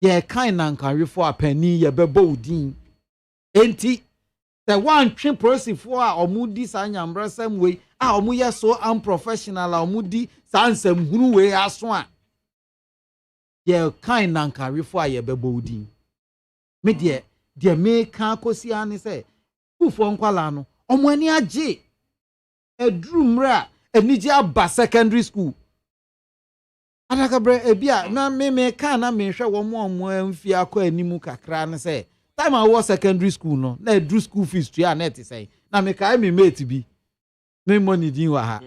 ye kan na nka refo a penny ye bebo udin enti the one twe prosifo a omudi sa anyambra sem we a omu ye so unprofessional a omudi sa nsem hunu we aso a ye kind na nkare fo aye bebo udin me de me kan kosi ani se ufo nkwala no omo ani age edru mra enije aba secondary school adakabra ebia na me kan na me hwe wo mo amfi akọ animu kakra ne se time I was secondary school no na edru school fees to ya net say na me kai me mate bi me money din wa ha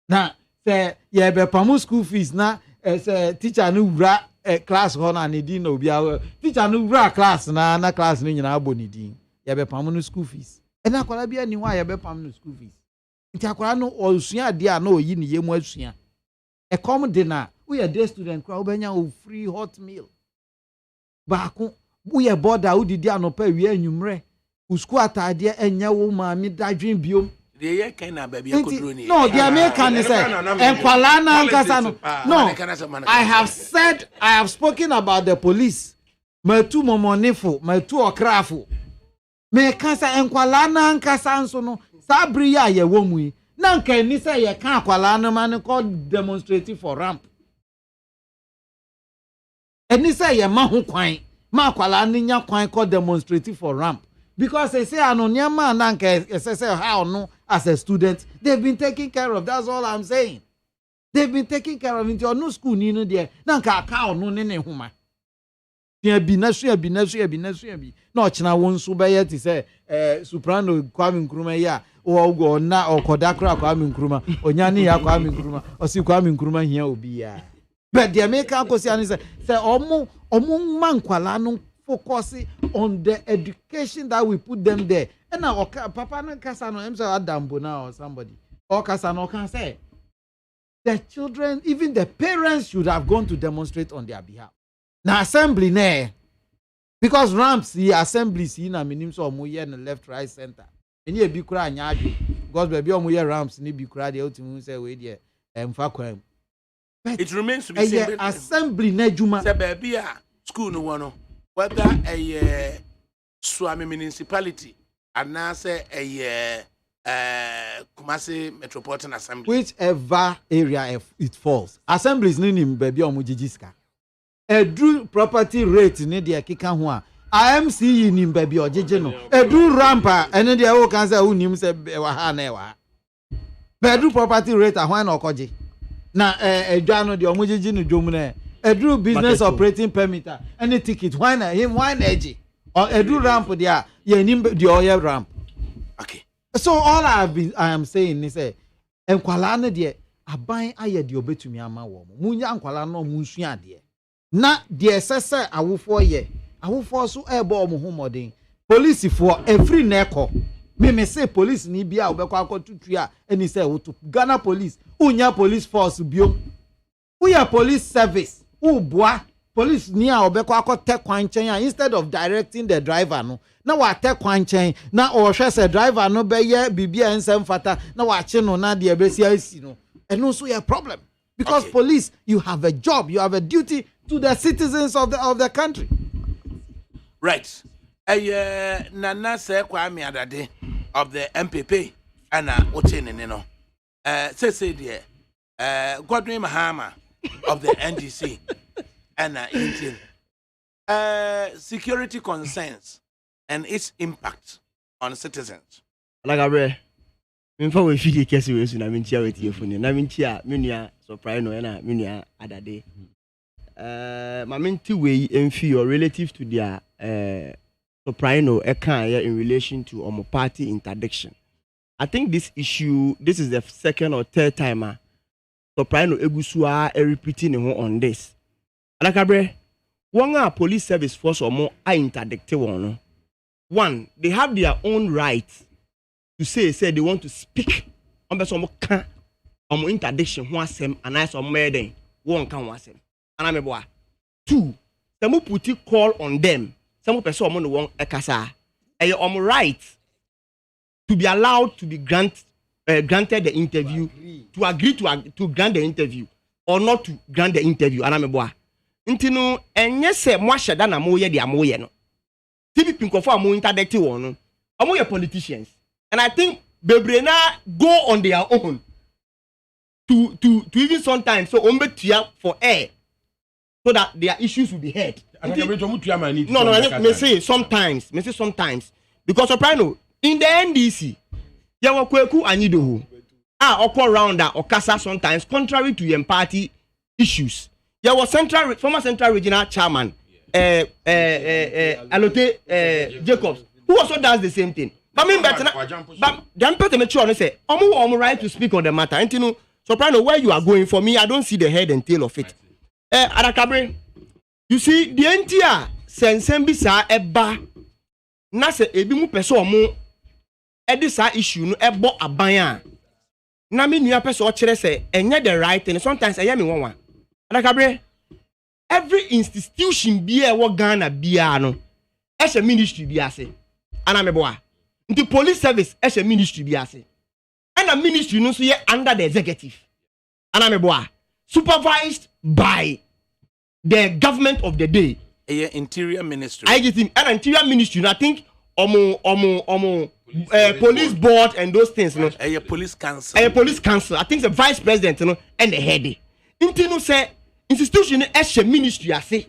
na se ye be pamu school fees na as a teacher no wura class ho na ne din na obi a teacher no wura class na class no nyina abo ne din ye be pam no school fees e na akwara bia ni wa ye be pam no school fees nti akwara no osua de a na oyi ne yemu asua e come de na we a day student kwa obenya o free hot meal baako we a border udidi anopa wi anwumre usku atade enya wo ma mi dadwen biom the year kind of baby kodro ni no the American say enkwala na nkasa no no I have spoken about the police matu momonefo matu okrafo me kasa enkwala na nkasa nso no sabri ya ye wo mu na nka ni say ye kan akwala na man ko demonstrate for ramp eni say ye ma ho kwan ma akwala ni nya kwan ko demonstrate for ramp because they say anonyama na nka say how no as a student they've been taken care of. That's all I'm saying. They've been taken care of into no school ni no there na nka aka onu ne huma bi na ochina won so be yet say soprano Kwame Nkrumah ya o na okoda kra Kwame Nkrumah onyane ya Kwame Nkrumah osi Kwame Nkrumah hia obi ya but the American question is say omo mankwala no focus on the education that we put them there and now papa no kasa no say Adambo now or somebody or kasa no can say the children, even the parents should have gone to demonstrate on their behalf. Now assembly ne, because ramps the assemblies in a minimum so moye in the left, right, center. And ye be cry nyaju because baby omoye ramps ni be cry the ultimate say we there fakwem. It remains to be seen. Assembly ne juma. Say baby school no one whether a Swami municipality and now say a Kumasi Metropolitan Assembly. Whichever area it falls. Assemblies ni baby omujijiska. Edu property rate ni dia kika ho a IMC ni baby ojeje no. Edu rampa ene dia wo kan say unim say wa ha na wa. Edu property rate ahwan na okoje. Na edwa no dia omujiji no dwom na. Edu business operating permit any ticket why na eje. Or edu ramp dia ye nim dia oye ramp. Okay. So all I am saying is enkwala no de aban aye de obetumi ama wo mo munya enkwala no munsua de na de sese awofo ye awofo so ebo mo homoden police for every neko me say police ni bia obekọ akotutu a eni say woto Ghana police unya police force bio uya police service uboa police ni a obekọ akote kwanchen a instead of directing the driver no na wa te kwanchen na o hwe se driver no be ye bibia ensem fata na wa che no na de be si asi no eno so your problem because okay. Police you have a job, you have a duty to the citizens of the country. Right. Nana se Kwame Adade of the MPP ana ochene ne no. Say there Godwin Mahama of the NDC ana Indian. Security concerns and its impact on citizens. ADAKABRI, minfa we fidi kesi we su na mintia we tie funi na mintia menua surprise no na menua Adade. Ma minti we emfi or relative to their surprise no in relation to our party interdiction. I think this issue, this is the second or third time surprise no egusua repeating on this. ADAKABRI, one police service force or more are interdicted one. One, they have their own right to say they want to speak on some interdiction wasem and I some murder one can wasem. And I'm a boy. Two, some put call on them. Some person on the one ekasa. And you're right to be allowed to be granted the interview, to agree to grant the interview or not to grant the interview. And I'm a boy. Intino and yes, moi shadana moye di amoye no. TP Pinko for more interdicted one. Among your politicians. And I think Bebrena go on their own to even sometimes so for air so that their issues will be heard. No, me say sometimes. Because soprano in the NDC, there were Kweku Anido or around that or Kasa sometimes contrary to your party issues. There was former central regional chairman Alote Jacobs, who also does the same thing. But I mean, but the person make sure say, I'm right to speak on the matter. And you know, soprano, where you are going for me, I don't see the head and tail of it. ADAKABRI, you see, the entire sensembisa eba na se ebi mu person mo edisa issue no ebo abanya na me nua person o kire say enye the right thing. Sometimes enye me won ADAKABRI, every institution be e wo Ghana bia no e she ministry bi ase ana me boa the police service e she ministry bi ase and the ministry no so ye under the executive ana me boa supervised by the government of the day. Interior ministry. I think an interior ministry. I think police board and those things. No. Police council. Police council. I think the vice president, and the head. Intino say institution as a ministry. I say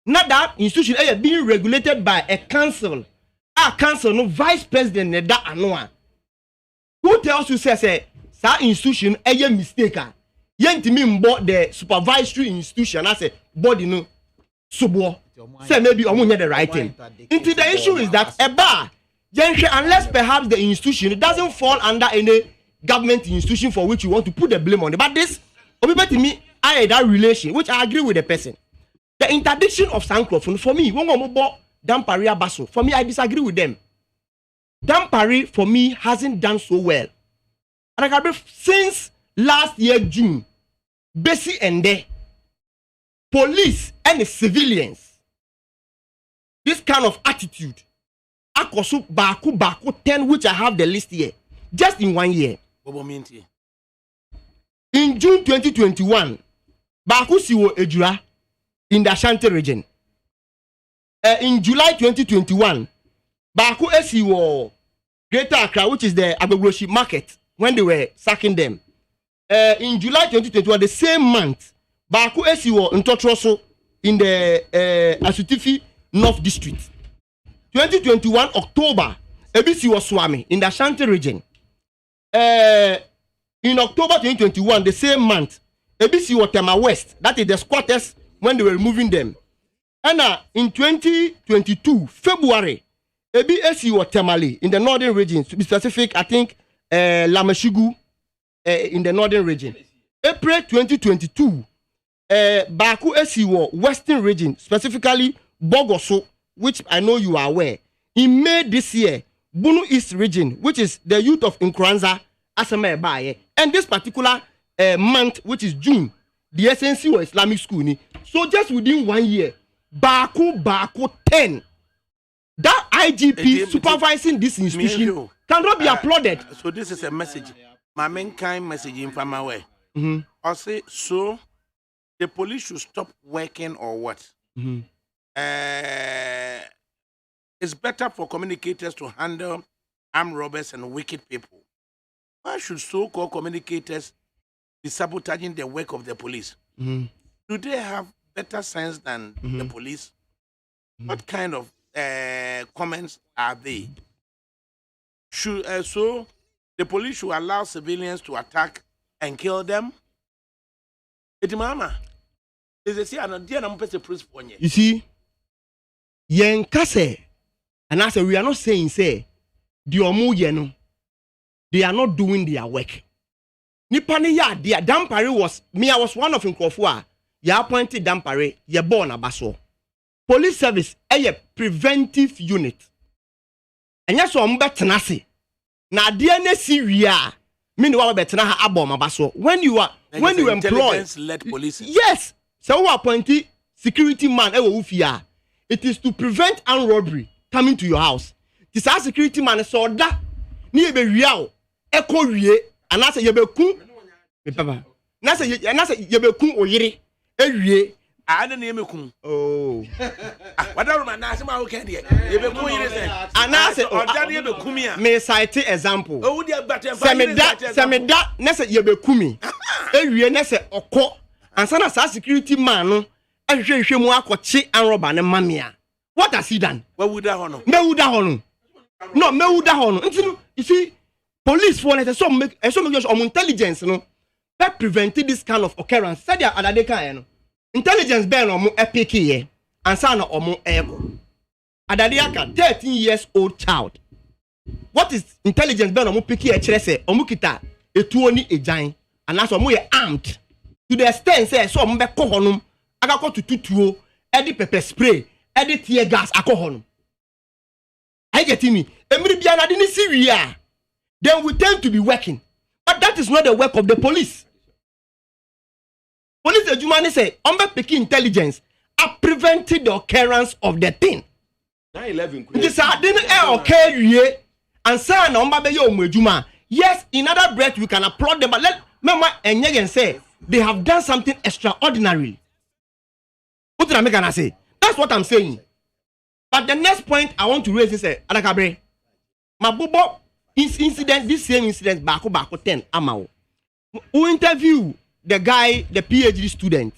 not that institution being regulated by a council. A council no vice president that anoa. Who tells you say institution a mistake? Yenti me mbo the supervisory institution as a body no subo say maybe omo the right thing. Into the issue is that a bar, unless perhaps the institution doesn't fall under any government institution for which you want to put the blame on it. But this, to me, I had that relation, which I agree with the person. The interdiction of Sanklof, for me, when we bought Dampari Abaso, for me, I disagree with them. Dampari, for me, hasn't done so well. ADAKABRI, since last year, June, Bessie and there, police and the civilians, this kind of attitude, Akosu Baku 10, which I have the list here, just in 1 year. In June 2021, Baku Siwo Ejura in the Ashanti region. In July 2021, Baku Esiwo Greater Accra, which is the Agbogroshi market, when they were sacking them. In July 2021, the same month, Baku Esiwo Ntotroso in the Asutifi North District. 2021 October, Ebisi was Swami in the Ashanti region. In October 2021, the same month, Ebisi was Tema West. That is the squatters when they were removing them. And in 2022, February, Ebisi was Temali in the northern region. To be specific, I think Lameshigu in the northern region. April 2022, Baku Esiwo Western region, specifically Bogoso, which I know you are aware. In May this year, Bunu East region, which is the youth of Nkranza, Asame Baye, and this particular month, which is June, the SNC or Islamic school. So just within 1 year, Baku 10. That IGP supervising this institution cannot be applauded. So this is a message. My mankind message in from my way. I say, so the police should stop working or what? It's better for communicators to handle armed robbers and wicked people. Why should so-called communicators be sabotaging the work of the police? Do they have better sense than the police? What kind of comments are they? Should so the police should allow civilians to attack and kill them? You see, yen kase, and I say we are not saying say the omu yeno, they are not doing their work. Nipani ya dia Dampari was me. I was one of Nkofua. Ya appointed Dampari. Ya born abaso. Police service a preventive unit. And yes, so mbetenasi. Na dia ne Syria. Me no betena ha abom abaso. When you employ led police. Yes. So we appointed security man ewo ufia. It is to prevent armed robbery coming to your house. This our security man so da ni ebe wiao eko wie anase yebeku me papa nase yebeku oyire ewie ane na yemeku oh wadaru man na asema o kan de yebeku oyire se anase oda de yebeku mi a me cite example o wudi agbate semeda nase yebeku mi ewie nase okọ ansana sa security man no ahwehwe mu akọchi anroba ne mamia. What has he done? Mewuda hono. No, mewuda hono. You see, police for let some make intelligence no that prevented this kind of occurrence. Said ya adadeka no. Intelligence ben omo epic here. Ansana omo eko. Adadeka 13 years old child. What is intelligence ben omo pick here kire say omo kita etuo ni ejan and as omo ye armed to the extent say so omo be ko honum agakọ tutuo edi pepper spray edi tear gas alcohol. I get me. Emiri bia na de ni siria. Then we tend to be working. But that is not the work of the police. Police ejumani say ombe picking intelligence are preventing the occurrence of the thing. 9/11 This didn't occur here and say na omba be yo ejuma. Yes, in other breath we can applaud them, but let mama enye say they have done something extraordinary. What did I make and I say? That's what I'm saying. But the next point I want to raise is ADAKABRI. Mabubo incident, this same incident, Bako 10 Amao. Who interview the guy, the PhD student.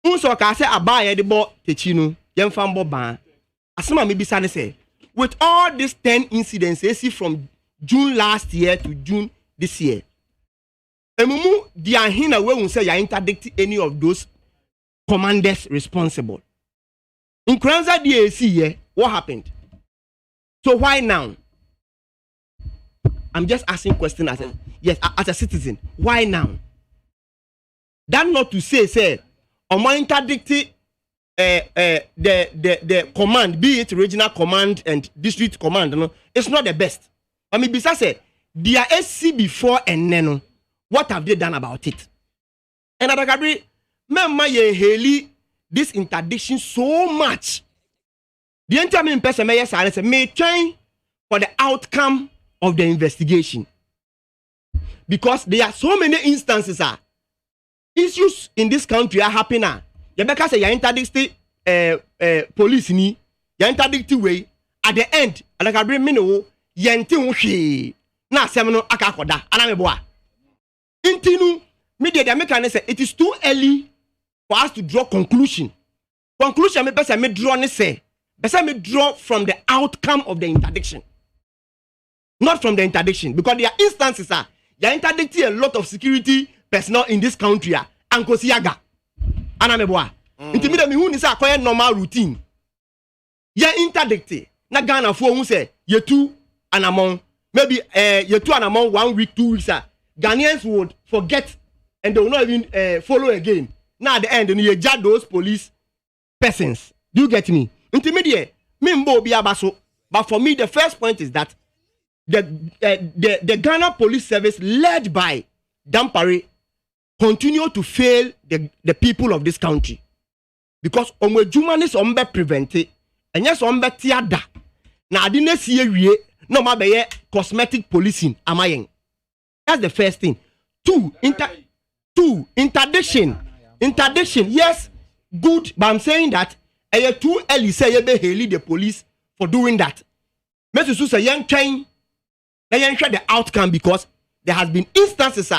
Unso ka say abaye de bo techino, yemfambo ban. Asema maybe say with all these 10 incidents, see from June last year to June this year. Emumu dia hina we won say ya interdict any of those commanders responsible. In Kranza DAC, what happened? So why now? I'm just asking question as a citizen. Why now? That not to say, or interdict the command, be it regional command and district command, no, it's not the best. I mean, besides say, their SC before and then, what have they done about it? And ADAKABRI, memma ye heli this interdiction so much. The entire person may train for the outcome of the investigation. Because there are so many instances issues in this country are happening. You better say you interdict police ni, you interdict way. At the end, ADAKABRI mino yenti unshi na semeno akakoda anameboa. Intinu media the American say it is too early for us to draw conclusion. Conclusion me person me draw ne say, person me draw from the outcome of the interdiction. Not from the interdiction, because there are instances you are interdicting a lot of security personnel in this country and kosiyaga anameboa. Intimida mi hu ni say akoye normal routine. You interdicted. Na Ghana for who say you two and among maybe you two and among 1 week, 2 weeks. Ghanaians would forget and they will not even follow again. Now at the end, you judge those police persons. Do you get me? Intermediate, but for me, the first point is that the Ghana Police Service, led by Dampare, continue to fail the people of this country. Because omwe jumanis ombe prevented, and yes, ombe tiada. Now I didn't see a no mabe cosmetic policing. Am I in? That's the first thing. Interdiction. Interdiction, yes, good, but I'm saying that too early say you be hail the police for doing that. Mr. Susa young train, they share the outcome because there has been instances,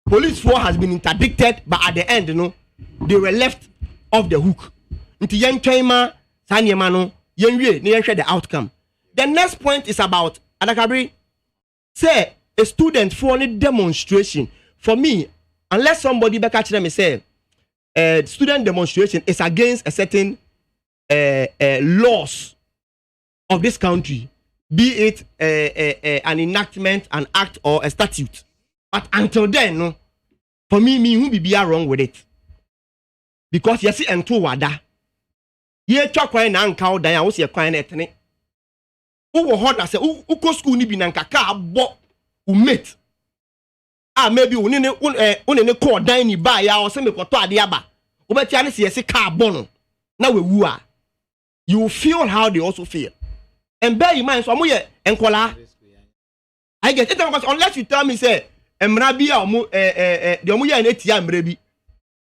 police force has been interdicted, but at the end, they were left off the hook. Until young train Sanyamano, young share the outcome. The next point is about ADAKABRI. Say a student for any demonstration. For me, unless somebody back at them say student demonstration is against a certain laws of this country, be it an enactment, an act, or a statute. But until then, no, for me who be wrong with it. Because you see ento wada. Ye twa kwan na nka wo dan a wo se kwan na etene. Wo ho na se wo school ni bi na nka ka abo wo mate. Maybe wo ne call dan ni ba ya o se me koto ade aba. Wo be tia ne se yesi ka abo no. Na we wu a. You feel how they also feel. And bear in mind so amoye enkola. I get it because unless you tell me say emra bi a omo de omo ye na tia emra bi.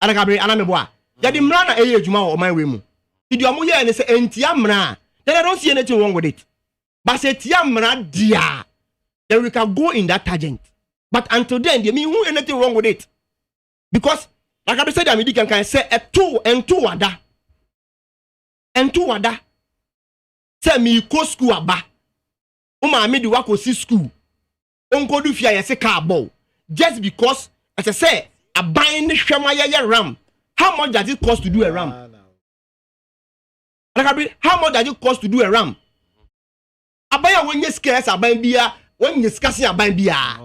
ADAKABRI anamebo a. Ya di mra na eye adwuma o man we mu. If you are and say then I don't see anything wrong with it. But say tiamra dia, then we can go in that tangent. But until then, they mean who anything wrong with it. Because like I said, I can say a two and two wada. And two wada. Say me go school aba. Uma me do wako see school. Unko do fia yese car ball. Just because as I say, a buying shemaya ram. How much does it cost to do a ram? How much does it cost to do a ram? Abaya when you scarce abayin bia, when you scarce abayin bia.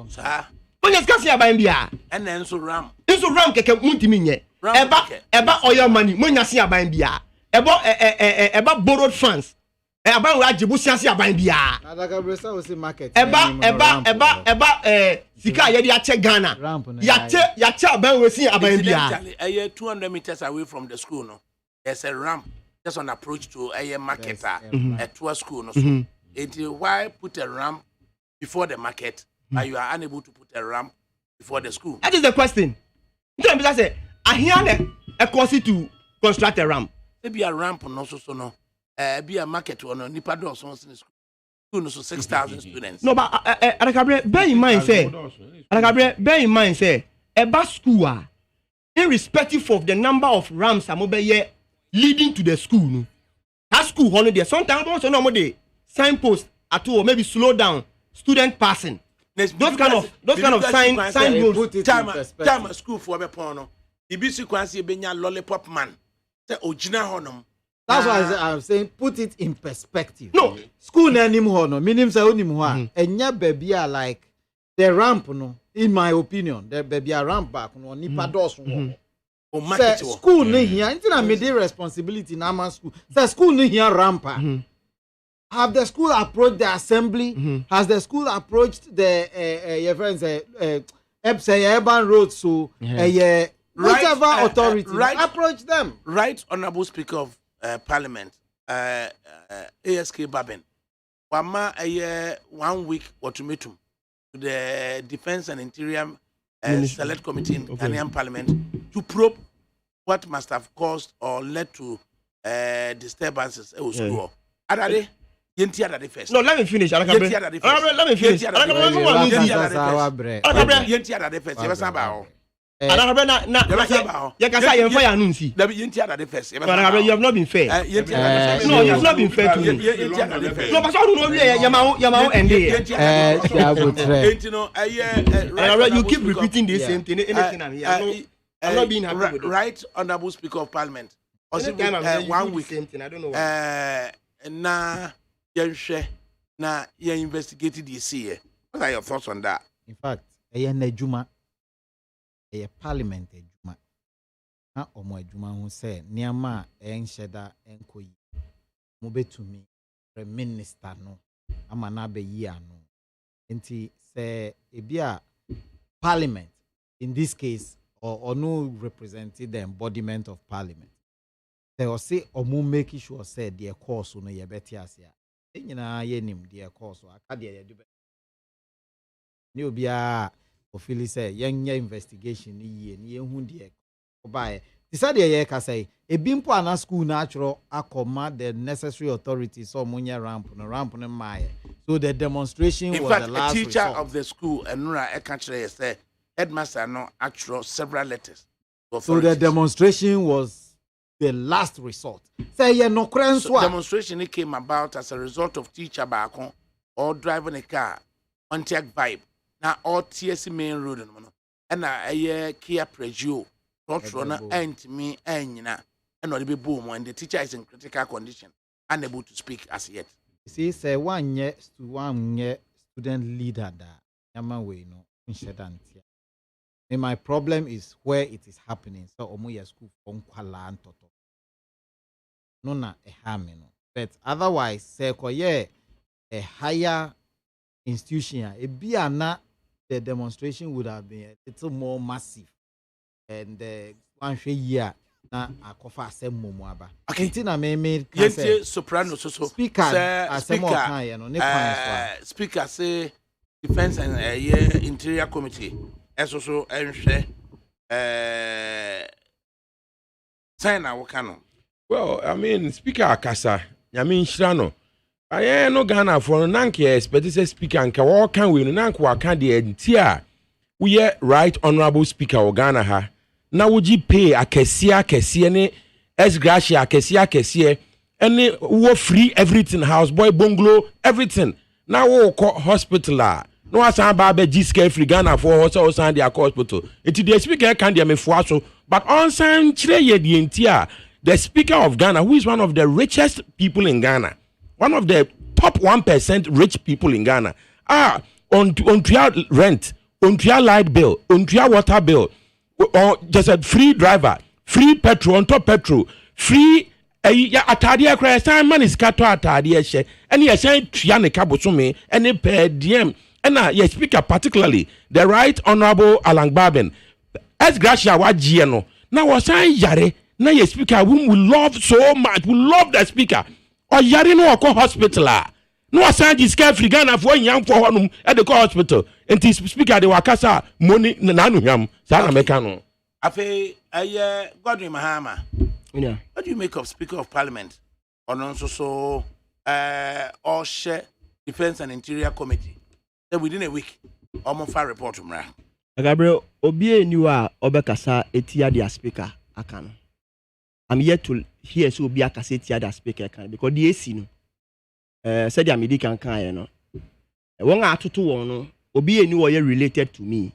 When you scarce abayin bia. And then so ram. Inso ram keke munti minye. Eba oil money, when you see abayin bia. Eba borrowed funds. Eba wajibu siasi abayin bia. ADAKABRI say we see market. Eba sika yedi ache Ghana. Yache abayin we see abayin bia. 200 meters away from the school, no. There's a ramp. Just an approach to a market to a school. So why put a ramp before the market, but you are unable to put a ramp before the school? That is the question. I hear a cost to construct a ramp. Maybe a ramp no so no. Be a market or no nipa do so in school. School so 6,000 students. No, but ADAKABRI bear in mind say. ADAKABRI bear in mind say. A school, irrespective of the number of ramps amobeye leading to the school, no. That school holiday. Sometimes also no more signpost at all, maybe slow down student passing. Those kind of sign time school for a porno. The BC Quancy Benya lollipop man. say ojina honum. That's why I'm saying put it in perspective. No, school na nim ho no, minim say onim ho a, enya baby are like the ramp no, in my opinion, the baby a ramp back no nipa dos ho. Say school no here, ain't na me dey responsibility na man school. Say school no here ramp. Have the school approached the assembly? Has the school approached the your friends urban roads so whatever authority approach them? Right, Honorable Speaker of Parliament, ASK Babin, Wama a year 1 week ultimatum to the Defense and Interior Select Committee in Ghanaian Parliament to probe what must have caused or led to disturbances. Adade, yenti adade first. No, let me finish. Let me finish. Yenti adade first. You have not been fair. No, you have not been fair to me. No, but I don't know. You keep repeating the same thing. Anything I'm here. I'm not being happy with it. Right, Honorable Speaker of Parliament. 1 week. Same thing. I don't know why. Na you investigated this year. What are your thoughts on that? In fact, Nejuma. A parliament ejuma na omo ejuma hu say niama enhyeda enkoyi mo betumi pre minister no ama na be yi ano enti say ebia parliament in this case or no represented the embodiment of parliament they will say omo make sure say the course no ye beti ase a nyina ye nim the course aka de ye do ni obia ofili say yenye investigation ni ye ni ehu de obaye decide ye ka say ebimpo ana school na achro akoma the necessary authorities so munya ramp no maye so the demonstration in was fact, the last a teacher resort. of the school enura ekachre say headmaster no actual several letters so the demonstration was the last resort say ye no kren so demonstration came about as a result of teacher baako or driving a car on tech vibe. Na all TSC main road no and a Kia Pregio Rotrona and me and not be boom when the teacher is in critical condition, unable to speak as yet. See, say 1 year to 1 year student leader that Yama way no and my problem is where it is happening. So omoya school from Kuala and Toto. No na a hamino. But otherwise, say koye a higher institution, a biana. The demonstration would have been a little more massive, and one year na akofa asem momuaba. Okay, tina me soprano so speaker speaker say defense and interior committee so enhwe sign na wokano. Well, I mean, speaker akasa, I mean Shirano. I no Ghana for Nanke, expect this speaker and Kawakan we Nanko can the entire. We are right honorable speaker of Ghana ha. Now would you pay a Kessia ne S Gracia Kessia any wo free everything house boy bungalow everything. Now wo hospital no asan ba be Giske free Ghana for also san their hospital. It the speaker can dey me so but on san chire ye the entire the speaker of Ghana who is one of the richest people in Ghana. One of the top 1% rich people in Ghana on trial rent, on trial light bill, on trial water bill, or just a free driver, free petrol on top petrol, free atadia crash time man is kato atadia she and yes triane kabosume and per diem and yes speaker particularly the right honorable Alan Barben as Gracia wajieno now was yare now yes speaker whom we love so much we love the speaker. Or yari no ko hospital no asan Giske free Ghana for yan for honum at the hospital and this speaker de wakasa money na anu hwam sa na meka no afi Godwin Mahama yeah what do you make of speaker of parliament on also all share defense and interior committee then within a week almost far report umra Gabriel obi eni wa obekasa etia dia speaker akano I'm yet to hear so be a cassette that speaker can because the AC no said the American can no one out to one no obi any way related to me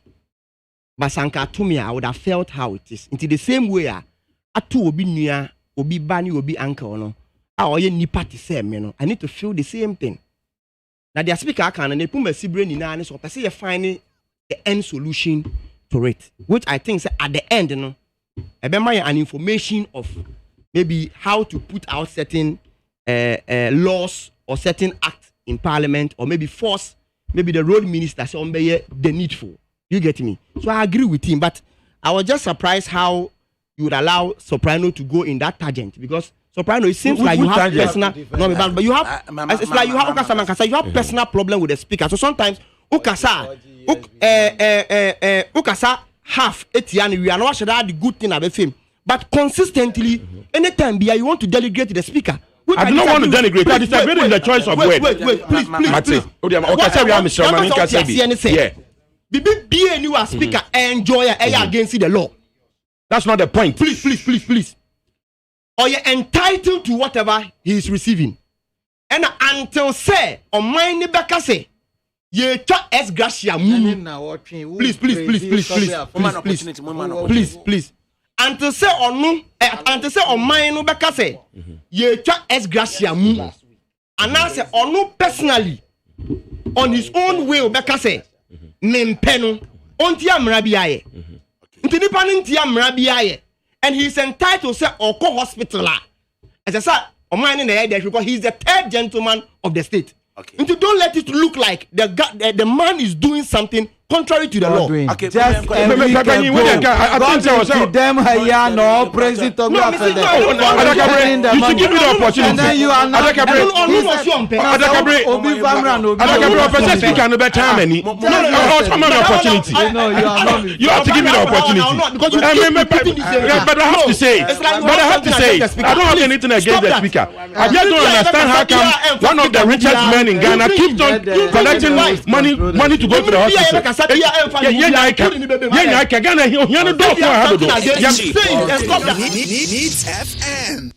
but sanka to me I would have felt how it is into the same way a two obi nua obi bani obi uncle no or ye nipa te say me no I need to feel the same thing. Now the speaker can and they put my brain in and so you find the end solution to it, which I think say at the end, you know, an information of maybe how to put out certain laws or certain acts in parliament, or maybe force maybe the road minister say the needful. You get me? So I agree with him, but I was just surprised how you would allow Soprano to go in that tangent, because Soprano, it seems like you have personal, but you have, it's like you have personal problem with the speaker. So sometimes Ukasa half etiani we are not sure that the good thing about him, but consistently anytime you want to delegate to the speaker. I do not want to denigrate. I disagree in the choice of word. Wait, please. Yeah. Be a new speaker enjoy against the law. That's not the point. Please. Or you're entitled to whatever he is receiving. And until say, or mine Beka say, ye cha es gracia please. Until say or no, until say or mine Beka say, ye cha es gracia mu. And I say or no personally, on his own will Beka say, Mempeno, ontia mrabiaye. Ntinipa ntia mrabiaye. And he's entitled to say Oko hospital. As I said, because he's the third gentleman of the state. Okay. And you don't let it look like the man is doing something contrary to the law. Okay, just them here no praising to me after that. You should give me the opportunity. And then you are not. You have to give me the opportunity. But I have to say, I don't have anything against the speaker. I just don't understand how come one of the richest men in Ghana keeps on collecting money to go to the hospital. Needs FM.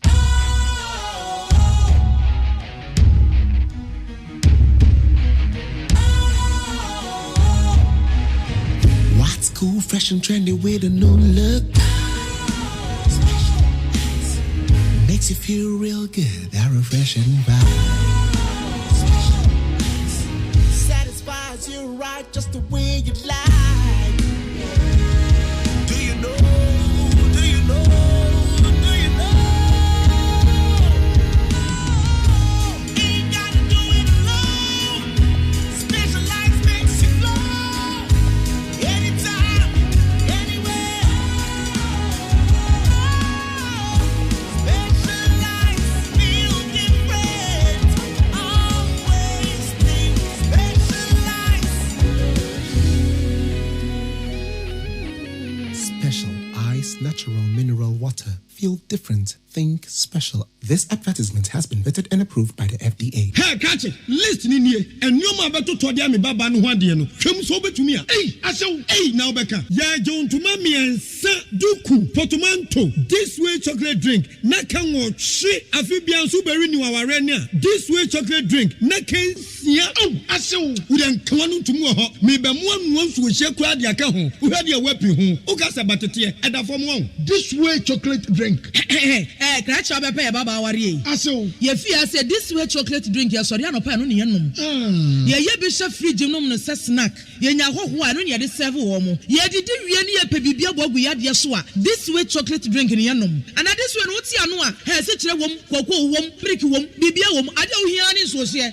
What's cool, fresh and trendy with a new look? Makes you feel real good, that refreshing vibe. Satisfies you right just the way you like. Do you know? Do you know? Do you know? Ain't gotta do it alone. Specialized makes you glow. Anytime, anywhere. Specialized feel different. Always think Special Ice Natural Mineral Water. Feel different. Think special. This advertisement has been vetted and approved by the FDA. Hey, catch it. Listen in here. And you ma beto to dia me baba no hwade no. Hwem so betumi a. Hey, asew. Hey, now beka. Ya John to mami ensa duku potomanto. This way chocolate drink. Na kan wo hwe afibia so beri ni waware ne a. This way chocolate drink. Na kan sia. Oh, asew. We dan kan no tumu ho. Me be mo anu nso hye kwa dia ka ho. Hwe dia wapi ho. O ka sa batete. Eda fom ho. This way chocolate drink. Crash up a pair, Baba Wari. Aso, ye fear said this way chocolate drink, your sorry, no pan on yenum. Ye bishop free genome no snack. Ye nya ho one on ye seven woman. Ye did really a pebibia bob we had yaswa. This way chocolate drink in yenum. And at this one, what's yanua? Has such a wom, cocoa wom, brick wom, bibia wom. I don't hear any social.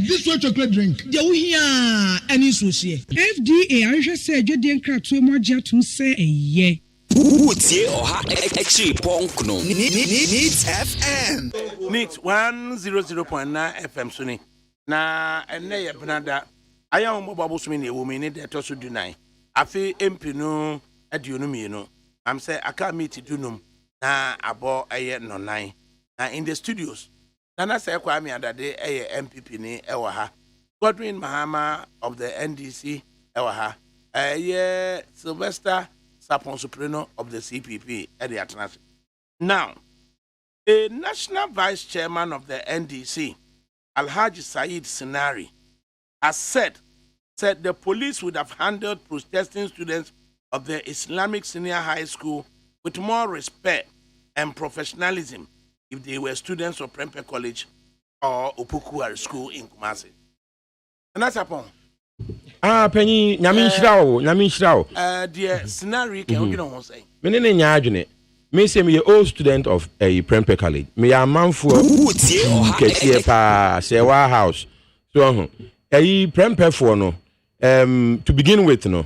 This way chocolate drink. You hear any social. FDA, I just said you didn't crack to more jet to say a ye. Utie oha echi ponkno. Needs FM. Needs 100.9 FM suni. Na ene ye benada. Aya mo babo sumi ne wo me ne de to so dunai. Afi MP no aduonu mienu. Am say aka meet dunum na abo eye nonan. Na in the studios. Nana say kwa mi adade eye MPP ni ewa ha. Godwin Mahama of the NDC ewa ha. Eye Sylvester Sapon Soprano of the CPP at the Atlantic. Now, a national vice chairman of the NDC, Alhaji Said Sinari, has said the police would have handled protesting students of the Islamic Senior High School with more respect and professionalism if they were students of Prempeh College or Opokuari School in Kumasi. And that's upon. Penny, Yamin Dear scenario, can you know say? Menene nyadwene. Me say me old student of a Prempeh College. Me a man for Ketie pa Sewa House. So Prempeh for no. To begin with no.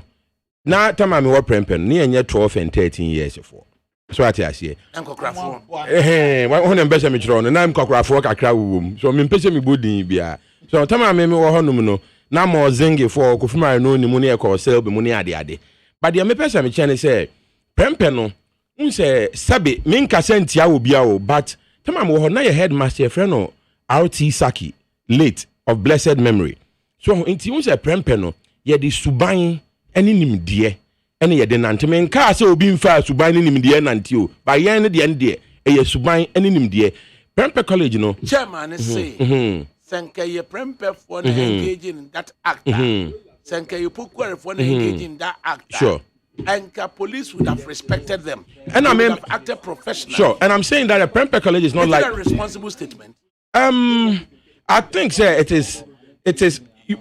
Na time me wo Prempeh ni enye 12 and 13 years for. So what I say. Nkokrafo. One ambassador me chiro no na nkokrafo kakra wum. So me pese me bodin bia. So time me wo honum no. Na mo zingi for kofuma no ni mu ne e ko sell be mu ne ade. But the me pese me chene say Prempeh no unse sabe me nka sentia obia o but time mo ho na your headmaster friend no RT Saki late of blessed memory. So inti unse Prempeh no ye di suban ene nimde ene ye de nante me nka se obi mfa suban ne nimde nante o ba yen ne de ene de e ye suban ene nimde Prempeh College no chairman say Senke ye Prempeh for engaging in that act. Senke ye Opokuari for engaging in that act. Sure. And police would have respected them. And I mean, have acted professionally. Sure. And I'm saying that a Prempeh College is not Is like a responsible statement. I think, sir, it is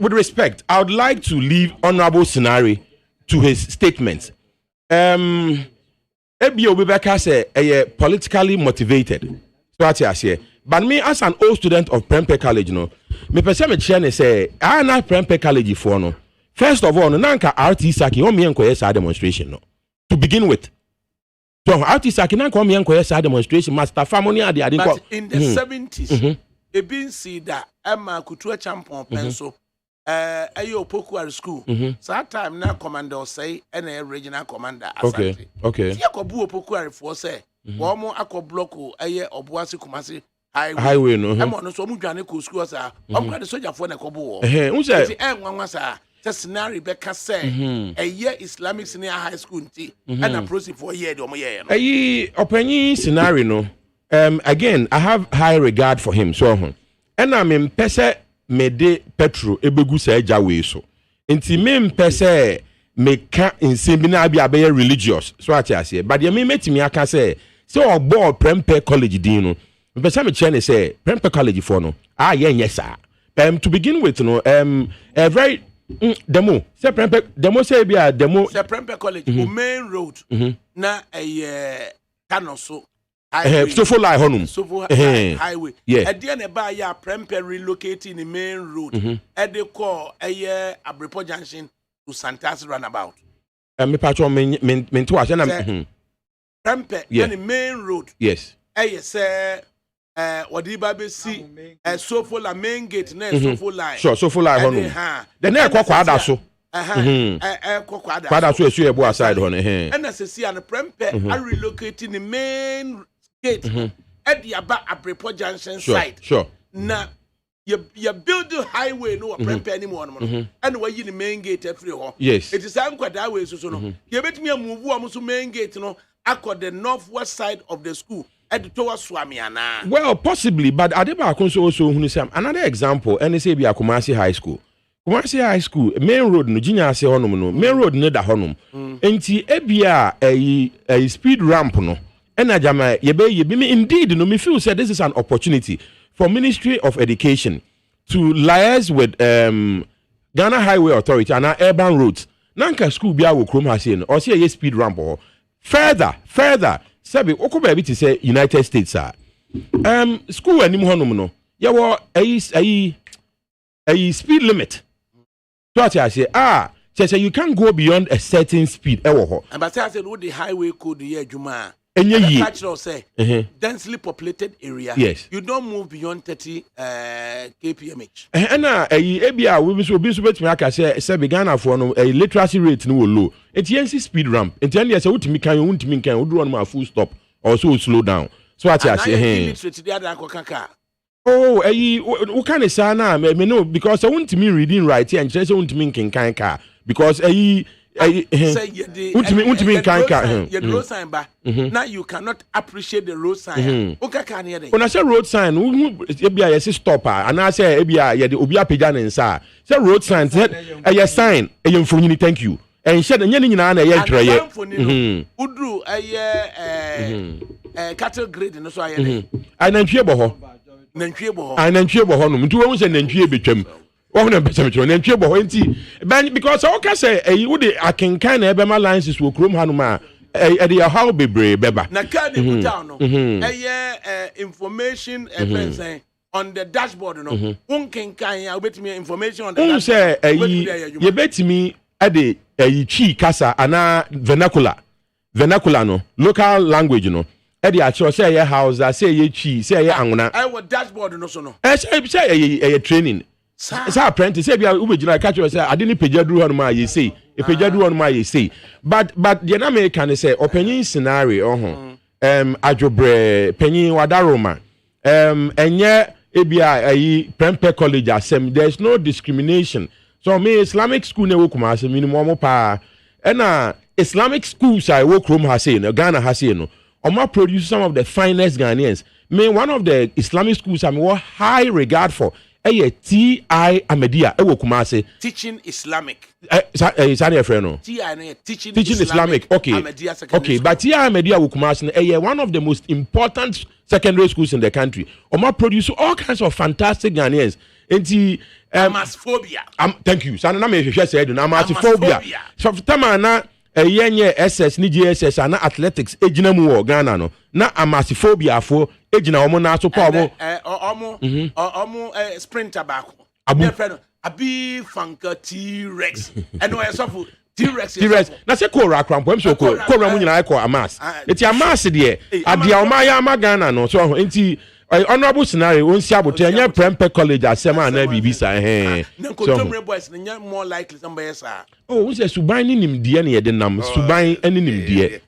with respect. I would like to leave Honorable Scenario to his statements. Ebi Obibeka say politically motivated. So what I say. But me as an old student of Prempeh College, no, me person me chene say I na Prempeh College for no. First of all, no nanka RT Saki o me enkoye sa demonstration no. To begin with. So RT Saki nanka o me enkoye sa demonstration master family ade ade ko. But in the 70s, e bin see that Emma Kutua champion penso ayo Opokuari School. So that time na commander say na regional commander asante. Okay. Ti akobu Opokuari for say wo mo akoblock aye Obuasi Kumasi highway no. Emma no so mu dwane ko school sa omkwa de soldier for na kobo wo. Unse Ti enwanwa sa scenario beka say a year Islamic Senior High School nti and a process for year de omoye no. Openyi scenario no. Again, I have high regard for him. So and I mean pese me de petro ebegu sa eja we so. Nti me pese me ka insembi na bia be religious. So what I say. But the me metimi aka say obo Prempeh College din no. Me pese me chene say Prempeh College for no. Yes sir. To begin with no a very demo say Prempeh demo say bia demo say Prempeh College main road na Kanoso so lie honum highway at the end ba ya Prempeh relocating the main road at the call Abrepo Junction to Santas roundabout me patcho me to ase na Prempeh the main road yes say Wadiba be see Sofo la main gate na Sofo line sure Sofo line honum the na kwada so kwada so esu ebo aside honum and as see an Prempeh are relocating the main gate at the Abrepo Junction site na you build the highway no Prempeh anymore and where you the main gate every home yes it is kwada way so no you bet me move am so main gate no across the northwest side of the school. Well, possibly, but Adeba Akonso also another example, and say be a Kumasi High School. Kumasi High School, main road no junior say honum no, main road no da honum. Enti ebia a speed ramp no. And ajama yebe indeed no me feel said this is an opportunity for Ministry of Education to liaise with Ghana Highway Authority and our urban roads. Nanka school bia wo krom ha say no, or say a speed ramp or further Sabi okoba bi to say United States school anim honum no ye wo a speed limit so I say you can't go beyond a certain speed ewo ho and but I said what the highway code here juma say densely populated area yes you don't move beyond 30 kpmh and ebia we so bet me aka say be Ghana for no a literacy rate no low enti speed ramp enti any say wutimi kan wodu on ma full stop or so slow down so what I say what kind of say na me no because I wutimi reading right here and say wutimi kinkan car because the road sign ba now you cannot appreciate the road sign when I say road sign ebia yes stop and I say ebia ye the obi apagya nensa say road sign say sign mfonyini thank you ɛnhyɛ nyɛ ne nyinaa na ɛyɛ ntwerɛyɛ udru cattle grade no so ayɛ anantwie bɔ hɔ anantwie bɔ hɔ no nti wɔn sɛ nantwie betwam wɔn na mpɛsɛ metwerɛ nantwie bɔ hɔ nti because ɔka sɛ ɛyi wode akenkan na ɛbɛma licenses wɔ kurom hanom a ɛde ɛhaw bebree bɛba na kaa de kuta no ɛyɛ information ɛfɛnsɛn on the dashboard no unkenkan ya obetumi information on the dashboard sɛ ɛyi yɛbɛtumi ɛde ɛyi chi kasa ana vernacular no local language no ɛde akyerɛ sɛ ɛyɛ house sɛ ɛyɛ chi sɛ ɛyɛ angona ɛwɔ dashboard no so no sɛ ɛyɛ training sɛ apprentice sɛ bia wobɛgyina ka kyerɛ sɛ ade ne pagya duru hɔ no ma yɛ sei pagya duru hɔ no ma yɛ sei but deɛ na meka ne sɛ ɔpanyin scenario adwobrɛ panyin wadaroma ɛnyɛ ebia ayi prempe college asɛm there is no discrimination so me Islamic school na wo kuma asɛm minimum pa ɛna Islamic schools a wo krom ha sei no Ghana ha sei no Oma produce some of the finest Ghanaians. One of the Islamic schools I mean, high regard for. T.I. Ahmadiyya. Kumase. Teaching Islamic. Teaching Islamic. Okay. But T.I. Ahmadiyya Kumase one of the most important secondary schools in the country. Oma produce all kinds of fantastic Ghanaians. Amasophobia. Thank you. Amasophobia. So tamana yenye SS ni GSS ana athletics ejina mu wo Ghana no na amasophobia fo ejina omo na so pa omo sprinter back abi fanka T-Rex eno esofo T-Rex na se kora krampo em so kora mu nyina ko amas eti amas de adia o ma ya ma Ghana no so enti honorable scenario onsi aboto enye prempe college asema na bibisa contemporary boys na more likely somebody sa we say suban ni nimdie na yede nam suban ani nimdie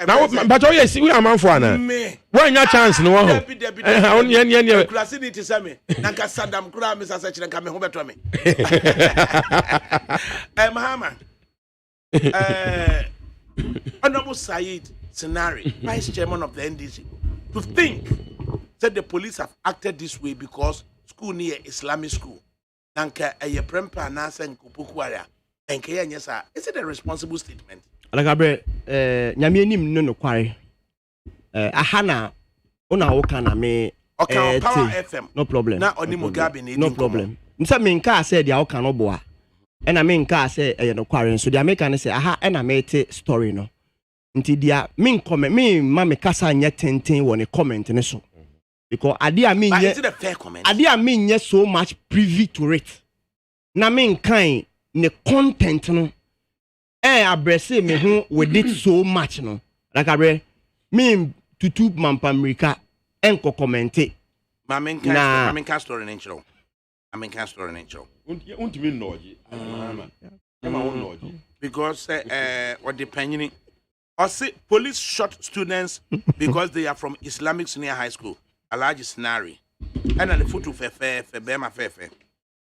na but oh yes we amanfo ana we nya chance no ho on ye class ni ti same na ka Saddam kura me sasa kire ka me ho beto me Mahama honorable Said Scenario, vice chairman of the NDC, to think that the police have acted this way because school near Islamic school. Nanka a prempa nasa nkupukwara. And Kayanyasa, is it a responsible statement? ADAKABRI, Nyamienim no kware. Ahana, ona okana me. Okay, Power FM. No problem. Na oni Mugabe ni. No problem. Msa minka said ya okano boa. Ena minka say no kware. So the American say aha ena mete story no. Nti dia min comment me ma me kasa nya tenten wo ne comment ne so because ade a min is it a fair comment? Ade a min nya so much privy to it na min kan ne content no abrese me ho with it so much no ADAKABRI min tutu mampamrika enko comment ma min kan story ne nchiro untimi noji because what the penny or say police shot students because they are from Islamic Senior High School. Alhaji Scenario. And the photo Bema Fefe.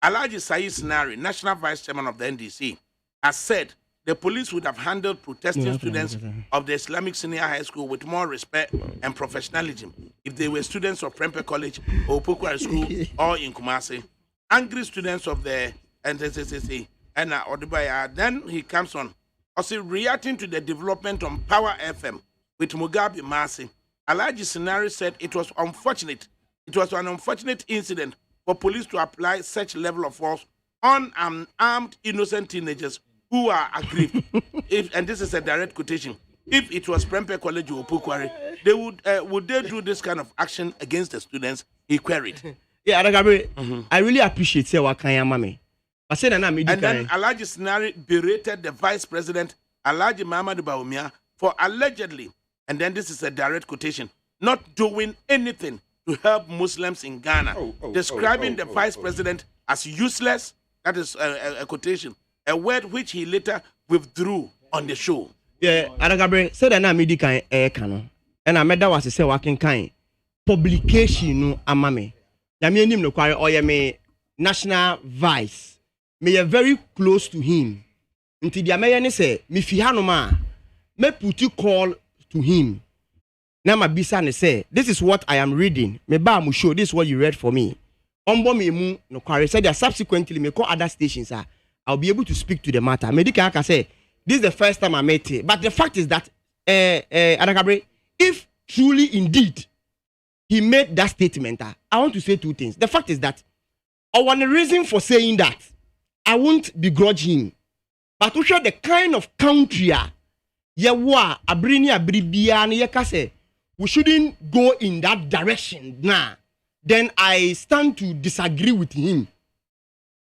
Alhaji Said Scenario, National Vice Chairman of the NDC, has said the police would have handled protesting students of the Islamic Senior High School with more respect and professionalism if they were students of Prempeh College or Pokwara School or in Kumasi. Angry students of the NSSC and Odubaya. Then he comes on. Also reacting to the development on Power FM with Mugabe Masi, Alhaji Scenario said it was unfortunate. It was an unfortunate incident for police to apply such level of force on unarmed innocent teenagers who are aggrieved. And this is a direct quotation. If it was Prempeh College or Pokwara, they would they do this kind of action against the students? He queried. Yeah, ADAKABRI, I really appreciate what Kanya Mami. And then Alhaji Scenario berated the Vice President, Alhaji Muhammadu Bawumia, for allegedly, and then this is a direct quotation, not doing anything to help Muslims in Ghana, describing the Vice President as useless. That is a quotation, a word which he later withdrew on the show. Yeah, ADAKABRI said that I'm Kano, and I made that was to say working kind publication no amame. Yamianim no kware oyeme national vice. Me are very close to him. Until the American say, me fi hanoma, me put you call to him. Now my bisa say, this is what I am reading. Me ba mu show this is what you read for me. Ombo me mu no kware said that subsequently me call other stations I'll be able to speak to the matter. Medical can say this is the first time I met it, but the fact is that ADAKABRI, if truly indeed he made that statement, I want to say two things. The fact is that one reason for saying that I won't begrudge him, but to show the kind of country we shouldn't go in that direction now. Then I stand to disagree with him,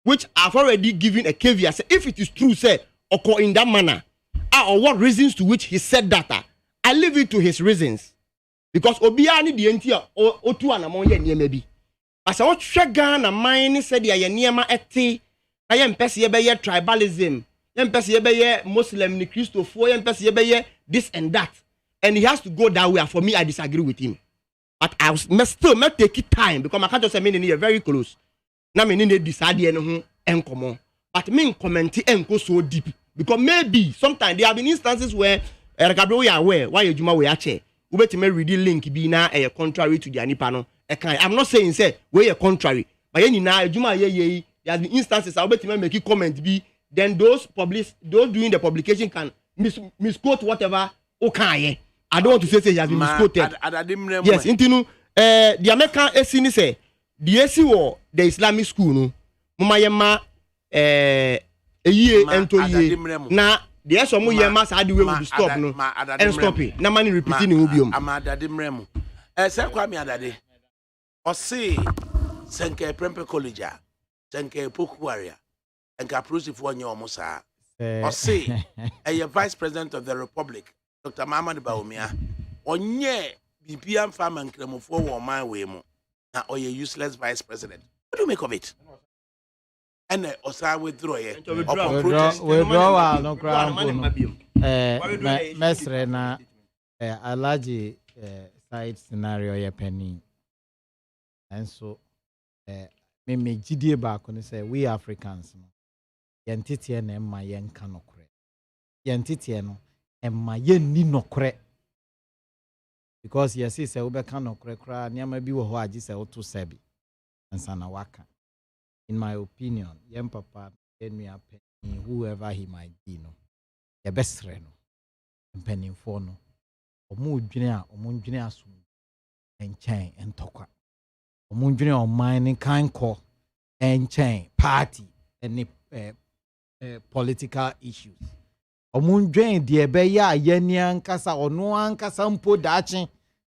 which I've already given a caveat. If it is true, say, occur in that manner, or what reasons to which he said that, I leave it to his reasons. Because Obiani the entire O2 and among ye maybe. As I watch Shagan mine said, ya niema eti, I am Pessie tribalism, yam Pessie Muslim, ni Christopher, yam Pessie this and that. And he has to go that way. For me, I disagree with him. But I must still take it time because I can't just say me very close. Now me need decide and come on. But me comment and go so deep because maybe sometimes there have been instances where we are aware why you juma we ache. We bet me read the link be na contrary to the anipano. I'm not saying say we are contrary, but any na juma ye there have been instances I bet me make a comment be then those doing the publication can misquote whatever okay. I don't want to say he has been misquoted. Yes, intinu the American AC say the AC war the Islamic school no mama yema na the eso mo yema sa the way we stop no and stop it na mani repeating in ubiom amadade mremu se kwa mi adade o say senke prempe college senke pokuaria enka prosif wonye omo sa o say a vice president of the republic Dr. Muhammad Baumia, onye BPM farmer and Kremofo or my way mo. Now, or a useless vice president. What do you make of it? And Osa withdraw ye. Withdraw, no crown. Mestre na a large side scenario ye penny. And so, me GD back on say we Africans, Yentitian and my yen canocre. Yentitiano. And my yen ni no cre because yes, he said, Uber can no cre, near maybe who I just say, to Sebi and Sanawaka. In my opinion, Yen Papa, whoever he might be, no, the best reno, and penny for no, or moon junior, or moon junior soon, and chain and toka, or moon junior or mining kind call, and chain party, and political issues. Omunjwen die be ya yeni ankasa onu ankasa mpo dachi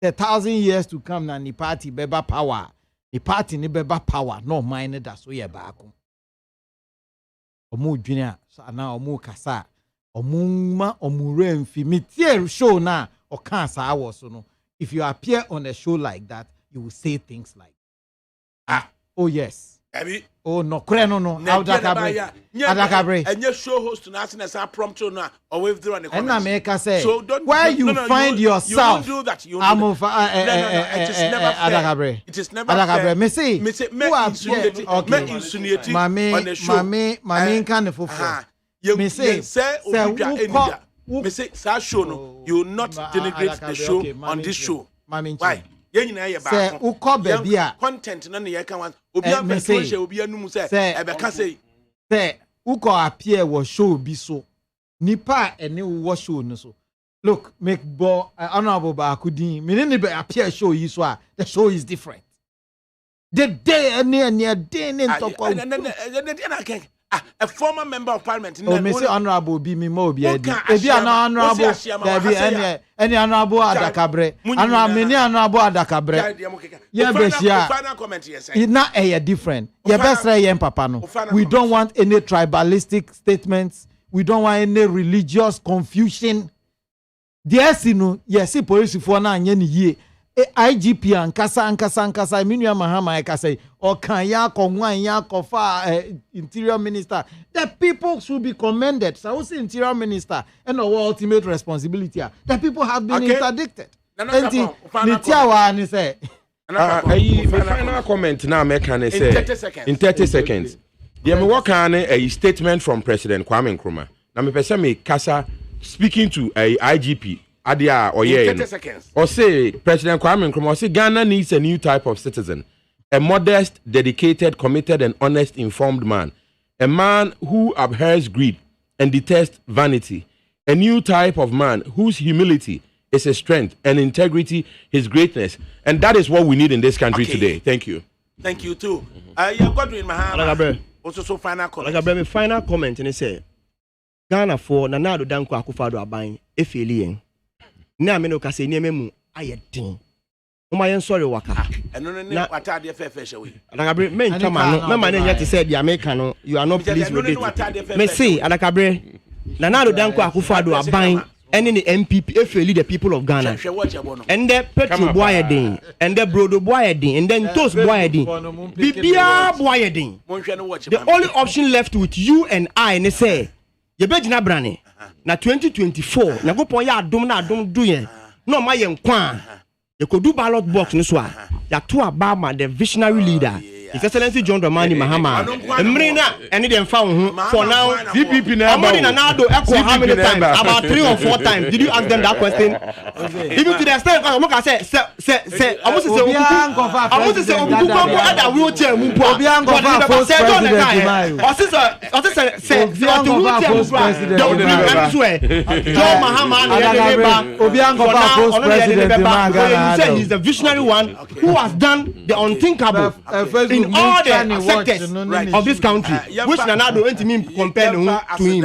1,000 years to come na ni party beba power ni party ni beba power no mine da so ye baako omudwene a na omu kasa omuma omure mfi mitie show na oka sa awo so no if you appear on a show like that you will say things like oh yes oh no ADAKABRI and your show host to national as prompt no or withdraw on the comments. And make us say so where you find yourself you do that you I'm of it is never ADAKABRI it is never ADAKABRI me say mami on the show mami kan fofo me say me say show no you will not denigrate the show on this show why say uko baby a content na ne yeka wan obi am person obi anum say e be ka say uko appear wo show bi so nipa ene wo show no so look make bo honorable Bakudin me ne be appear show yi so the show is different the day ene day ne ntoko a former member of parliament oh me say honorable bi me mo obi edi ebi ana honorable there be any honorable ADAKABRI honorable ADAKABRI yeah be final comment here say na different yeah best yen papa no we don't want any tribalistic statements we don't want any religious confusion there see no yes police for na anye ni yie IGP ankasa minua mahama eka say o kan ya konwan ya kofa interior minister the people should be commended so who say interior minister and our ultimate responsibility the people have been interdicted and ni say final comment now make can say in 30 seconds the me work on a statement from President Kwame Nkrumah na me pese me kasa speaking to a IGP Adia or yeah, or say President Kwame Nkrumah say Ghana needs a new type of citizen, a modest, dedicated, committed, and honest, informed man, a man who abhors greed and detests vanity, a new type of man whose humility is his strength and integrity his greatness. And that is what we need in this country today. Thank you. Thank you too. You're Godwin Mahama. Also, so final comment. Like a final comment, and they say Ghana for Nanado Danko Akufado Abain, Efilien. Now, Meno Kase Nememu, Ayatin. Umayan sorry, Waka. And no, what are the FFS away? Alakabre, men, come on, no man yet said, the American, you are not pleased with it. May say, Alakabre, Nanado Danko Akufado Abain. And in the MPP, if you lead the people of Ghana, and the petrol boyading, and the brodo boyading, and then toast boyading, Bibia boyading. The only option left with you and I, and they say, you bet na brane, na 2024, na go point ya dum na dum doing, no my young kwan, you could do ballot box no swa, ya to Obama, the visionary leader. His Excellency John Dramani Mahama. Mrina, and then found for now. CPP never. How many times? About 3 or 4 times. Did you ask them that question? Even to the extent, I almost say, I want to say, wheelchair. He's the visionary one who has done the unthinkable. In all the sectors of this country, which Nanado went to me compared to him.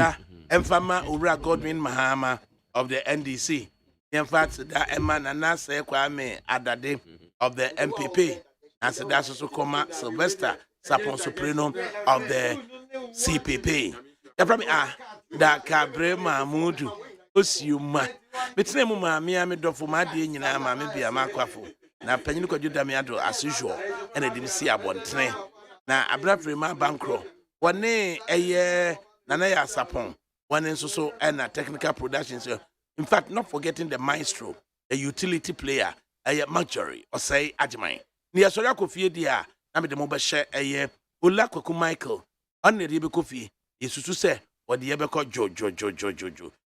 Emfama Ura Godwin Mahama of the NDC. In fact, that Emma Nanase Kwame Adade of the MPP. And so that's also Koma Sylvester Sapon Soprano of the CPP. The problem is that Cabre Mahmudu Osiuma. Between Mumma, Miami Dofumadi, and Mamma Biamaquafo. Na panyin ko juda me ado as usual and a dimsi abontene na abrafrema bankro wone eye nana ya sapon one nso so and technical productions, in fact not forgetting the maestro, a utility player, a Marjorie or say Ajimai ni asori akofie dia na me de mo be share eye Ola Kwaku Michael on the ribe kofi yesusu se o de yebeko jo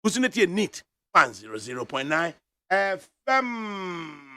usuneti neat 100.9 FM.